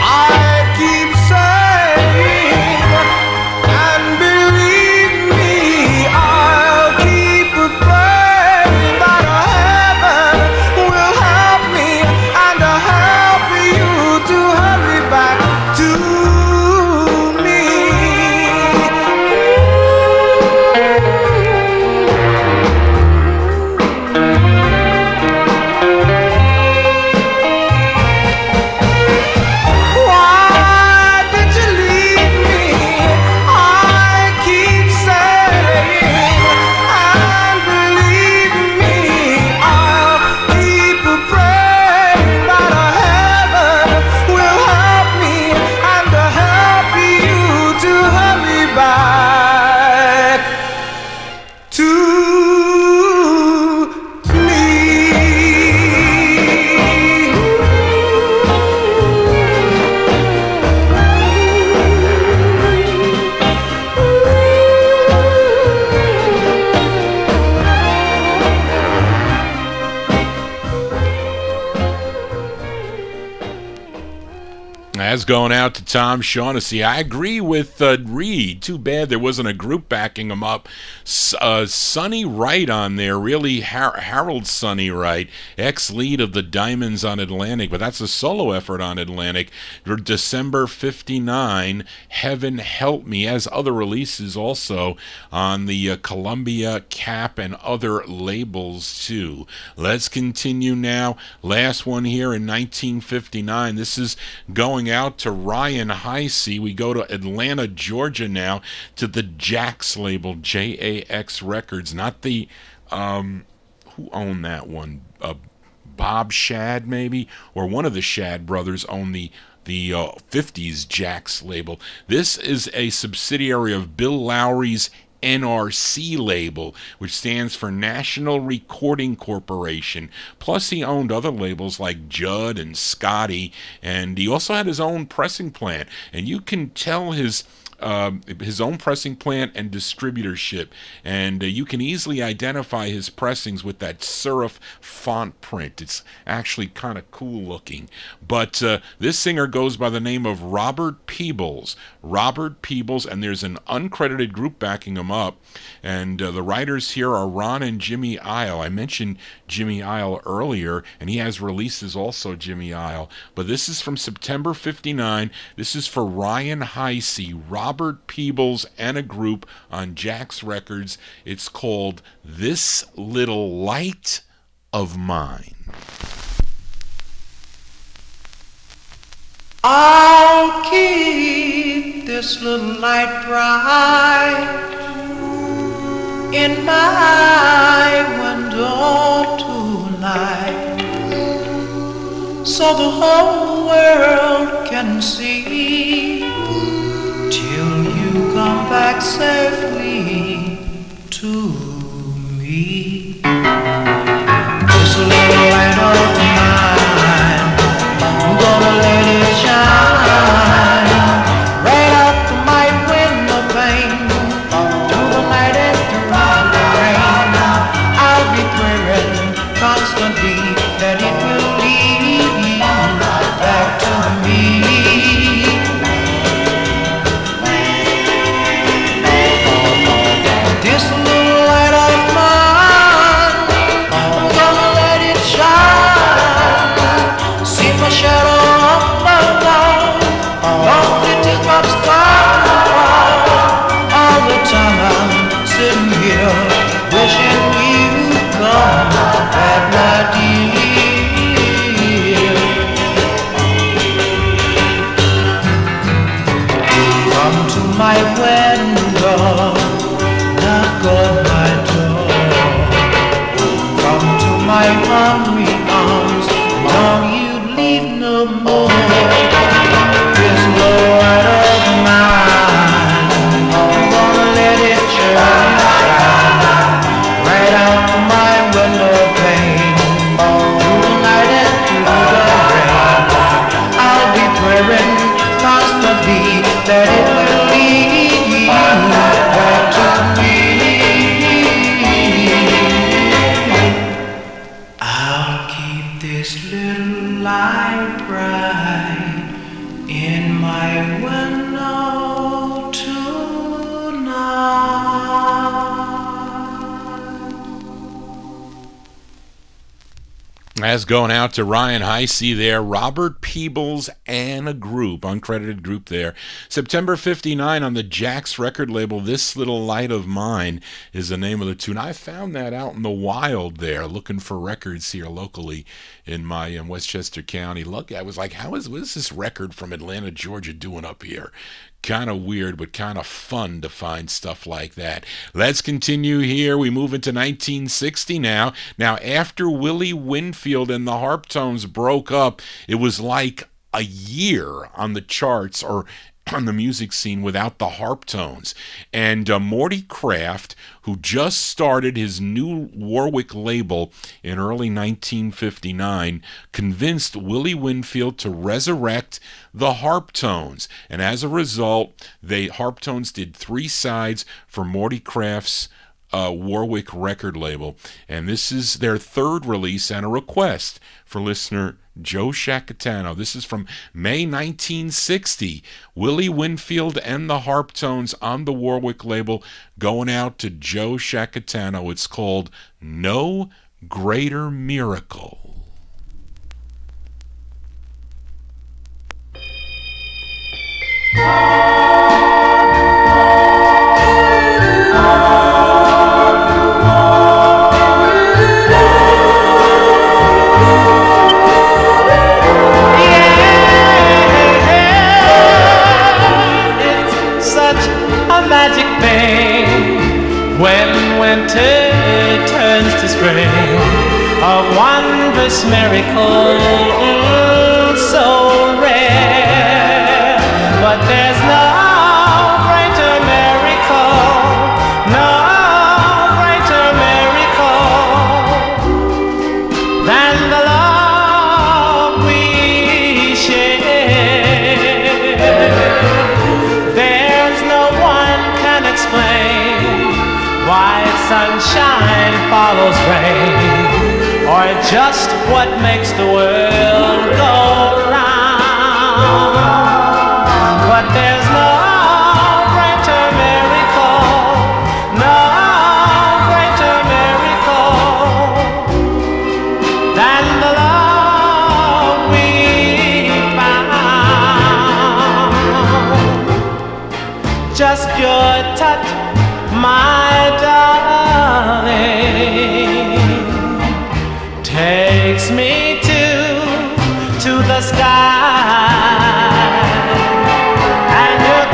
I keep saying, and believe me, I'll keep praying that heaven will help me and help you to hurry back to me. Why did you leave me? I keep saying, and believe me, I'll keep praying that heaven will help me and help you to hurry back to me. That's going out to Tom Shaughnessy. I agree with Reed. Too bad there wasn't a group backing him up. Sonny Wright on there, really Harold Sonny Wright, ex-lead of the Diamonds on Atlantic, but that's a solo effort on Atlantic. December 59, Heaven Help Me, has other releases also on the Columbia, Cap, and other labels too. Let's continue now. Last one here in 1959. This is going out to Ryan Heisey. We go to Atlanta, Georgia now, to the Jax label, JAX Records. Not the, who owned that one? Bob Shad, maybe? Or one of the Shad brothers owned the 50's Jax label. This is a subsidiary of Bill Lowry's NRC label, which stands for National Recording Corporation. Plus he owned other labels like Judd and Scotty, and he also had his own pressing plant, and you can tell his own pressing plant and distributorship, and you can easily identify his pressings with that serif font print. It's actually kind of cool looking. But this singer goes by the name of Robert Peebles, and there's an uncredited group backing him up, and the writers here are Ron and Jimmy Isle. I mentioned Jimmy Isle earlier, and he has releases also, Jimmy Isle, but this is from September 59. This is for Ryan Heisey, Robert Peebles, and a group on Jax Records. It's called This Little Light of Mine. I'll keep this little light bright in my window tonight, so the whole world can see till you come back safe This little light of mine, I'm gonna let it shine right out to my window pane, through the night and through the rain. I'll be praying constantly that it will lead back to me. This little light of mine, I'm gonna let it shine. See my shadow up alone, long teardrops start to fall. All the time I'm sitting here wishing you'd come back, my dear. Come to my window, knock on my door. Come to my hungry arms, don't you leave no more. This light of mine, I'm gonna let it shine right out to my window pane, through the night and through the rain. I'll be praying constantly that it will lead back to me. I'll keep this little light bright in my window tonight. As going out to Ryan Heisey there, Robert Peebles and a group, uncredited group there. September 59 on the Jax record label, This Little Light of Mine is the name of the tune. I found that out in the wild there, looking for records here locally in my Westchester County. Look, I was like, what is this record from Atlanta, Georgia doing up here? Kind of weird, but kind of fun to find stuff like that. Let's continue here. We move into 1960 now. Now, after Willie Winfield and the Harptones broke up, it was like a year on the charts or on the music scene without the Harptones. And Morty Kraft, who just started his new Warwick label in early 1959, convinced Willie Winfield to resurrect the Harptones. And as a result, Harptones did 3 sides for Morty Kraft's Warwick record label. And this is their 3rd release and a request for listener Joe Shacatano. This is from May 1960. Willie Winfield and the Harptones on the Warwick label, going out to Joe Shacatano. It's called No Greater Miracle. When winter turns to spring, a wondrous miracle, so rare. But there's no greater miracle, no greater miracle than the love we share. There's no one can explain why sunshine follows rain, or just what makes the world go round. But there's no greater miracle, no greater miracle than the love we found. Just your touch, my darling, takes me to the sky, and your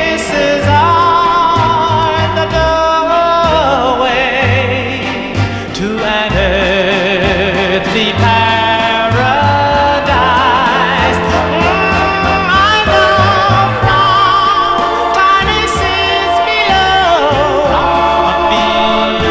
kisses are the doorway to an earthly paradise. I know from tiny seas below, a field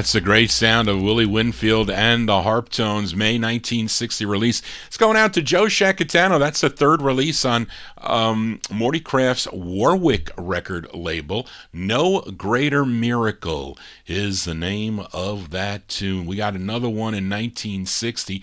That's the great sound of Willie Winfield and the Harp Tones, May 1960 release. It's going out to Joe Shacatano. That's the third release on Morty Craft's Warwick record label. No Greater Miracle is the name of that tune. We got another one in 1960.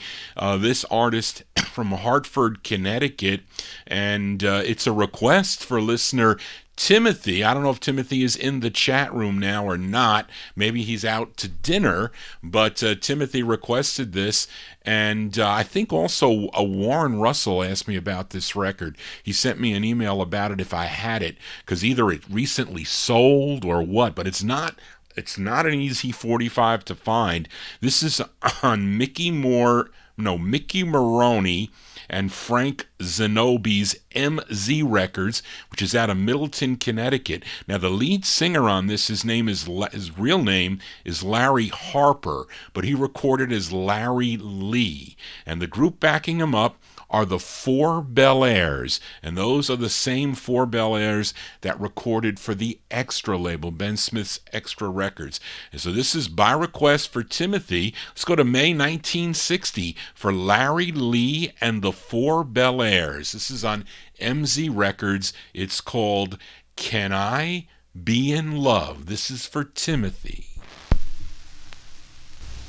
This artist from Hartford, Connecticut, and it's a request for listener Timothy. I don't know if Timothy is in the chat room now or not. Maybe he's out to dinner, but Timothy requested this, and I think also Warren Russell asked me about this record. He sent me an email about it if I had it, because either it recently sold or what, but it's not an easy 45 to find. This is on Mickey Maroney and Frank Zenobi's MZ Records, which is out of Middleton, Connecticut. Now, the lead singer on this, his real name is Larry Harper, but he recorded as Larry Lee. And the group backing him up are the Four Bel Airs, and those are the same Four Bel Airs that recorded for the Extra label, Ben Smith's Extra Records. And so this is by request for Timothy. Let's go to May 1960 for Larry Lee and the Four Bel Airs. This is on MZ Records. It's called Can I Be in Love? This is for Timothy.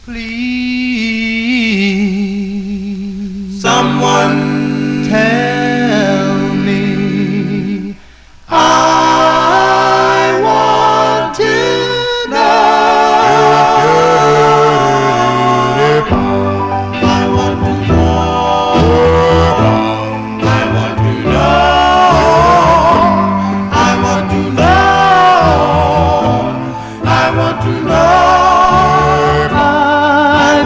Please, someone tell me, I want to know. I want to know. I want to know. I want to know. I want to know.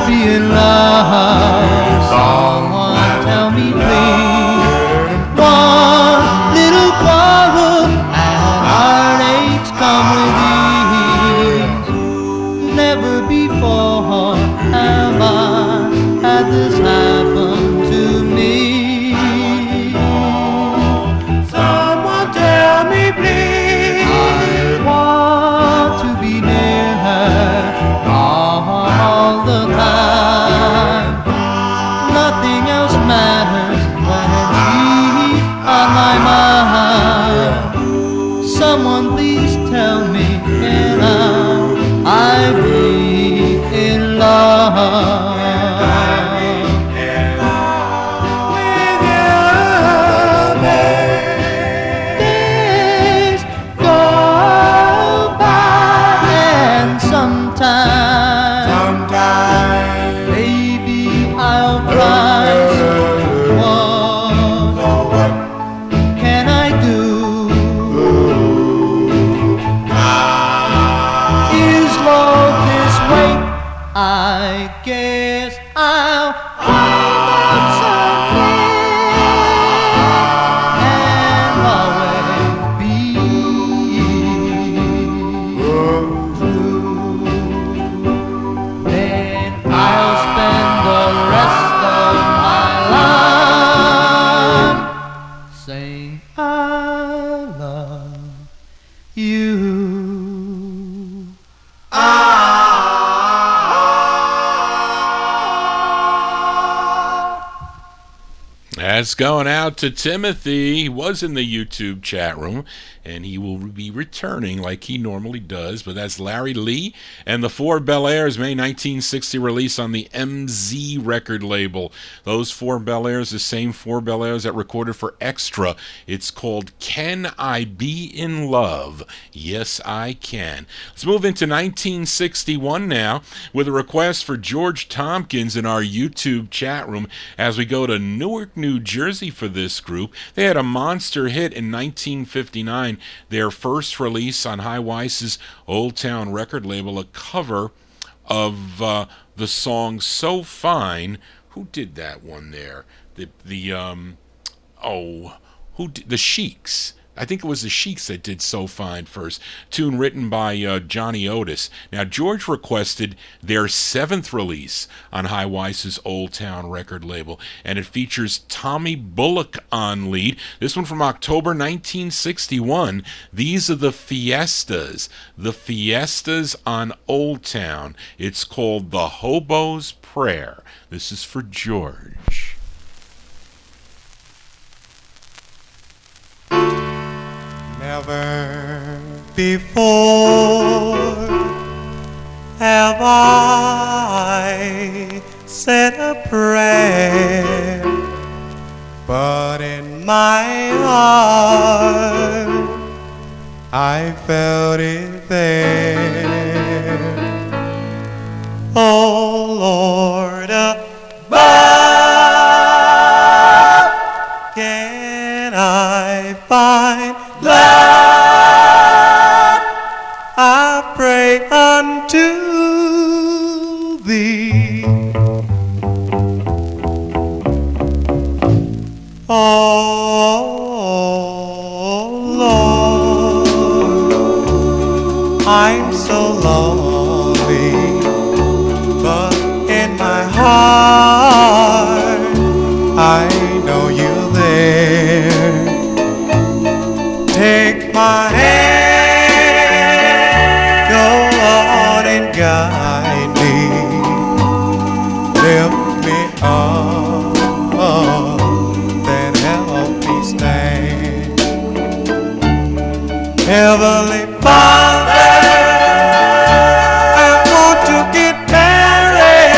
Be in love. Someone tell me please. One little quarrel and heartaches come with ease. Never before have I had this happen to me. Someone tell me please. I want to be near her all the time. Nothing else matters when she's on my mind. Someone please tell me, can I be in love? Days go by and sometimes maybe I'll cry. So what can I do? Is love this way? I guess I'll find out someday and always be true. Then I'll spend the rest of my life saying I love you. That's going out to Timothy. He was in the YouTube chat room, and he will be returning like he normally does. But that's Larry Lee and the Four Bel Airs, May 1960 release on the MZ record label. Those Four Bel Airs, the same Four Bel Airs that recorded for Extra. It's called Can I Be in Love? Yes, I Can. Let's move into 1961 now with a request for George Tompkins in our YouTube chat room as we go to Newark, New Jersey for this group. They had a monster hit in 1959, their first release on High Weiss's Old Town record label, a cover of the song So Fine. Who did that one there? The Sheiks. I think it was the Sheiks that did So Fine first. Tune written by Johnny Otis. Now, George requested their 7th release on High Weiss's Old Town record label, and it features Tommy Bullock on lead. This one from October 1961. These are the Fiestas. The Fiestas on Old Town. It's called The Hobo's Prayer. This is for George. Never before have I said a prayer, but in my heart I felt it there. Oh Lord above, can I find love? I pray unto thee. Oh Lord, I'm so lonely, but in my heart I know you're there. Take my hand, go on and guide me, lift me up, then help me stand. Heavenly Father, I want to get married,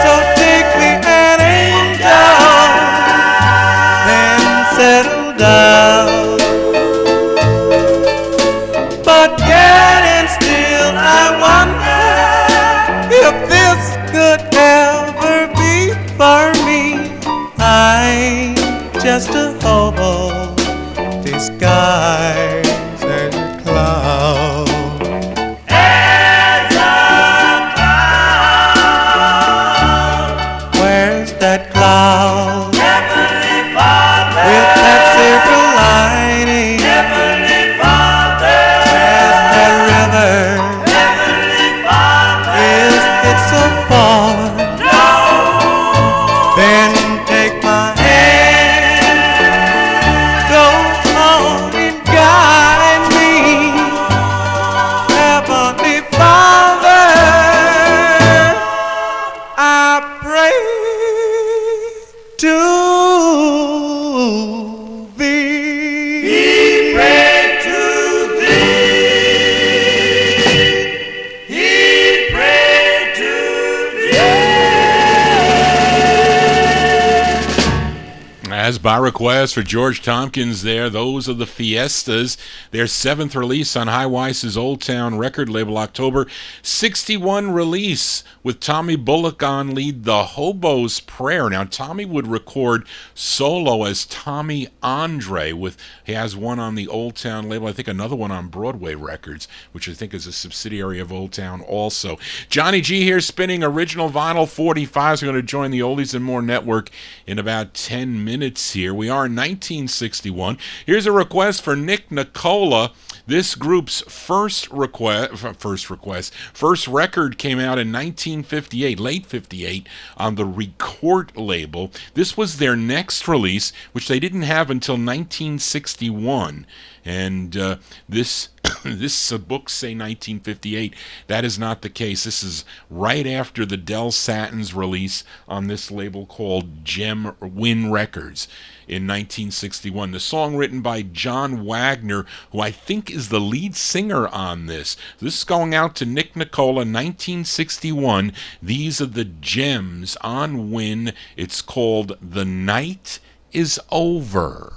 so take me an angel, then settle down. But yet and still I wonder if this could ever be for me. I'm just a hobo disguised as a cloud. As a cloud. Where's that cloud? Heavenly Father. With that silver lining. Heavenly Father. Past that river. Heavenly Father. Is it so far? No. Then take my hand, go on and guide me. Heavenly Father, I pray to thee. We pray to thee. He prayed to thee. As by request for George Tompkins there, those are the Fiestas, their 7th release on High Weiss's Old Town record label, October 61 release with Tommy Bullock on lead, The Hobo's Prayer. Now, Tommy would record solo as Tommy Andre. He has one on the Old Town label, I think another one on Broadway Records, which I think is a subsidiary of Old Town also. Johnny G here spinning original vinyl 45s. We're going to join the Oldies and More Network in about 10 minutes here. We are in 1961. Here's a request for Nick Nicola. This group's first record came out in 1958, late 58, on the Record label. This was their next release, which they didn't have until 1961. And this books say 1958. That is not the case. This is right after the Del Satins release on this label called Gem Win Records in 1961. The song written by John Wagner, who I think is the lead singer on this. This is going out to Nick Nicola, 1961. These are the Gems on Win. It's called The Night Is Over.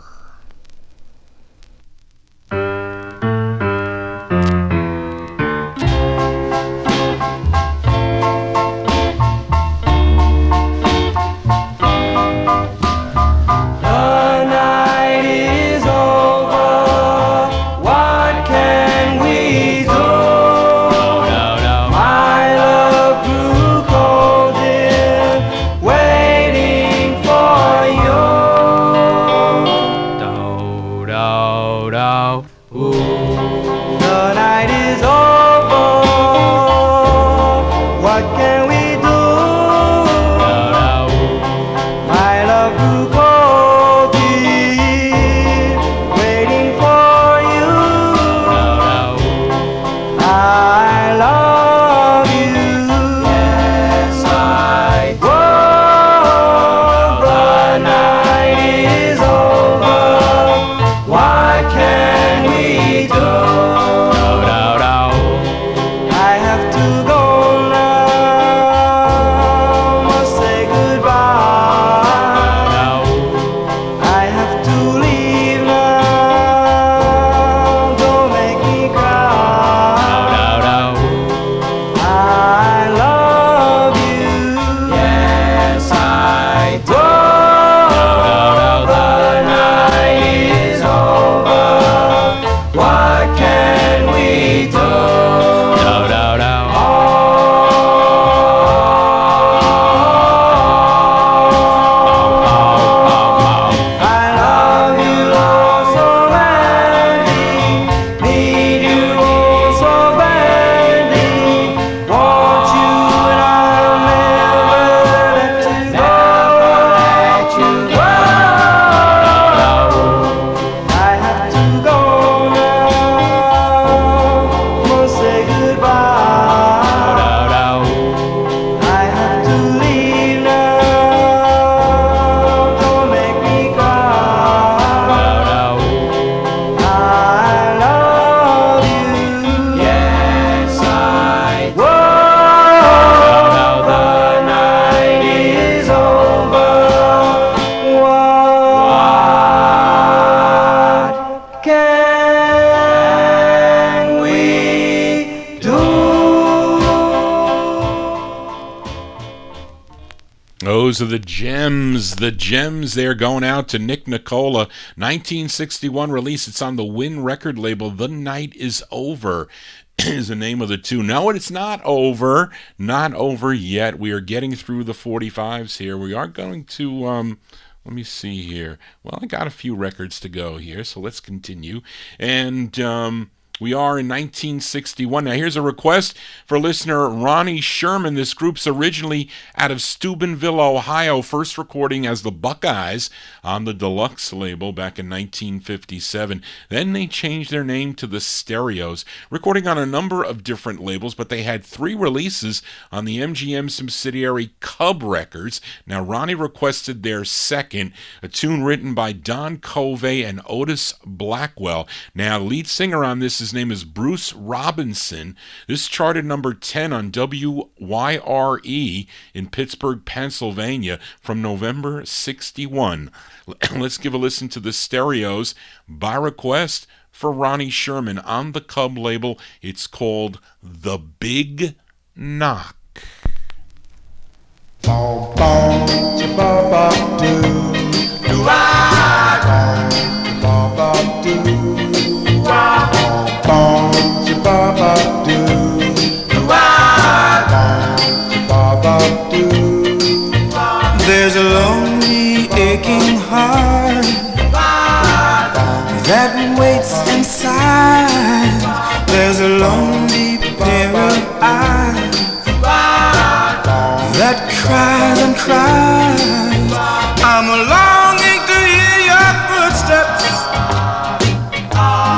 what can we do? My love grew cold, deep, waiting for you. I love you. Yes, I do. The night is over. What can we do? I have to go now. Must say goodbye. I have to leave now. Don't make me cry. I love you. Yes, I do. The night is over. What can we do? I love you so badly, need you so badly, want you and I'll never let you go, I have to go now, must say goodbye. I have to leave now, don't make me cry. I love you. Yes, I do. The night is over. What can we do? Those are the gems. The gems there going out to Nick Nicola. 1961 release. It's on the Win record label. The Night is Over is the name of the tune. No, it's not over. Not over yet. We are getting through the 45s here. We are going to, let me see here. Well, I got a few records to go here, so let's continue. And, we are in 1961. Now, here's a request for listener Ronnie Sherman. This group's originally out of Steubenville, Ohio, first recording as the Buckeyes on the Deluxe label back in 1957. Then they changed their name to the Stereos, recording on a number of different labels, but they had 3 releases on the MGM subsidiary Cub Records. Now, Ronnie requested their second, a tune written by Don Covey and Otis Blackwell. Now, lead singer on this, his name is Bruce Robinson. This charted number 10 on WYRE in Pittsburgh, Pennsylvania from November 61. Let's give a listen to the Stereos by request for Ronnie Sherman on the Cub label. It's called The Big Knock. There's a lonely aching heart that waits inside. There's a lonely pair of eyes that cries and cries. I'm longing to hear your footsteps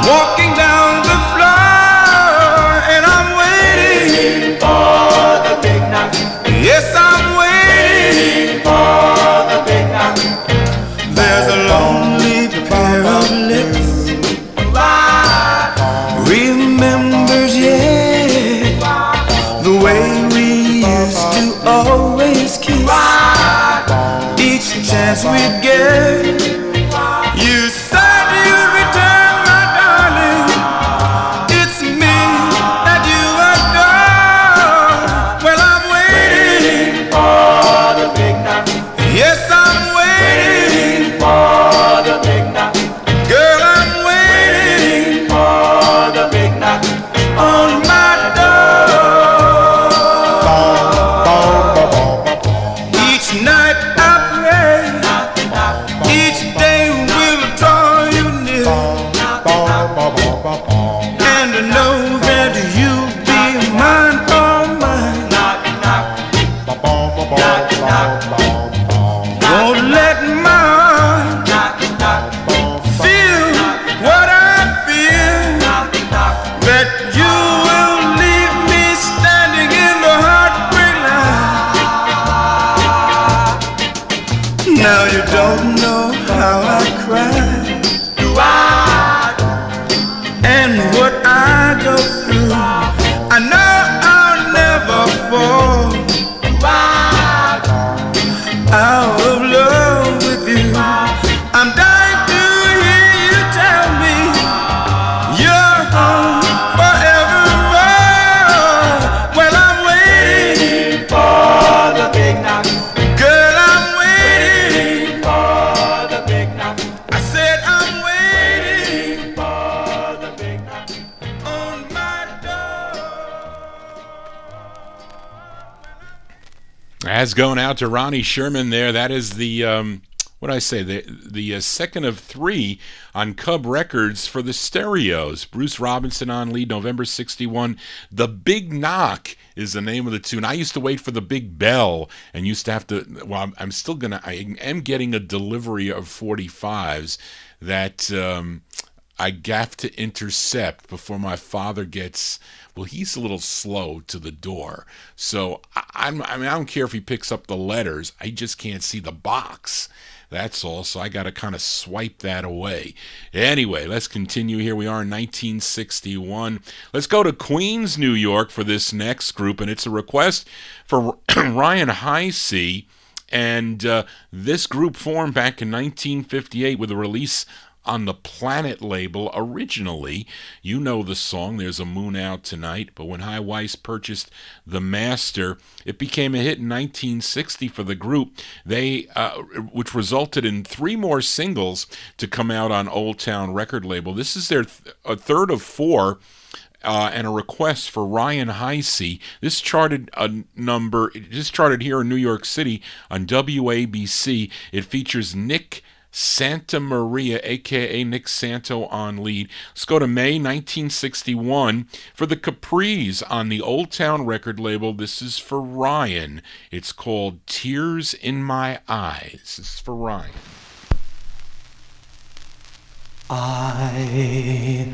walking down the floor, and I'm waiting for the big knock. Yes, I'm waiting for the big knock. There's a lonely pair of lips remembers, yeah, the way we used to always kiss each chance we'd get. You said you'd return, my darling. It's me that you adore. Well, I'm waiting for the big knock. Yes, I'm waiting for the big knock. Girl, I'm waiting for the big knock on my door. Each night I pray, each Now you don't know how I cry and what I go through. I know I'll never fall out of love with you. I'm dying to hear you tell me you're home forevermore. Well, I'm waiting for the big knock. Girl, I'm waiting for the big knock. I said I'm waiting for the big knock on my As going out to Ronnie Sherman there. That is the, what I say, the second of three on Cub Records for the Stereos. Bruce Robinson on lead, November 61. The Big Knock is the name of the tune. I used to wait for the Big Bell and used to have to, well, I am getting a delivery of 45's that I have to intercept before my father gets, well, he's a little slow to the door. So I don't care if he picks up the letters. I just can't see the box. That's all. So I got to kind of swipe that away. Anyway, let's continue. Here we are in 1961. Let's go to Queens, New York for this next group. And it's a request for Ryan Heisey. And this group formed back in 1958 with a release on the Planet label originally. You know the song, There's a Moon Out Tonight, but when High Weiss purchased the master, it became a hit in 1960 for the group, which resulted in 3 more singles to come out on Old Town record label. This is their third of 4, and a request for Ryan Heisey. This charted here in New York City on WABC. It features Nick Santa Maria, a.k.a. Nick Santo, on lead. Let's go to May 1961 for the Capris on the Old Town record label. This is for Ryan. It's called Tears in My Eyes. This is for Ryan. I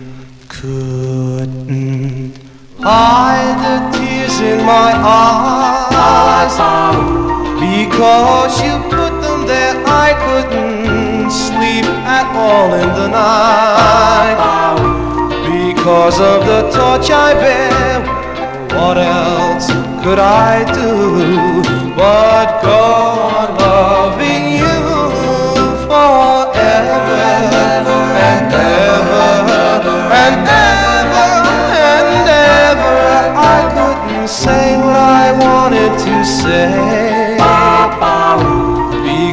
couldn't hide the tears in my eyes because you put them there. I couldn't sleep at all in the night because of the torch I bear. What else could I do but go on loving you forever and ever and ever and ever? I couldn't say what I wanted to say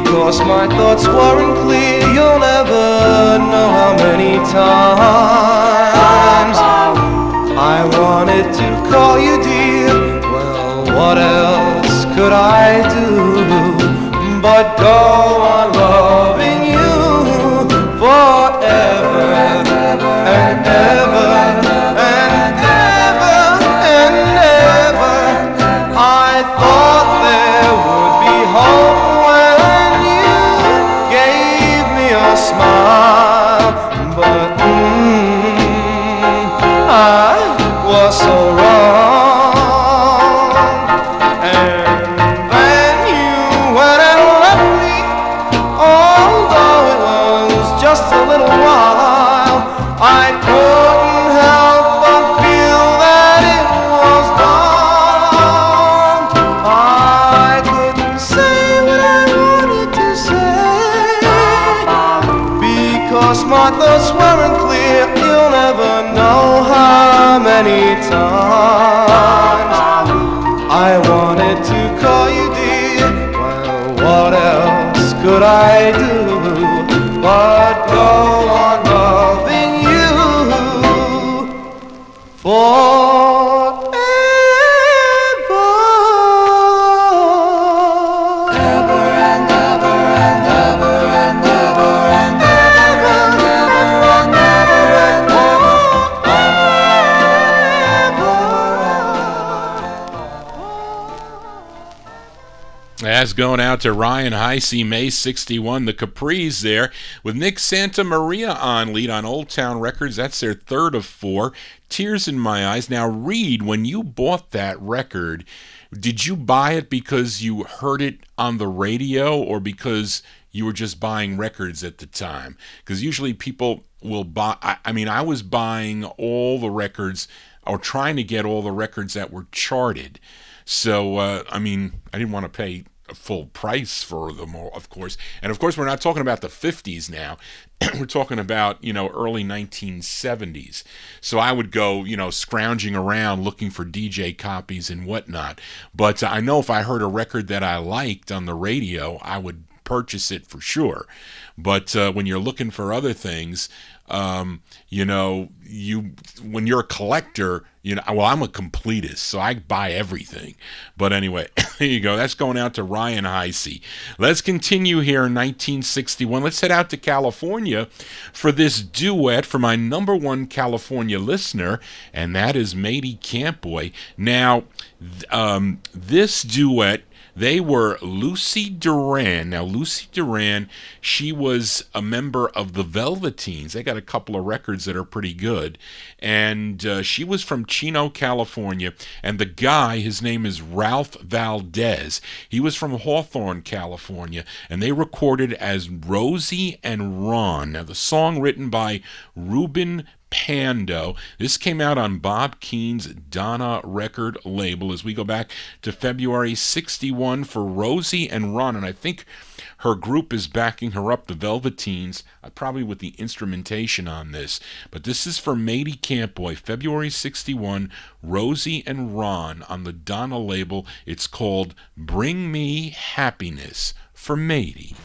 because my thoughts weren't clear. You'll never know how many times I wanted to call you dear. Well, what else could I do but go on loving you forever and ever and ever and ever? I thought there would be hope smile, but I was so wrong. And then you went and left me, although it was just a little while. I couldn't help but feel that it was wrong. I couldn't say what I wanted to say because my thoughts weren't clear. You'll never know how many times I wanted to call you dear. Well, what else could I do but go on loving you forever? Ever and ever and ever and ever and ever. As going out to Ryan Heisey, May 61, the Capris there, with Nick Santa Maria on lead on Old Town Records. That's their third of 4, Tears in My Eyes. Now, Reed, when you bought that record, did you buy it because you heard it on the radio or because you were just buying records at the time. Because usually people will buy, I was buying all the records, or trying to get all the records that were charted. So, I didn't want to pay a full price for them, of course. And of course, we're not talking about the 50s now. We're talking about, early 1970s. So I would go, scrounging around looking for DJ copies and whatnot. But I know if I heard a record that I liked on the radio, I would purchase it for sure. But when you're looking for other things, when you're a collector, I'm a completist, so I buy everything. But anyway, there you go. That's going out to Ryan Heisey. Let's continue here in 1961. Let's head out to California for this duet for my number one California listener, and that is Matey Campboy. Now, this duet, they were Lucy Duran. Now, Lucy Duran, she was a member of the Velveteens. They got a couple of records that are pretty good. And she was from Chino, California. And the guy, his name is Ralph Valdez. He was from Hawthorne, California. And they recorded as Rosie and Ron. Now, the song written by Ruben Pando. This came out on Bob Keene's Donna record label as we go back to February 61 for Rosie and Ron. And I think her group is backing her up, the Velveteens, probably with the instrumentation on this. But this is for Matey Campboy, February 61, Rosie and Ron on the Donna label. It's called Bring Me Happiness for Matey.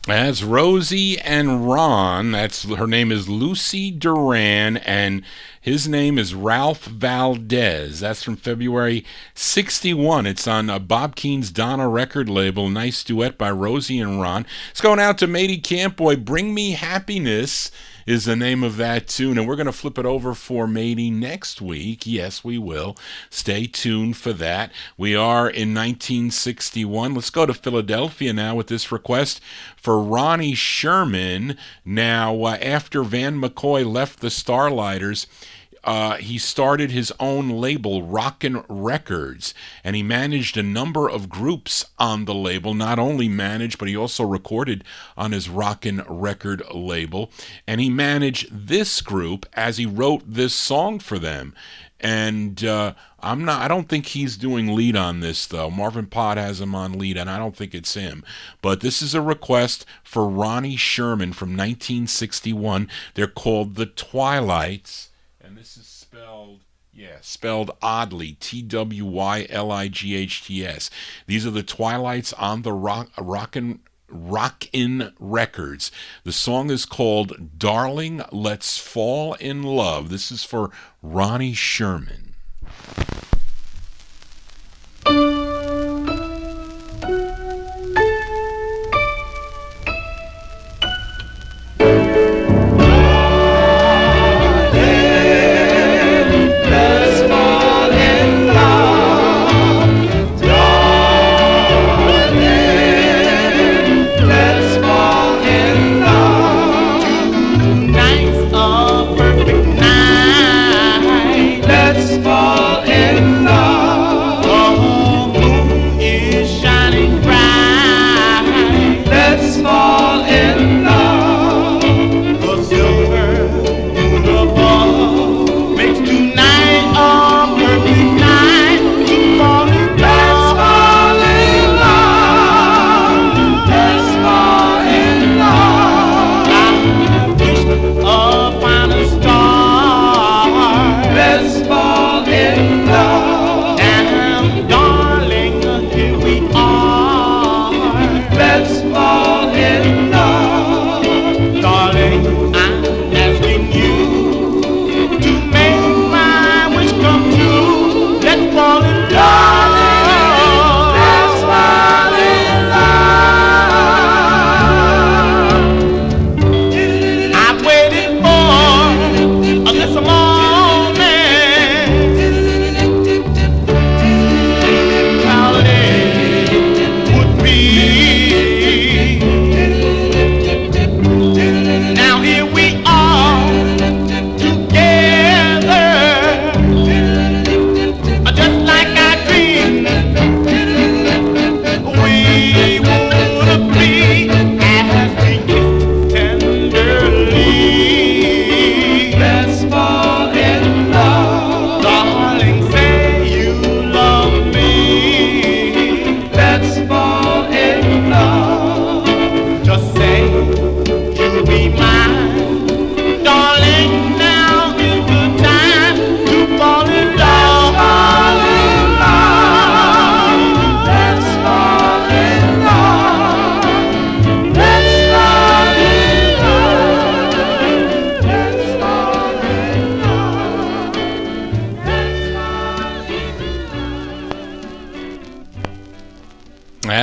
That's Rosie and Ron. Her name is Lucy Duran, and his name is Ralph Valdez. That's from February 61. It's on Bob Keene's Donna record label. Nice duet by Rosie and Ron. It's going out to Matey Campboy. Bring Me Happiness is the name of that tune, and we're going to flip it over for Matey next week. Yes, we will. Stay tuned for that. We are in 1961. Let's go to Philadelphia now with this request for Ronnie Sherman. Now, after Van McCoy left the Starlighters, he started his own label, Rockin' Records, and he managed a number of groups on the label. Not only managed, but he also recorded on his Rockin' Record label. And he managed this group as he wrote this song for them. And I don't think he's doing lead on this, though. Marvin Pod has him on lead, and I don't think it's him. But this is a request for Ronnie Sherman from 1961. They're called the Twilights. And this is spelled oddly, Twylights. These are the Twilights on the Rockin' Records. The song is called Darling, Let's Fall in Love. This is for Ronnie Sherman.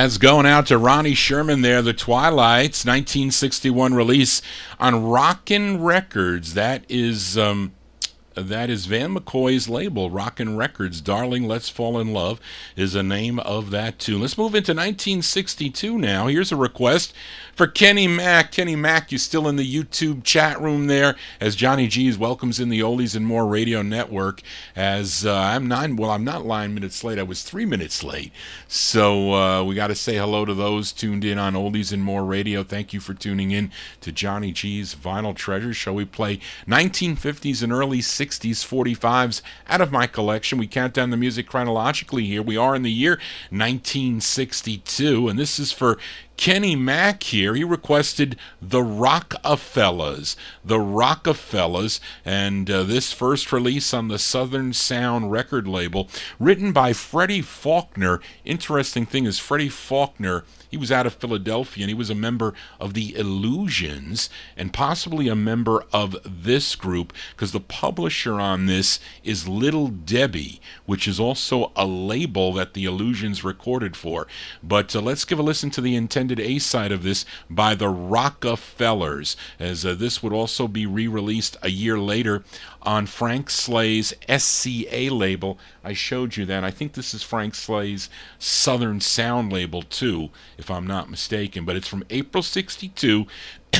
That's going out to Ronnie Sherman there, the Twilights, 1961 release on Rockin' Records. That is Van McCoy's label, Rockin' Records. Darling, Let's Fall in Love is the name of that tune. Let's move into 1962 now. Here's a request for Kenny Mack. Kenny Mack, you still in the YouTube chat room there as Johnny G's welcomes in the Oldies and More Radio Network. As I'm not 9 minutes late. I was 3 minutes late. So we got to say hello to those tuned in on Oldies and More Radio. Thank you for tuning in to Johnny G's Vinyl Treasure Show. We play 1950s and early 60s 45's out of my collection. We count down the music chronologically here. We are in the year 1962, and this is for Kenny Mack here. He requested the Rockefellers. The Rockefellers, and this first release on the Southern Sound record label, written by Freddie Faulkner. Interesting thing is Freddie Faulkner, he was out of Philadelphia, and he was a member of the Illusions, and possibly a member of this group, because the publisher on this is Little Debbie, which is also a label that the Illusions recorded for. But let's give a listen to the intended A-side of this by the Rockefellers, as this would also be re-released a year later on Frank Slay's SCA label. I showed you that. I think this is Frank Slay's Southern Sound label too, if I'm not mistaken. But it's from April 62,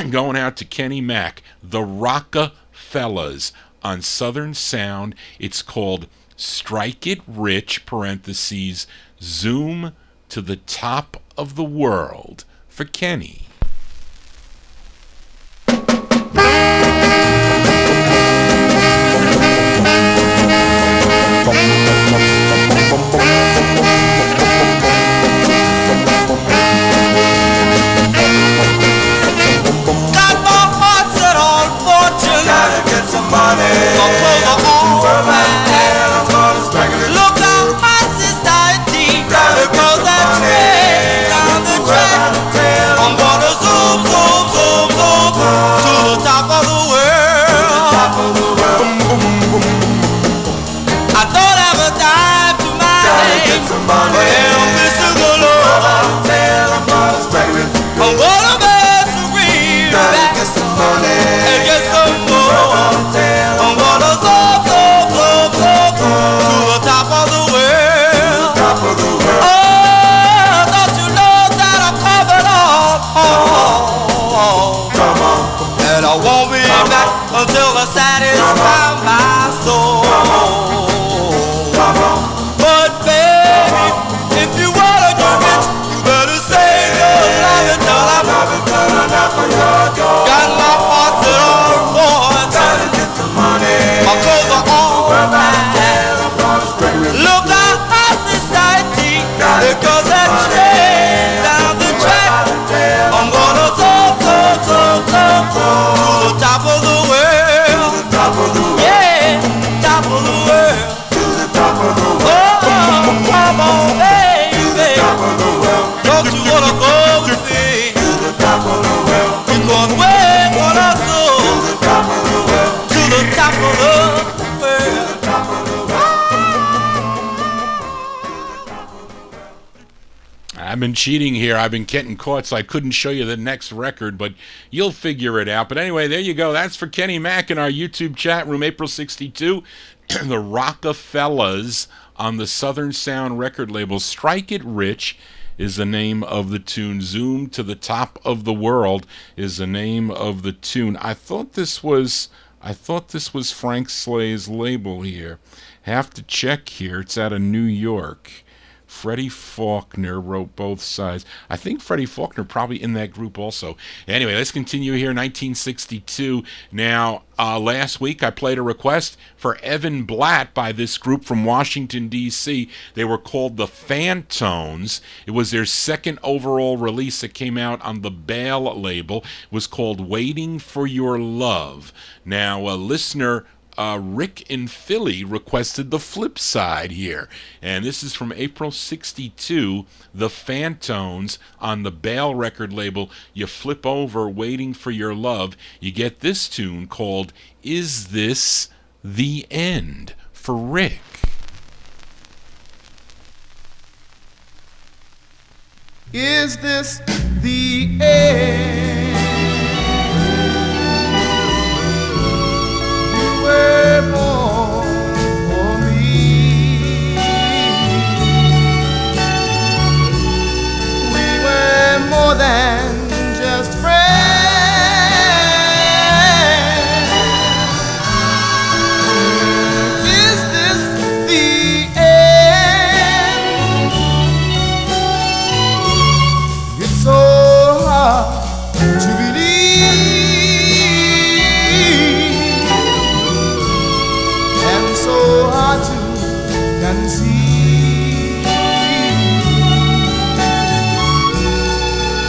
going out to Kenny Mack, the Rockefellers on Southern Sound. It's called Strike It Rich, parentheses, Zoom to the Top of the World, for Kenny. Got my heart set on fortune. Gotta get some money. My clothes are all mine. Look out, high society. Gotta go that train down the track. I'm gonna zoom, zoom, zoom, zoom to the top of the world. I don't have a dime to my name. Well, Mr. Galore. I'm gonna make some green back and get some more. I'm gonna go to the top of the world. Oh, don't you know that I'm coming on? And I won't be back until I satisfy my soul. But baby, if you wanna get rich, you better save your life until I'm got my heart set on point. Gotta get some money. My clothes are all mine. Look out, high society, because that train down the track. I'm gonna to the top of the world. Yeah, top of the world. Oh, come on, baby. Don't you wanna go with me? Because we're gonna go to the top of the world. I've been cheating here. I've been getting caught, so I couldn't show you the next record, but you'll figure it out. But anyway, there you go. That's for Kenny Mack in our YouTube chat room, April 62. The Rockefellers on the Southern Sound record label. Strike It Rich is the name of the tune. Zoom to the Top of the World is the name of the tune. I thought this was Frank Slay's label here. Have to check here. It's out of New York. Freddie Faulkner wrote both sides. I think Freddie Faulkner probably in that group also. Anyway, let's continue here. 1962. Now, last week I played a request for Evan Blatt by this group from Washington, D.C. They were called the Phantones. It was their second overall release that came out on the Bale label. It was called Waiting for Your Love. Now, a listener, Rick in Philly, requested the flip side here. And this is from April 62, the Phantones on the Bale record label. You flip over Waiting for Your Love, you get this tune called Is This the End, for Rick. Is this the end? Were born for me. We were more than just friends. Is this the end? It's so hard to believe. So hard to conceive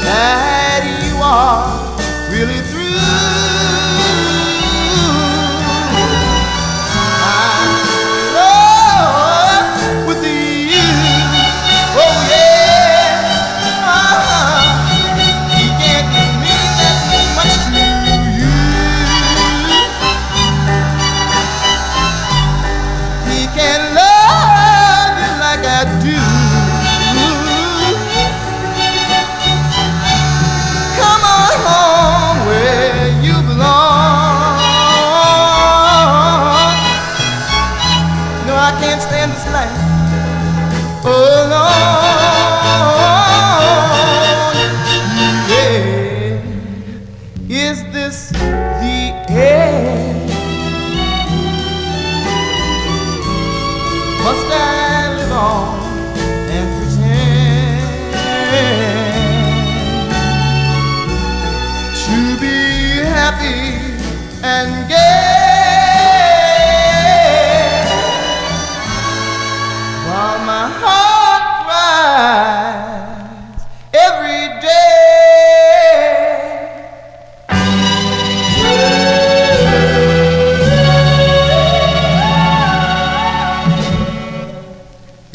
that you are really through. I'm in love with you. Oh yeah. He can't mean that much to you. He can love you like I do. Come on home where you belong. No, I can't stand this life. Oh no, yeah. Is this the end? and gay, while my heart cries every day.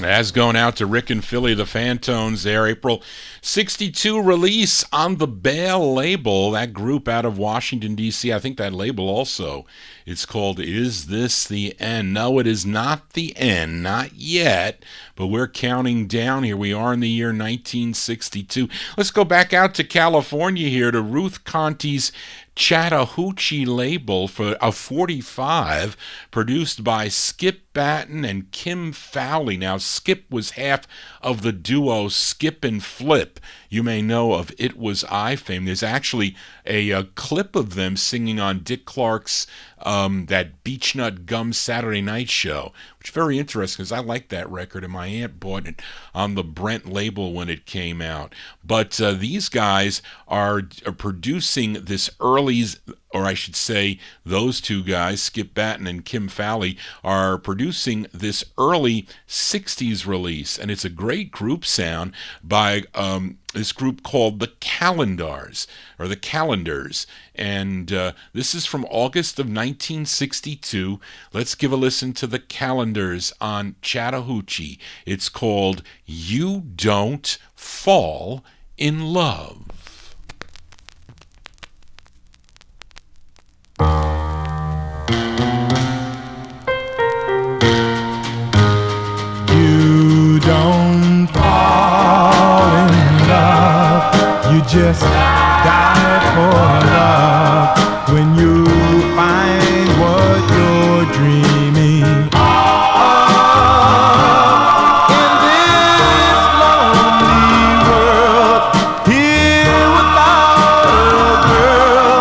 As going out to Rick and Philly, the Fantones there, April 62 release on the Bale label, that group out of Washington, D.C. I think that label also, it's called Is This the End? No, it is not the end, not yet, but we're counting down here. We are in the year 1962. Let's go back out to California here to Ruth Conti's Chattahoochee label for a 45, produced by Skip Batten and Kim Fowley. Now, Skip was half of the duo Skip and Flip. You may know of It Was I fame. There's actually a clip of them singing on Dick Clark's that Beechnut Gum Saturday Night Show, which is very interesting because I like that record and my aunt bought it on the Brent label when it came out. But these guys are producing this early, or I should say those two guys, Skip Batten and Kim Fowley, are producing this early 60s release, and it's a great group sound by this group called the Calendars, or the Calendars, and this is from August of 1962. Let's give a listen to the Calendars on Chattahoochee. It's called You Don't Fall in Love. You don't fall in love, you just die for love when you find what you're dreaming of. In this lonely world, here without a girl,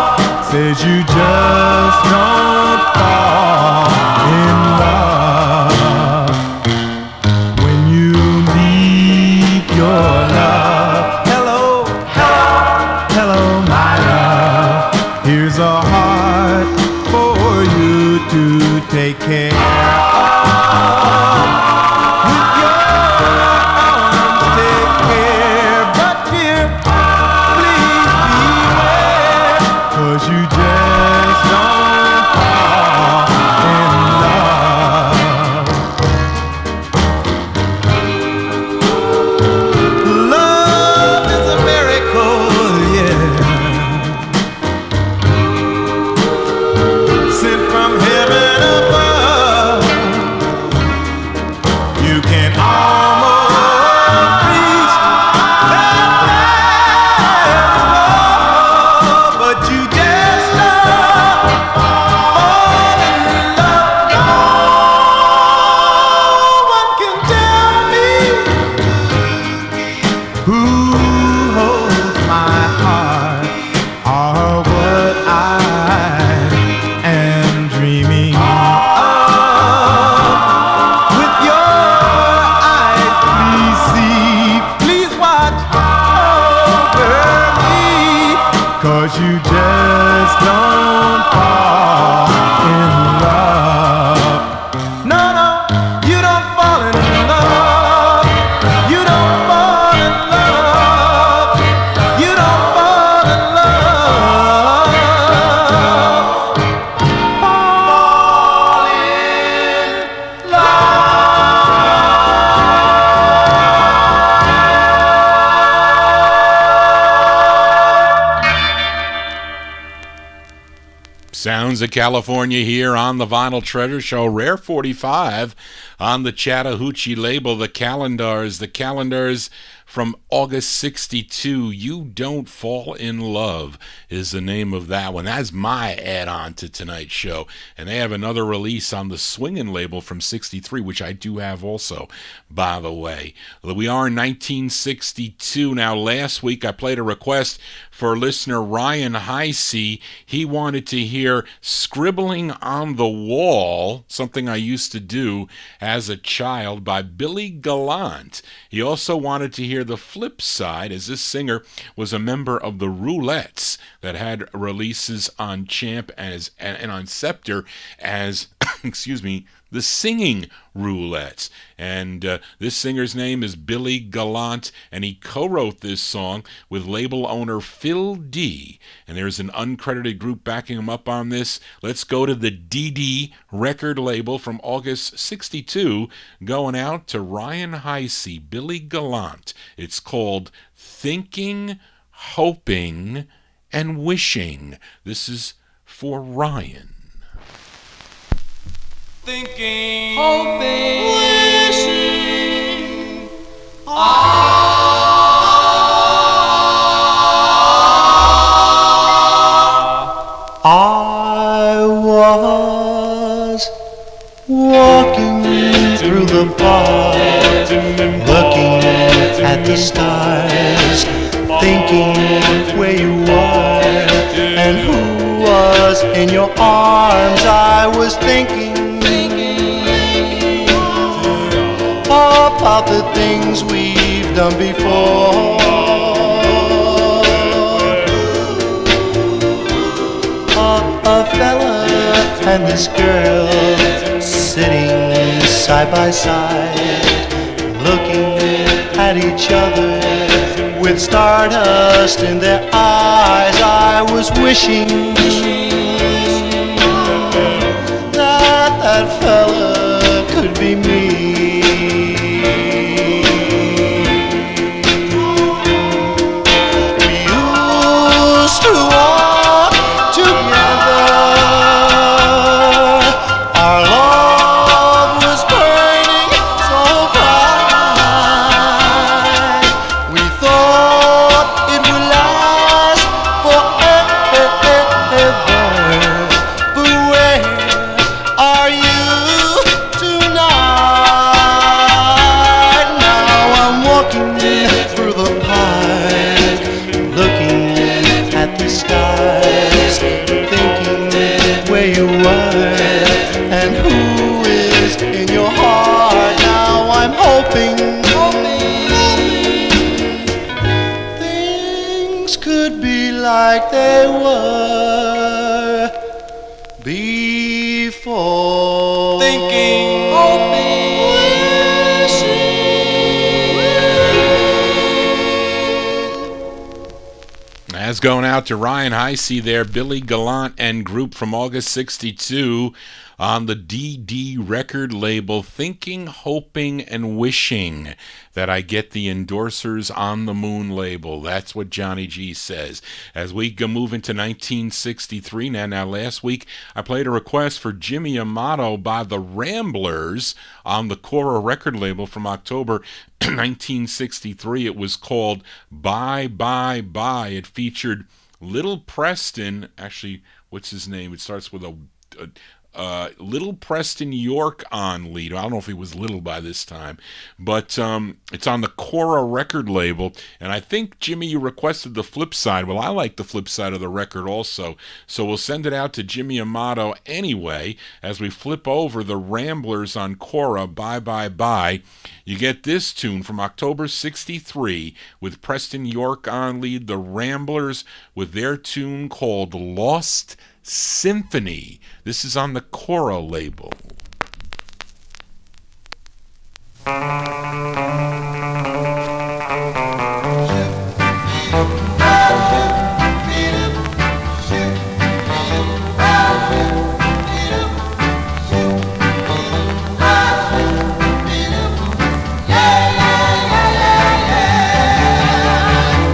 says you just don't fall in love. When you meet your love, hello, hello, hello, my love. Here's a heart for you to take care of. With your arms, take care, but dear, please beware, 'cause you just don't fall in love. Love is a miracle, yeah, sent from heaven above. You can almost reach that love, but you just don't fall in love. No one can tell me who holds my heart or what I am dreaming of. With your eyes, please see, please watch over me, 'cause you just don't fall in love. No, no, you don't fall in love. You don't fall in love. You don't fall in love. Fall in Sounds of California here on the Vinyl Treasure Show. Rare 45 on the Chattahoochee label, the Calendars. The Calendars from August 62. You Don't Fall in Love is the name of that one. That's my add-on to tonight's show. And they have another release on the Swingin' label from 63, which I do have also, by the way. We are in 1962. Now, last week I played a request for listener Ryan Heisey. He wanted to hear hear Scribbling on the Wall, something I used to do as a child, by Billy Gallant. He also wanted to hear the flip side, as this singer was a member of the Roulettes that had releases on Champ and on Scepter as, excuse me, the Singing Roulettes. And this singer's name is Billy Gallant, and he co-wrote this song with label owner Phil D. And there's an uncredited group backing him up on this. Let's go to the DD record label from August 62, going out to Ryan Heisey, Billy Gallant. It's called Thinking, Hoping, and Wishing. This is for Ryan. Thinking, hoping, wishing. I was walking through the park, looking at the stars, thinking where you were and who was in your arms. I was thinking about the things we've done before. A fella and this girl sitting side by side, looking at each other with stardust in their eyes. I was wishing that fella could be me. To walk together, our love was burning so bright. We thought it would last forever. But where are you tonight? Now I'm walking through the park, looking at the stars, thinking where you were and who is in your heart. Now I'm hoping things could be like they were before. Thinking, hoping, As going out to Ryan Heisey there, Billy Gallant and group from August 62 on the DD record label, Thinking, Hoping, and Wishing that I get the endorsers on the Moon label. That's what Johnny G says. As we move into 1963, now last week I played a request for Jimmy Amato by the Ramblers on the Cora record label from October 1963. It was called Bye Bye Bye. It featured Little Preston, actually, what's his name? It starts with a Little Preston York on lead. I don't know if he was little by this time, but it's on the Cora record label, and I think, Jimmy, you requested the flip side. Well, I like the flip side of the record also, so we'll send it out to Jimmy Amato anyway. As we flip over the Ramblers on Cora, Bye Bye Bye, you get this tune from October 63 with Preston York on lead, the Ramblers with their tune called Lost Symphony. This is on the Cora label.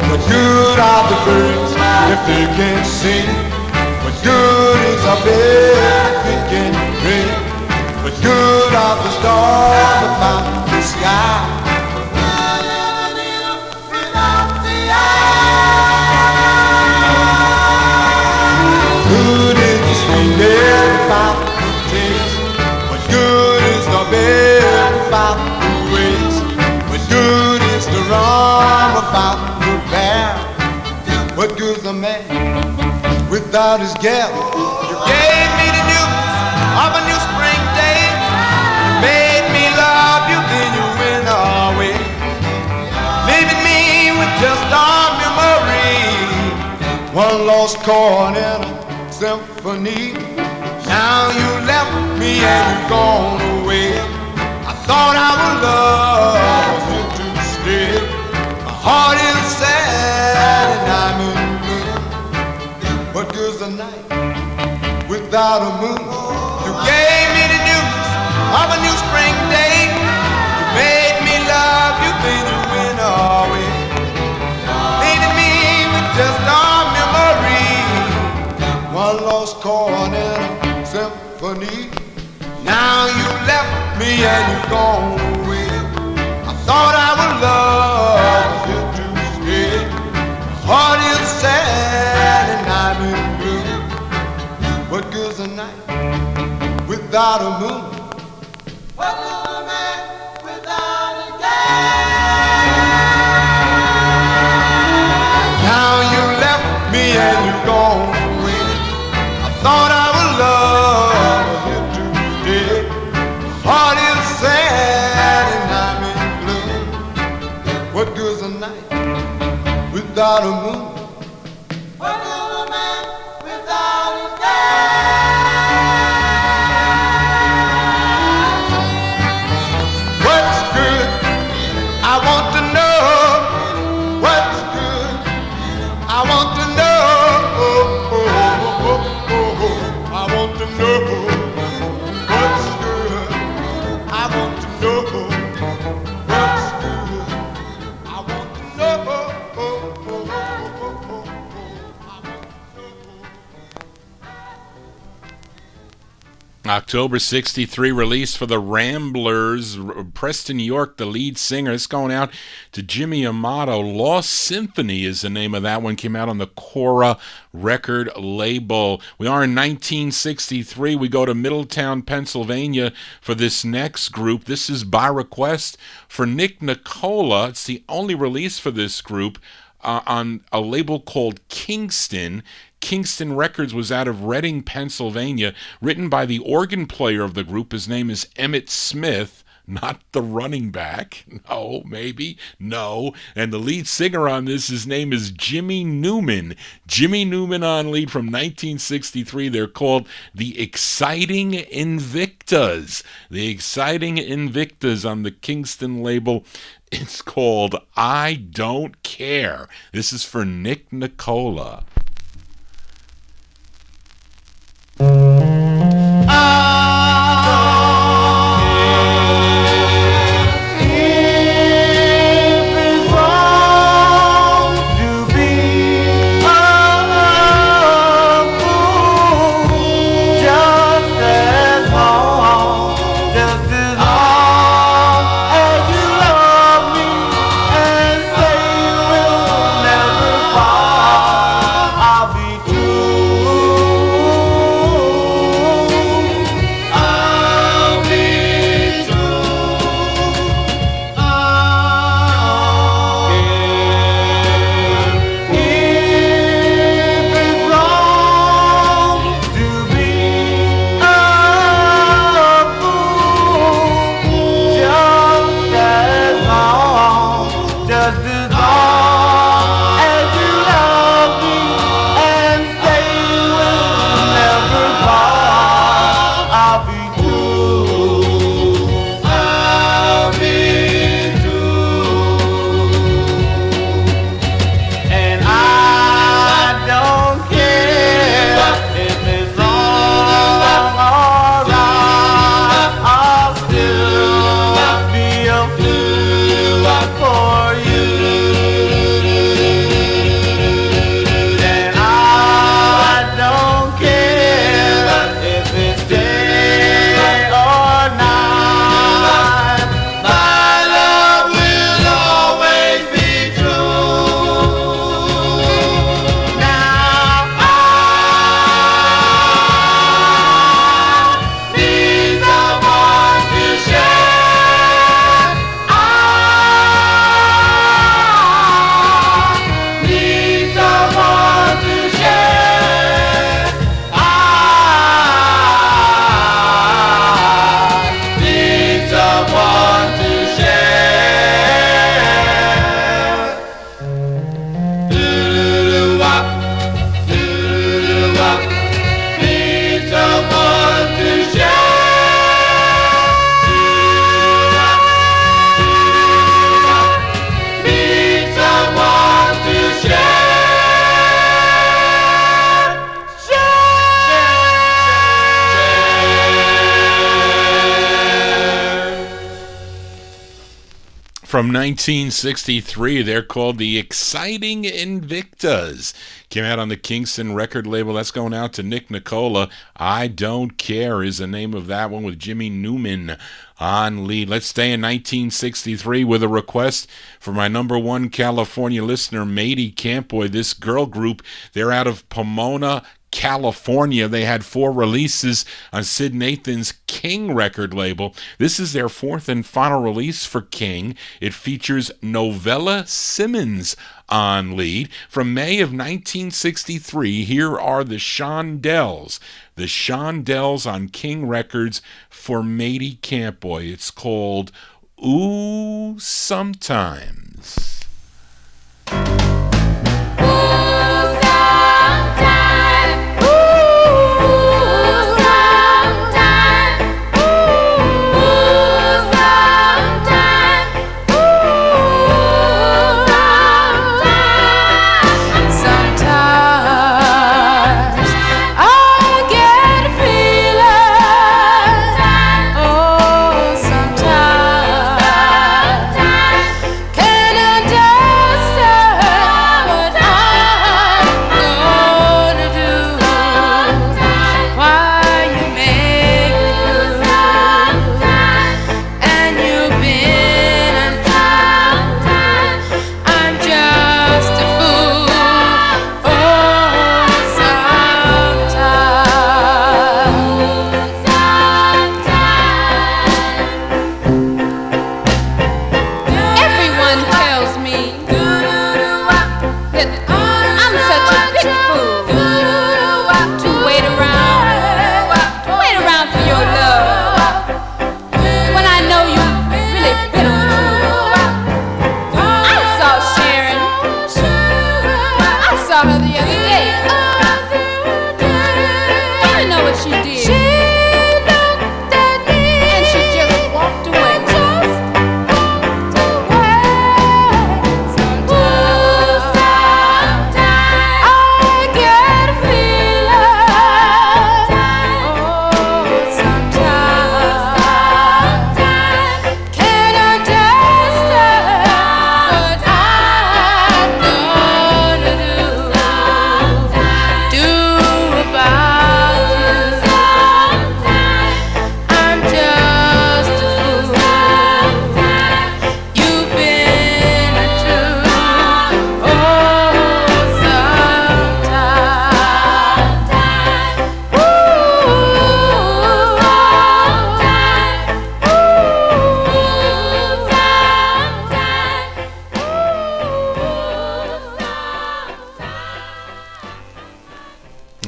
What good are the birds if they can't sing? What good is a bed if it can't dream? What good are the stars about the sky? Good is the sweet air about the taste. What good is the bed about the waves? What good is the rum about the bear? What good's a man without his gal? You one lost chord in a symphony. Now you left me and you've gone away. I thought I would love you to stay. My heart is sad and I'm in gloom. What good's a night without a moon? You gave me the news of a new spring day. You made me love you, then you went away. Leaving me with just a memory. One lost chord in a symphony. Now you left me and you've gone away. I thought I would love you to stay. My heart is sad and I'm in gloom. What good's a night without a moon? What good's a man without a day? Now you left me and you've gone away. I thought I would love you to stay. My heart is sad and I'm in gloom. What good's a night without a moon? What good's a man without a What's good? I want to know. What's good? I want to know. I want to know. What's good? I want to know. What's good? I want to know. October 63 release for the Ramblers. Preston York, the lead singer. It's going out to Jimmy Amato. Lost Symphony is the name of that one. Came out on the Cora record label. We are in 1963. We go to Middletown, Pennsylvania for this next group. This is by request for Nick Nicola. It's the only release for this group on a label called Kingston. Kingston Records was out of Reading, Pennsylvania, written by the organ player of the group. His name is Emmett Smith, not the running back. No, maybe. No. And the lead singer on this, his name is Jimmy Newman. Jimmy Newman on lead from 1963. They're called the Exciting Invictas. The Exciting Invictas on the Kingston label. It's called I Don't Care. This is for Nick Nicola. from 1963. They're called the Exciting Invictas. Came out on the Kingston record label. That's going out to Nick Nicola. I Don't Care is the name of that one, with Jimmy Newman on lead. Let's stay in 1963 with a request for my number one California listener, Matey Campoy. This girl group, they're out of Pomona, California. They had 4 releases on Sid Nathan's King record label. This is their 4th and final release for King. It features Novella Simmons on lead. From May of 1963, here are the Shondells. The Shondells on King Records for Matey Campoy. It's called Ooh Sometimes.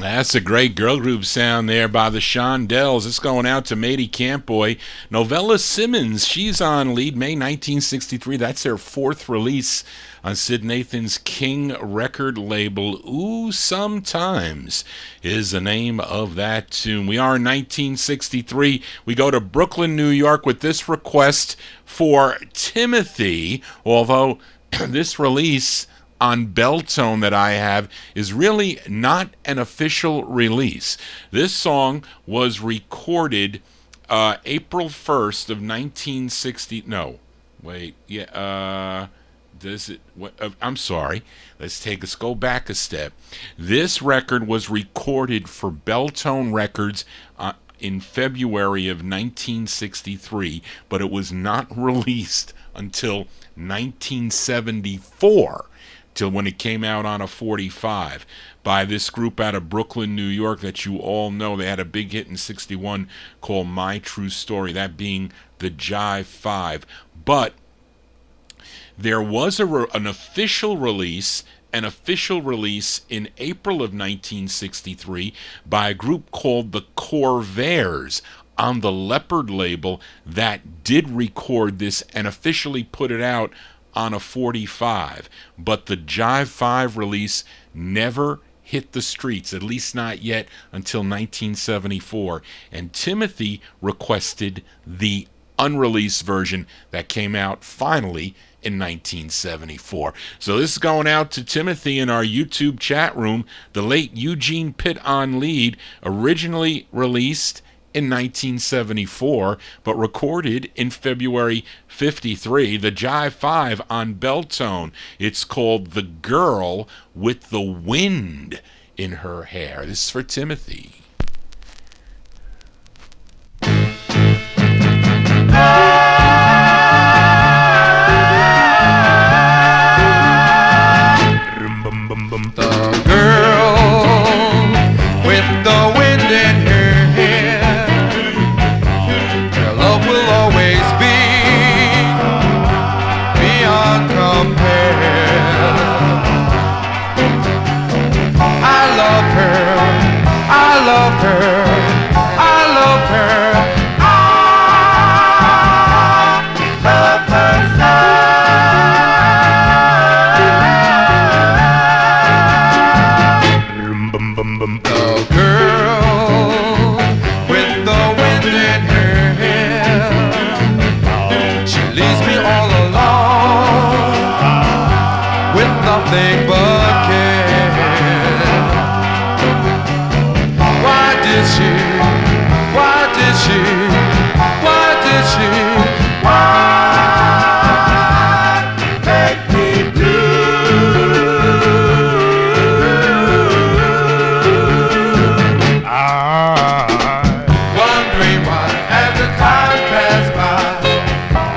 That's a great girl group sound there by the Shondells. It's going out to Matey Campoy. Novella Simmons, she's on lead, May 1963. That's their 4th release on Sid Nathan's King record label. Ooh Sometimes is the name of that tune. We are in 1963. We go to Brooklyn, New York with this request for Timothy, although this release on Belltone that I have is really not an official release. This song was recorded April 1st of 1960. No, wait, yeah, I'm sorry. Let's go back a step. This record was recorded for Belltone Records in February of 1963, but it was not released until 1974. Till when it came out on a 45 by this group out of Brooklyn, New York that you all know. They had a big hit in 61 called My True Story, that being the Jive 5. But there was an official release in April of 1963 by a group called the Corvairs on the Leopard label that did record this and officially put it out on a 45, but the Jive 5 release never hit the streets, at least not yet until 1974, and Timothy requested the unreleased version that came out finally in 1974. So this is going out to Timothy in our YouTube chat room. The late Eugene Pitt on lead, originally released in 1974, but recorded in February 53, the Jive 5 on Beltone. It's called The Girl with the Wind in Her Hair. This is for Timothy. The girl with the wind in her hair, her love will always be beyond compare. I love her, I love her, I love her, I love her so. The girl with the wind in her hair, she leaves me all alone with nothing but care. Why did she, why did she, why did she, why make me blue? Wondering why as the time passed by,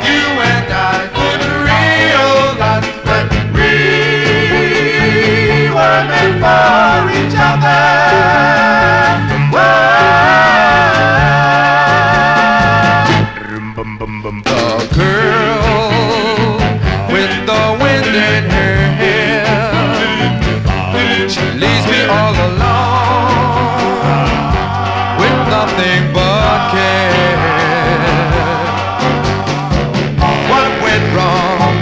you and I couldn't realize that we were meant for each other. The girl with the wind in her hair, she leaves me all alone with nothing but care. What went wrong?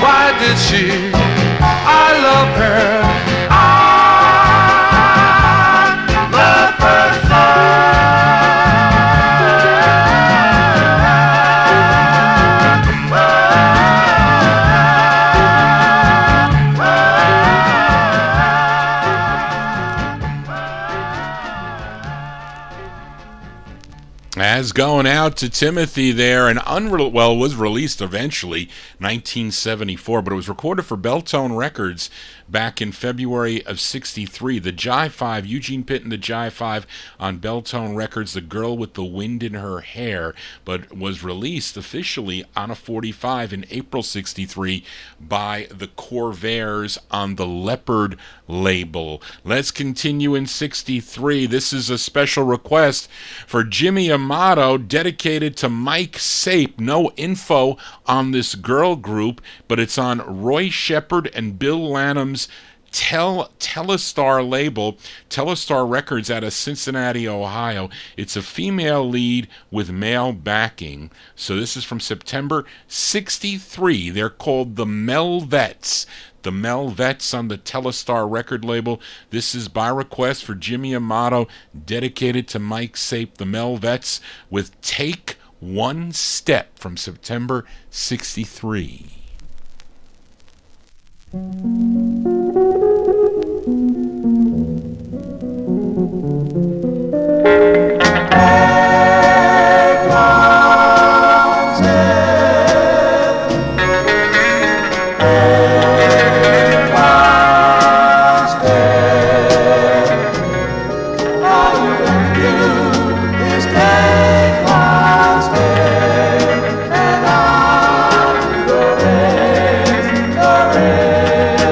Why did she? I love her, I love her so. As going out to Timothy there, and was released eventually, 1974, but it was recorded for Beltone Records back in February of 63. The Jive 5, Eugene Pitt and the Jive 5 on Beltone Records, The Girl with the Wind in Her Hair, but was released officially on a 45 in April 63 by the Corvairs on the Leopard label. Let's continue in 63. This is a special request for Jimmy Amato, dedicated to Mike Sape. No info on this girl group, but it's on Roy Shepard and Bill Lanham's Telestar label, Telestar Records out of Cincinnati, Ohio. It's a female lead with male backing. So this is from September 63. They're called the Melvets. The Melvets on the Telestar record label. This is by request for Jimmy Amato, dedicated to Mike Sape. The Melvets with Take One Step from September 63. And on to the rest.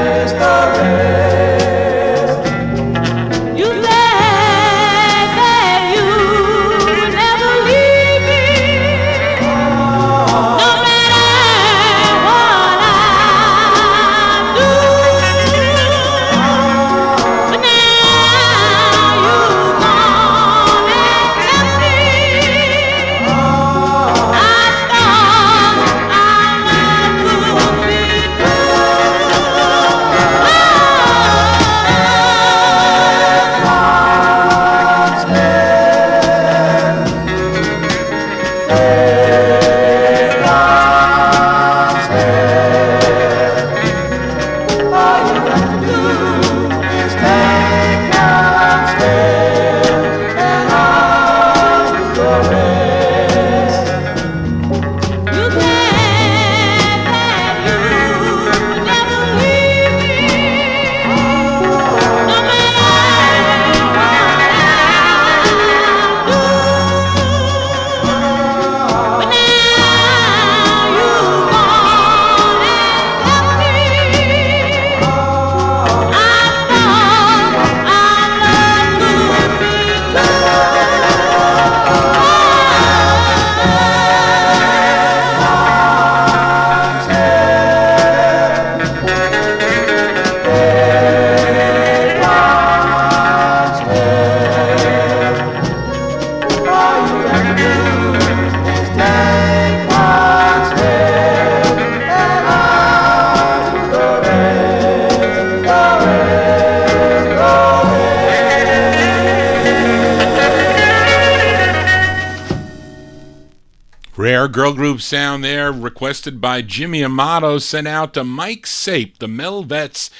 there. Girl group sound there, requested by Jimmy Amato, sent out to Mike Sape, the Melvets,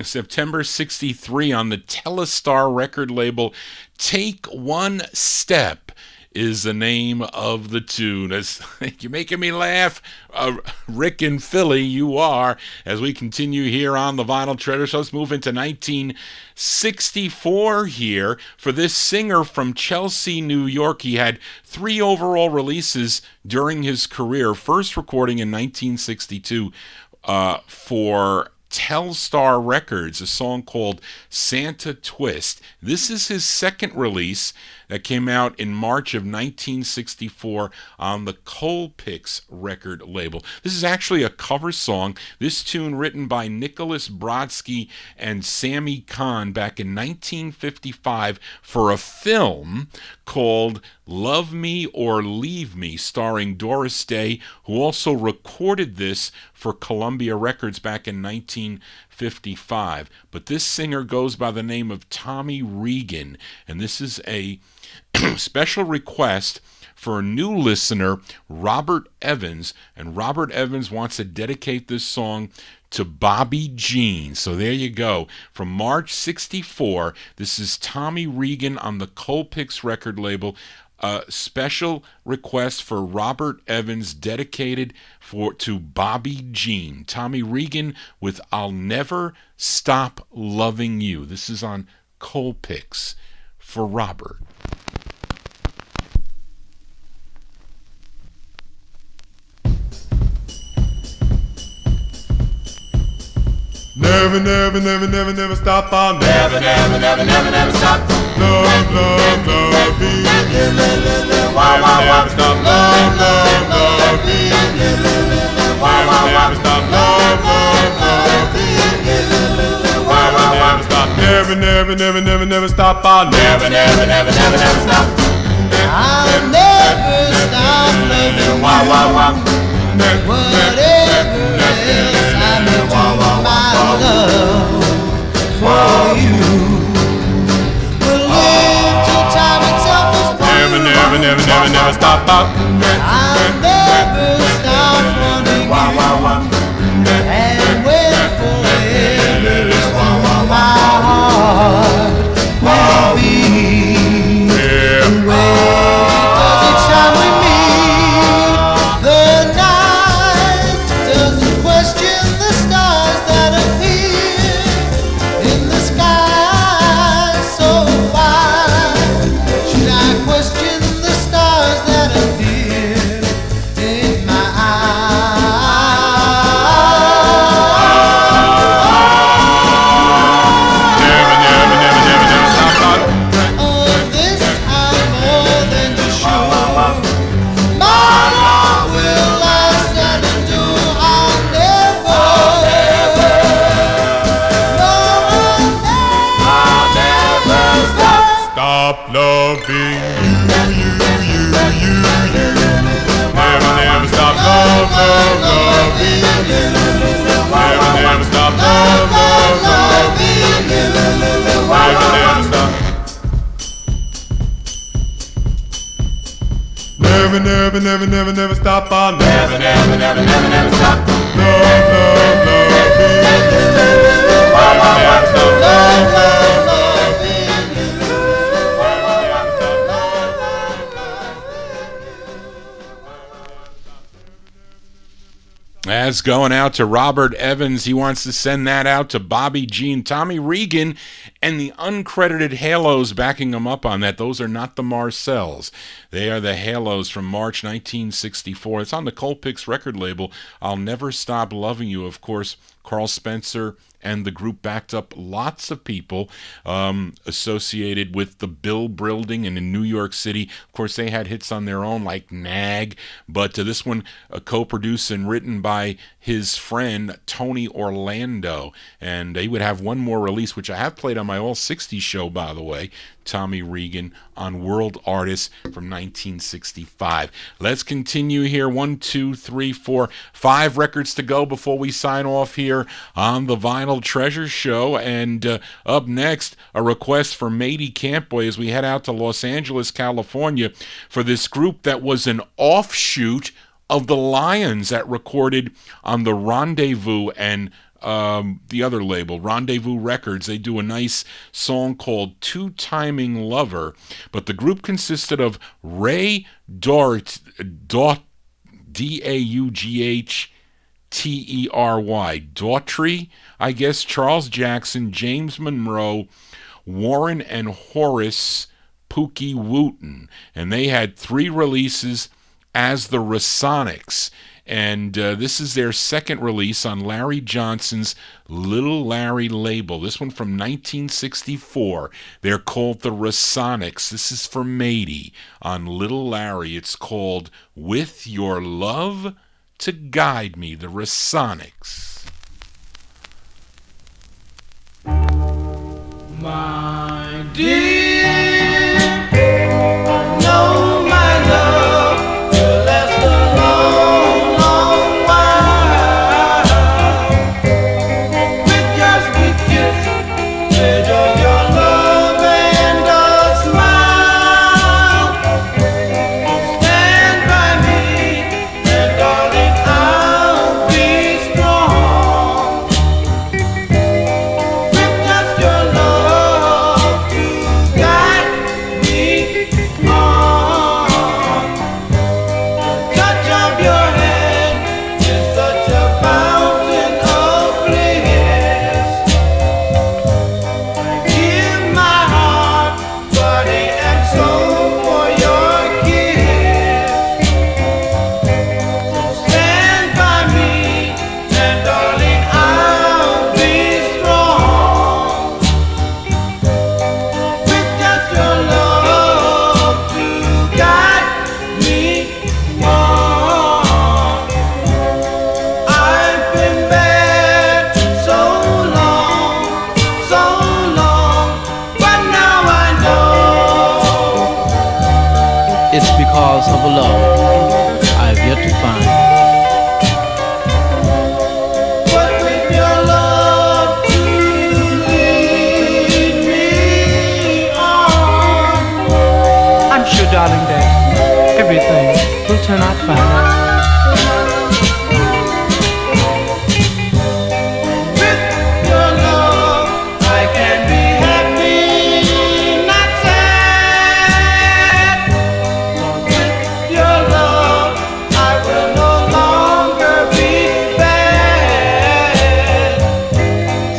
September 63 on the Telestar record label. Take One Step is the name of the tune. You're making me laugh, Rick and Philly, you are, as we continue here on the Vinyl Treasure. So let's move into 1964 here for this singer from Chelsea, New York. He had 3 overall releases during his career, first recording in 1962 for Telstar Records, a song called Santa Twist. This is his second release that came out in March of 1964 on the Colpix record label. This is actually a cover song. This tune written by Nicholas Brodsky and Sammy Kahn back in 1955 for a film called Love Me or Leave Me, starring Doris Day, who also recorded this for Columbia Records back in 1955. But this singer goes by the name of Tommy Regan, and this is a special request for a new listener, Robert Evans, and Robert Evans wants to dedicate this song to Bobby Jean. So there you go. From March 64, this is Tommy Regan on the Colpix record label. A special request for Robert Evans dedicated to Bobby Jean. Tommy Regan with I'll Never Stop Loving You. This is on Colpix for Robert. Never, never, never, never, never stop. I'll Never, never, never, never, never stop. love, love, love you. Wow, wow, wow. Stop, love, love, love you. Wow, wow, wow. Stop, love, love, love you. Wow, wow, wow. Stop, never, never, never, never, never stop. I'll Never, never, never, never, never stop. I'll never stop loving you. Wow, wow, wow. Whatever else I may do, my love for you will live till time itself is through. never, never, never, never, never stop. I'll never stop wanting you. And when forever is through, my heart will be because each time we meet, the night doesn't question the stars that appear in the sky so wide. Should I question the stars that appear in my Never, never, never, never, never stop. Of this I'm more than just sure. My love will last and endure. I'll never, Stop loving you. Never, never stop. Love, love, love you. Never, never stop. Love, love, love you. Never, never stop. Never, never, never, never, never stop. I'll never, never, never, never, never stop. Love, love, love you. Never, never stop. Love, love, love you. That's going out to Robert Evans. He wants to send that out to Bobby Jean, Tommy Regan, and the uncredited Halos backing him up on that. Those are not the Marcells. They are the Halos from March 1964. It's on the Colpix record label. I'll Never Stop Loving You. Of course, Carl Spencer and the group backed up lots of people associated with the Bill Building and in New York City. Of course, they had hits on their own like Nag, but this one co-produced and written by his friend Tony Orlando. And he would have one more release, which I have played on my my All 60 show, by the way, Tommy Regan, on World Artists from 1965. Let's continue here. 1, 2, 3, 4, 5 records to go before we sign off here on the Vinyltreasure show. And up next, a request for Matey Campboy as we head out to Los Angeles, California, for this group that was an offshoot of the Lions that recorded on the Rendezvous and the other label, Rendezvous Records. They do a nice song called Two Timing Lover, but the group consisted of Ray Daughtry, Daughtry, I guess, Charles Jackson, James Monroe, Warren and Horace Pookie Wooten, and they had 3 releases as the Rasonics. And this is their second release on Larry Johnson's Little Larry label. This one from 1964. They're called the Rasonics. This is for Matey on Little Larry. It's called With Your Love to Guide Me, the Rasonics. My dear, know my love will last a long, long while. With your sweet kiss, pledge of your love and a smile. Stand by me, and darling, I'll be strong. With just your love to guide me on. The touch of your hand is such a fountain of bliss. I give my heart, body, and soul for your kiss. Stand by me, and darling, I'll be strong. With just your love to guide me on. I've been bad so long, but now I know It's because of a love I've yet to find. what with your love to lead me on. I'm sure, darling, that everything will turn out fine. With your love, I can be happy, not sad. With your love, I will no longer be bad.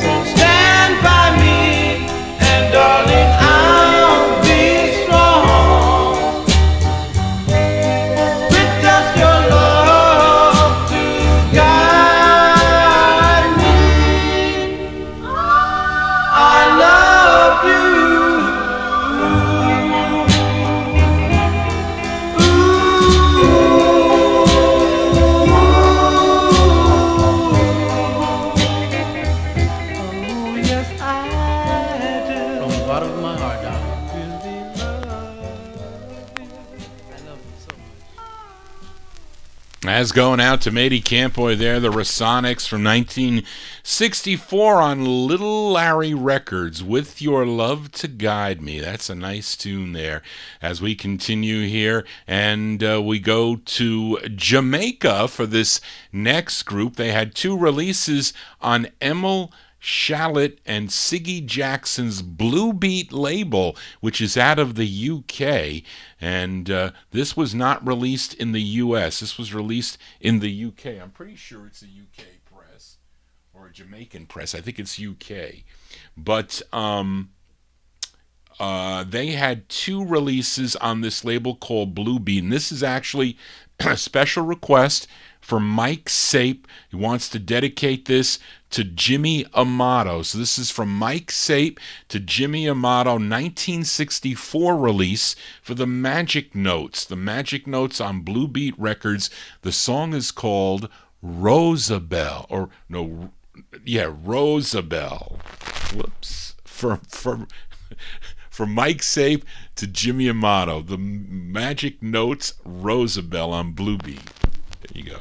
So stand by me, and darling, I'll be strong. With just your love to guide me, I love you. Oh, yes, I do. From the bottom of my heart, darling. I love you so much. As going out to Matey Campboy there, the Rasonics from 1964 on Little Larry Records, With Your Love to Guide Me. That's a nice tune there. As we continue here, and we go to Jamaica for this next group. They had 2 releases on Emil Shallett and Siggy Jackson's Blue Beat label, which is out of the UK. And this was not released in the US. This was released in the UK. I'm pretty sure it's a UK press or a Jamaican press. I think it's UK. But they had 2 releases on this label called Blue Beat. And this is actually a special request for Mike Sape. He wants to dedicate this to Jimmy Amato. So this is from Mike Sape to Jimmy Amato, 1964 release for the Magic Notes. The Magic Notes on Blue Beat Records. The song is called Rosabelle. Rosabelle. Whoops. from Mike Sape to Jimmy Amato, the Magic Notes Rosabelle on Blue Beat. There you go.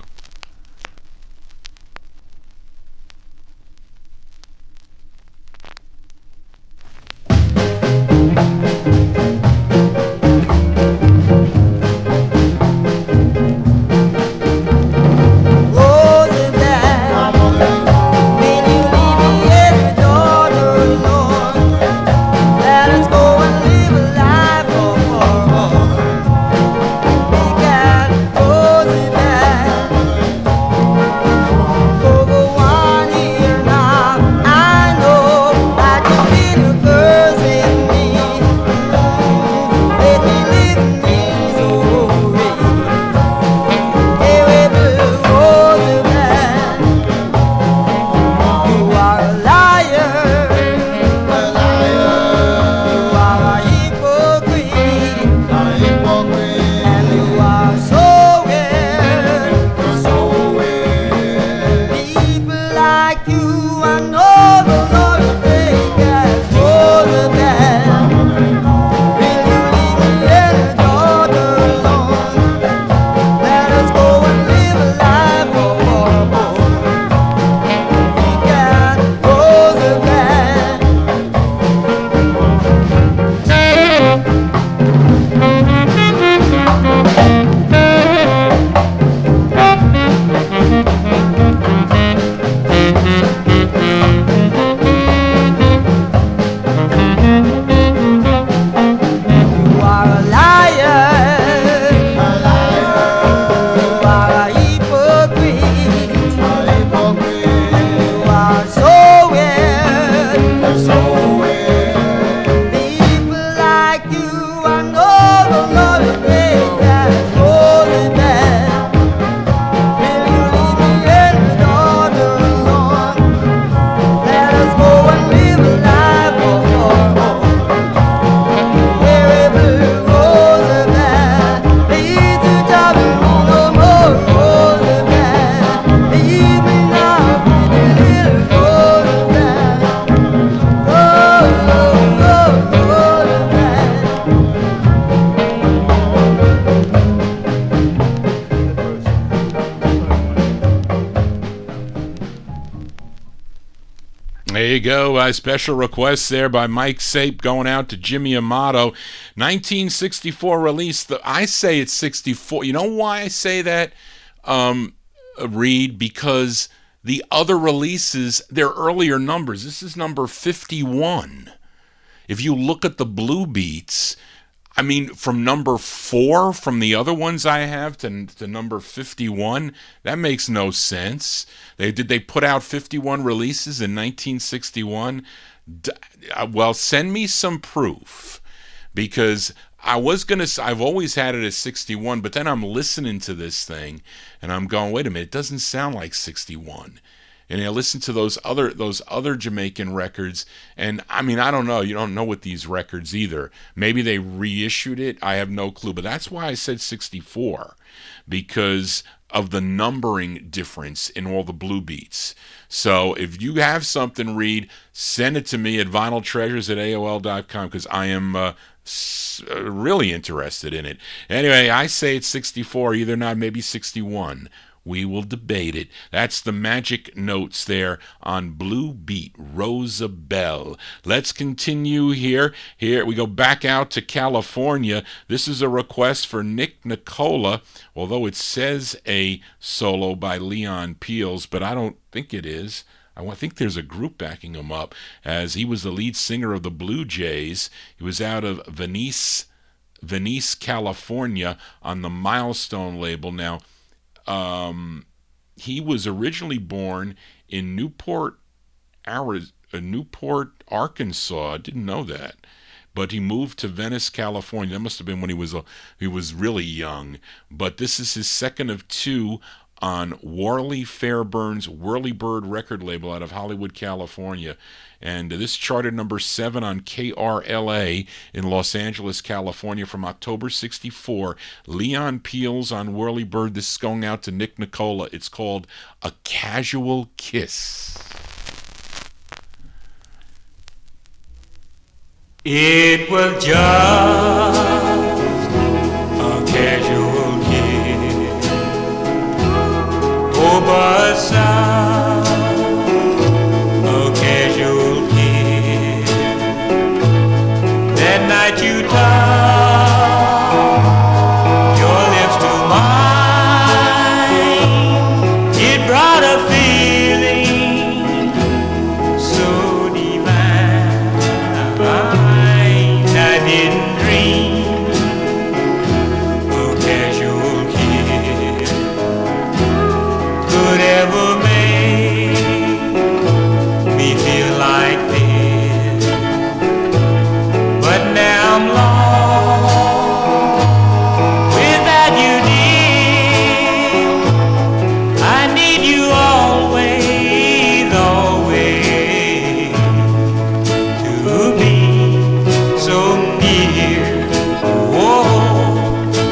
There you go. Special request there by Mike Sape going out to Jimmy Amato. 1964 release. I say it's 64. You know why I say that, Reed? Because the other releases, they're earlier numbers. This is number 51. If you look at the Blue Beats, I mean, from number 4 from the other ones I have to number 51, that makes no sense. Did they put out 51 releases in 1961? Well, send me some proof, because I've always had it as 61, but then I'm listening to this thing and I'm going, wait a minute, it doesn't sound like 61. And I listen to those other Jamaican records, and I mean, I don't know. You don't know with these records either. Maybe they reissued it. I have no clue. But that's why I said 64, because of the numbering difference in all the Blue Beats. So if you have something, Reed, send it to me at vinyltreasures@aol.com, because I am really interested in it. Anyway, I say it's 64, either not, maybe 61. We will debate it. That's the Magic Notes there on Blue Beat, Rosabelle. Let's continue here. Here we go back out to California. This is a request for Nick Nicola, although it says a solo by Leon Peels, but I don't think it is. I think there's a group backing him up, as he was the lead singer of the Blue Jays. He was out of Venice, California, on the Milestone label. Now, he was originally born in Newport, Arkansas. Didn't know that, but he moved to Venice, California. That must have been when he was really young. But this is his second of two on Warley Fairburns Whirlybird record label out of Hollywood, California. And this charted number 7 on KRLA in Los Angeles, California from October 64. Leon Peels on Whirlybird. This is going out to Nick Nicola. It's called A Casual Kiss. It was just a casual kiss. Oh, but such a casual kiss. That night you touched your lips to mine. It brought a feeling so divine. I didn't dream a casual kiss could ever make me feel like this. But now I'm lost without you, dear. I need you always, always to be so near, oh,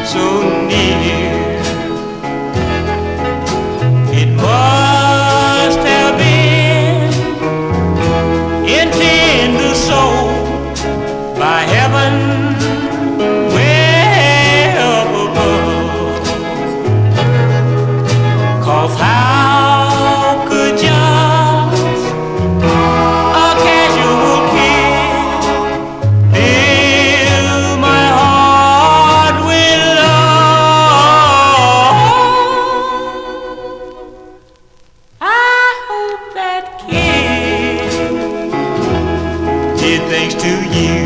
so near. It must have been intended so by heaven way up above. 'Cause how could just a casual kiss fill my heart with love? I hope that kiss did things to you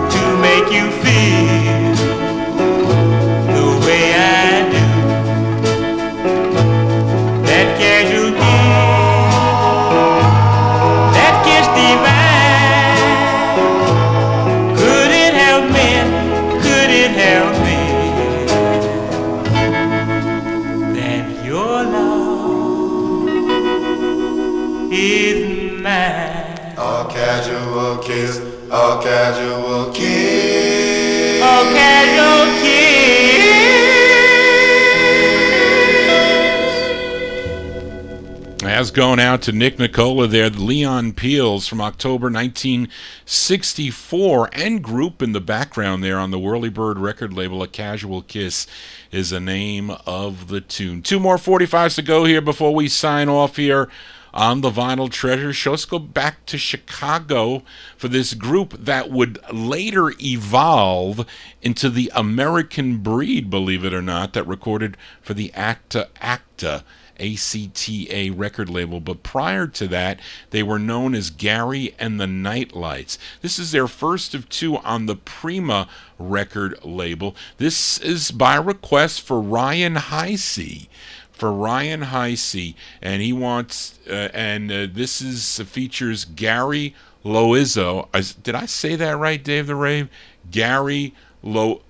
to make you feel the way I do. That casual kiss divine. Could it have meant, could it have been that your love is mine? A casual kiss, a casual kiss. A casual kiss. As going out to Nick Nicola there, the Leon Peels from October 1964, and group in the background there on the Whirlybird record label. A Casual Kiss is the name of the tune. Two more 45s to go here before we sign off here on the Vinyl Treasure Show. Let's go back to Chicago for this group that would later evolve into the American Breed, believe it or not, that recorded for the ACTA ACTA record label. But prior to that, they were known as Gary and the Nightlights. This is their first of two on the Prima record label. This is by request for Ryan Heisey. And he wants this is features Gary Loizzo. Did I say that right, Dave the Rave? Gary Loizzo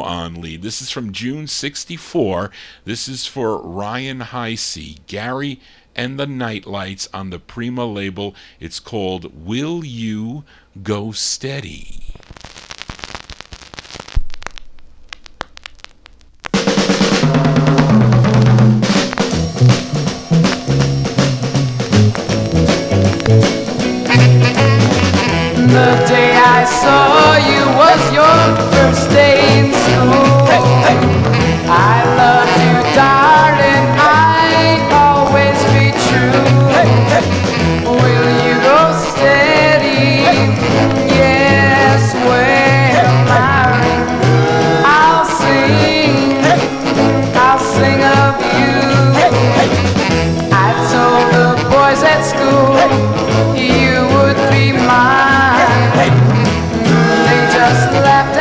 on lead. This is from June 64. This is for Ryan Heisey, Gary and the Nightlights on the Prima label. It's called Will You Go Steady? The day I saw you was your first day in school. I loved you, darling, I'd always be true. Will you go steady? Yes, well, I'll sing of you. I told the boys at school you would be mine. They just laughed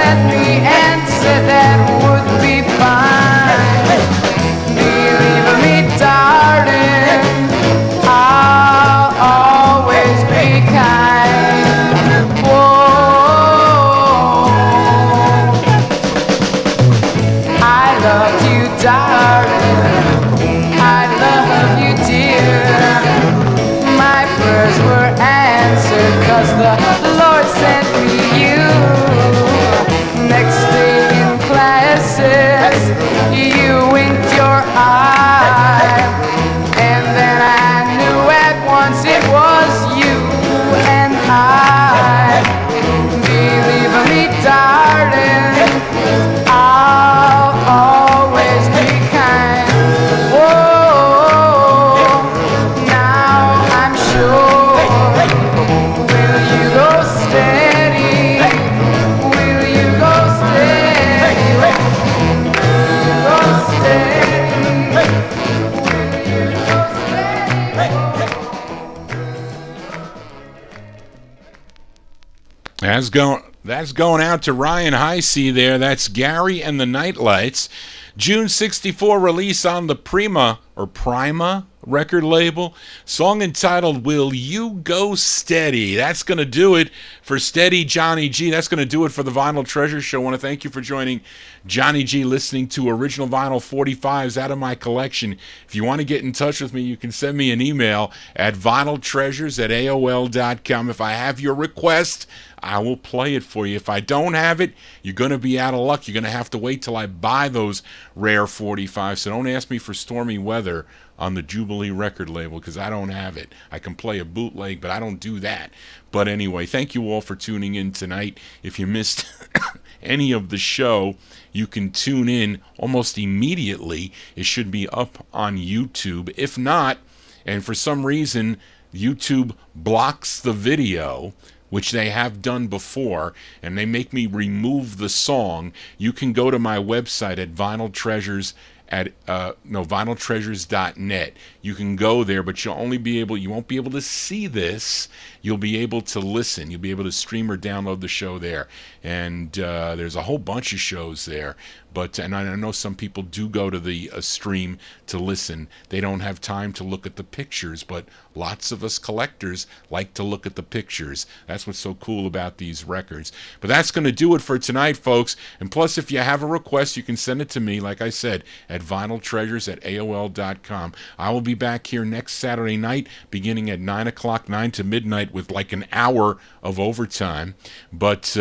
That's going out to Ryan Heisey there. That's Gary and the Nightlights. June 64 release on the Prima record label. Song entitled Will You Go Steady. That's going to do it for Steady Johnny G. That's going to do it for the Vinyl Treasure Show. I want to thank you for joining Johnny G, listening to original vinyl 45s out of my collection. If you want to get in touch with me, you can send me an email at vinyltreasures@aol.com. If I have your request, I will play it for you. If I don't have it, you're going to be out of luck. You're going to have to wait till I buy those rare 45s. So don't ask me for Stormy Weather on the Jubilee record label, because I don't have it. I can play a bootleg, but I don't do that. But anyway, thank you all for tuning in tonight. If you missed any of the show, you can tune in almost immediately. It should be up on YouTube. If not, and for some reason YouTube blocks the video, which they have done before, and they make me remove the song, you can go to my website at vinyltreasures.net. You can go there, but you won't be able to see this. You'll be able to listen. You'll be able to stream or download the show there. And there's a whole bunch of shows there. And I know some people do go to the stream to listen. They don't have time to look at the pictures, but lots of us collectors like to look at the pictures. That's what's so cool about these records. But that's going to do it for tonight, folks. And plus, if you have a request, you can send it to me, like I said, at vinyltreasures@aol.com. I will be back here next Saturday night, beginning at 9 o'clock, 9 to midnight, with like an hour of overtime. But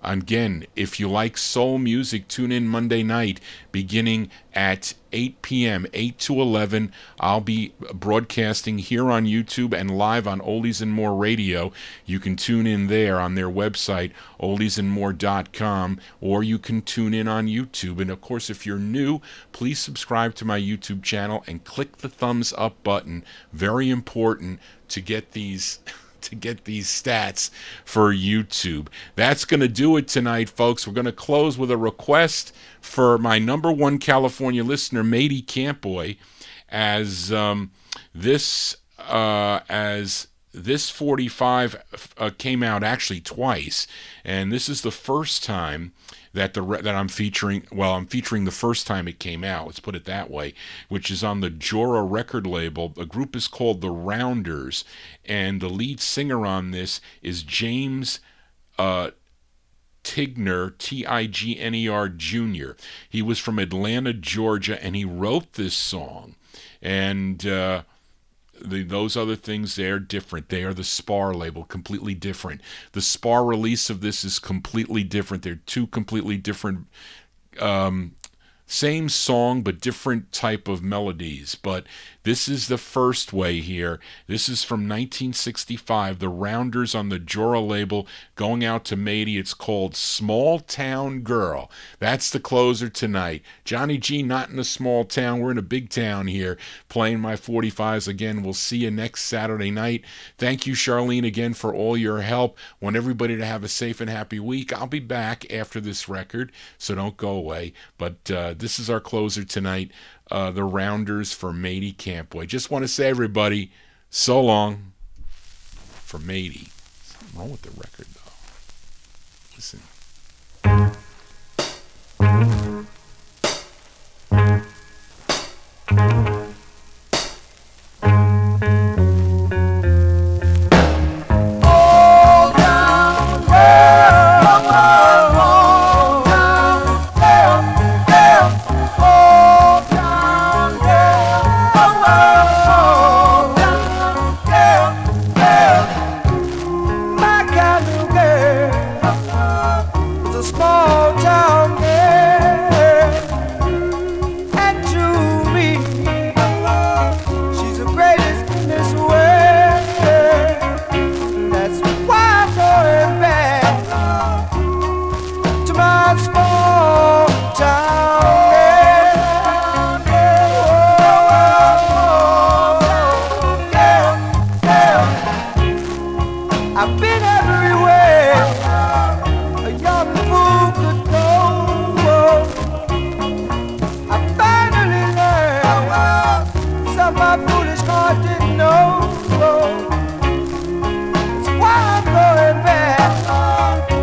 again, if you like soul music, tune in Monday night beginning at 8 p.m., 8 to 11. I'll be broadcasting here on YouTube and live on Oldies and More Radio. You can tune in there on their website, oldiesandmore.com, or you can tune in on YouTube. And of course, if you're new, please subscribe to my YouTube channel and click the thumbs up button. Very important to get these stats for YouTube. That's going to do it tonight, folks. We're going to close with a request for my number one California listener, Matey Campboy, as this 45 came out actually twice, and this is the first time that I'm featuring. Well, I'm featuring the first time it came out, let's put it that way, which is on the Jorah record label. The group is called the Rounders, and the lead singer on this is James Tigner, Tigner Jr. He was from Atlanta, Georgia, and he wrote this song. And those other things, they're different. They are the Spar label, completely different. The Spar release of this is completely different. They're two completely different, same song, but different type of melodies. But this is the first way here. This is from 1965, the Rounders on the Jorah label, going out to Matey. It's called Small Town Girl. That's the closer tonight. Johnny G, not in a small town. We're in a big town here, playing my 45s again. We'll see you next Saturday night. Thank you, Charlene, again for all your help. Want everybody to have a safe and happy week. I'll be back after this record, so don't go away. But this is our closer tonight. The Rounders for Matey Campboy. Just want to say, everybody, so long for Matey. Something wrong with the record, though. Listen. That's why I'm going back.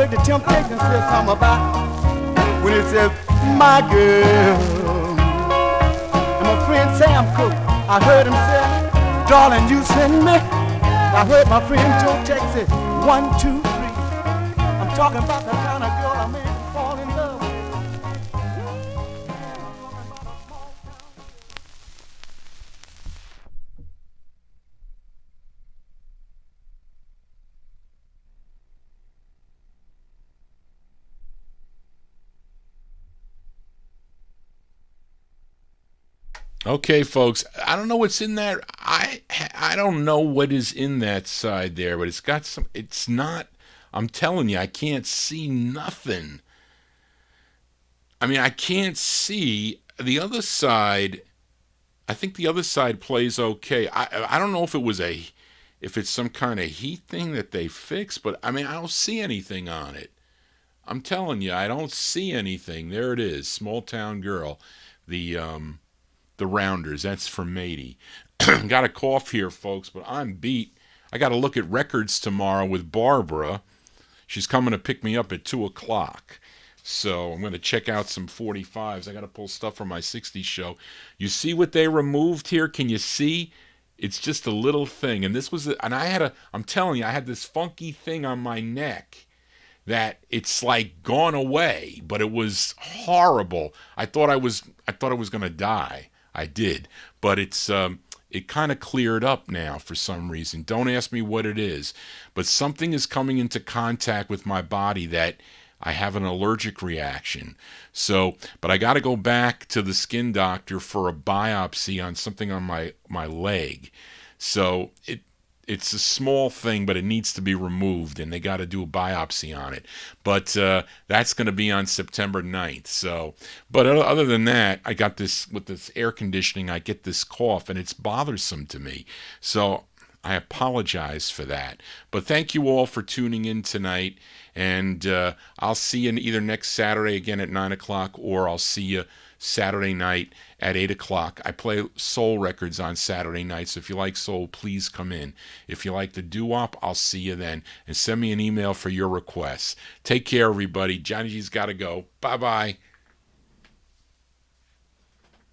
heard the Temptations say something about when it says, my girl. And my friend Sam Cooke, I heard him say, darling, you send me. I heard my friend Joe text it, 1, 2, 3. I'm talking about the kind of girl I made to fall in love with. Okay, folks, I don't know what's in that. I don't know what is in that side there, but it's got some. It's not. I'm telling you, I can't see nothing. I mean, I can't see the other side. I think the other side plays okay. I don't know if it's some kind of heat thing that they fixed, but I mean, I don't see anything on it. I'm telling you, I don't see anything. There it is, Small Town Girl, the Rounders. That's for Matey. Got a cough here, folks, but I'm beat. I got to look at records tomorrow with Barbara. She's coming to pick me up at 2 o'clock. So I'm going to check out some 45's. I got to pull stuff from my 60's show. You see what they removed here? Can you see? It's just a little thing. And this was, I'm telling you, I had this funky thing on my neck that it's like gone away, but it was horrible. I thought I was going to die. I did, but it kind of cleared up now for some reason. Don't ask me what it is, but something is coming into contact with my body that I have an allergic reaction. So, but I got to go back to the skin doctor for a biopsy on something on my leg. So it's a small thing, but it needs to be removed, and they got to do a biopsy on it. But that's going to be on September 9th. So, but other than that, I got this, with this air conditioning, I get this cough, and it's bothersome to me. So I apologize for that. But thank you all for tuning in tonight, and I'll see you either next Saturday again at 9 o'clock, or I'll see you Saturday night at 8 o'clock. I play soul records on Saturday night, so if you like soul, please come in. If you like the doo-wop, I'll see you then. And send me an email for your requests. Take care, everybody. Johnny G's got to go. Bye-bye.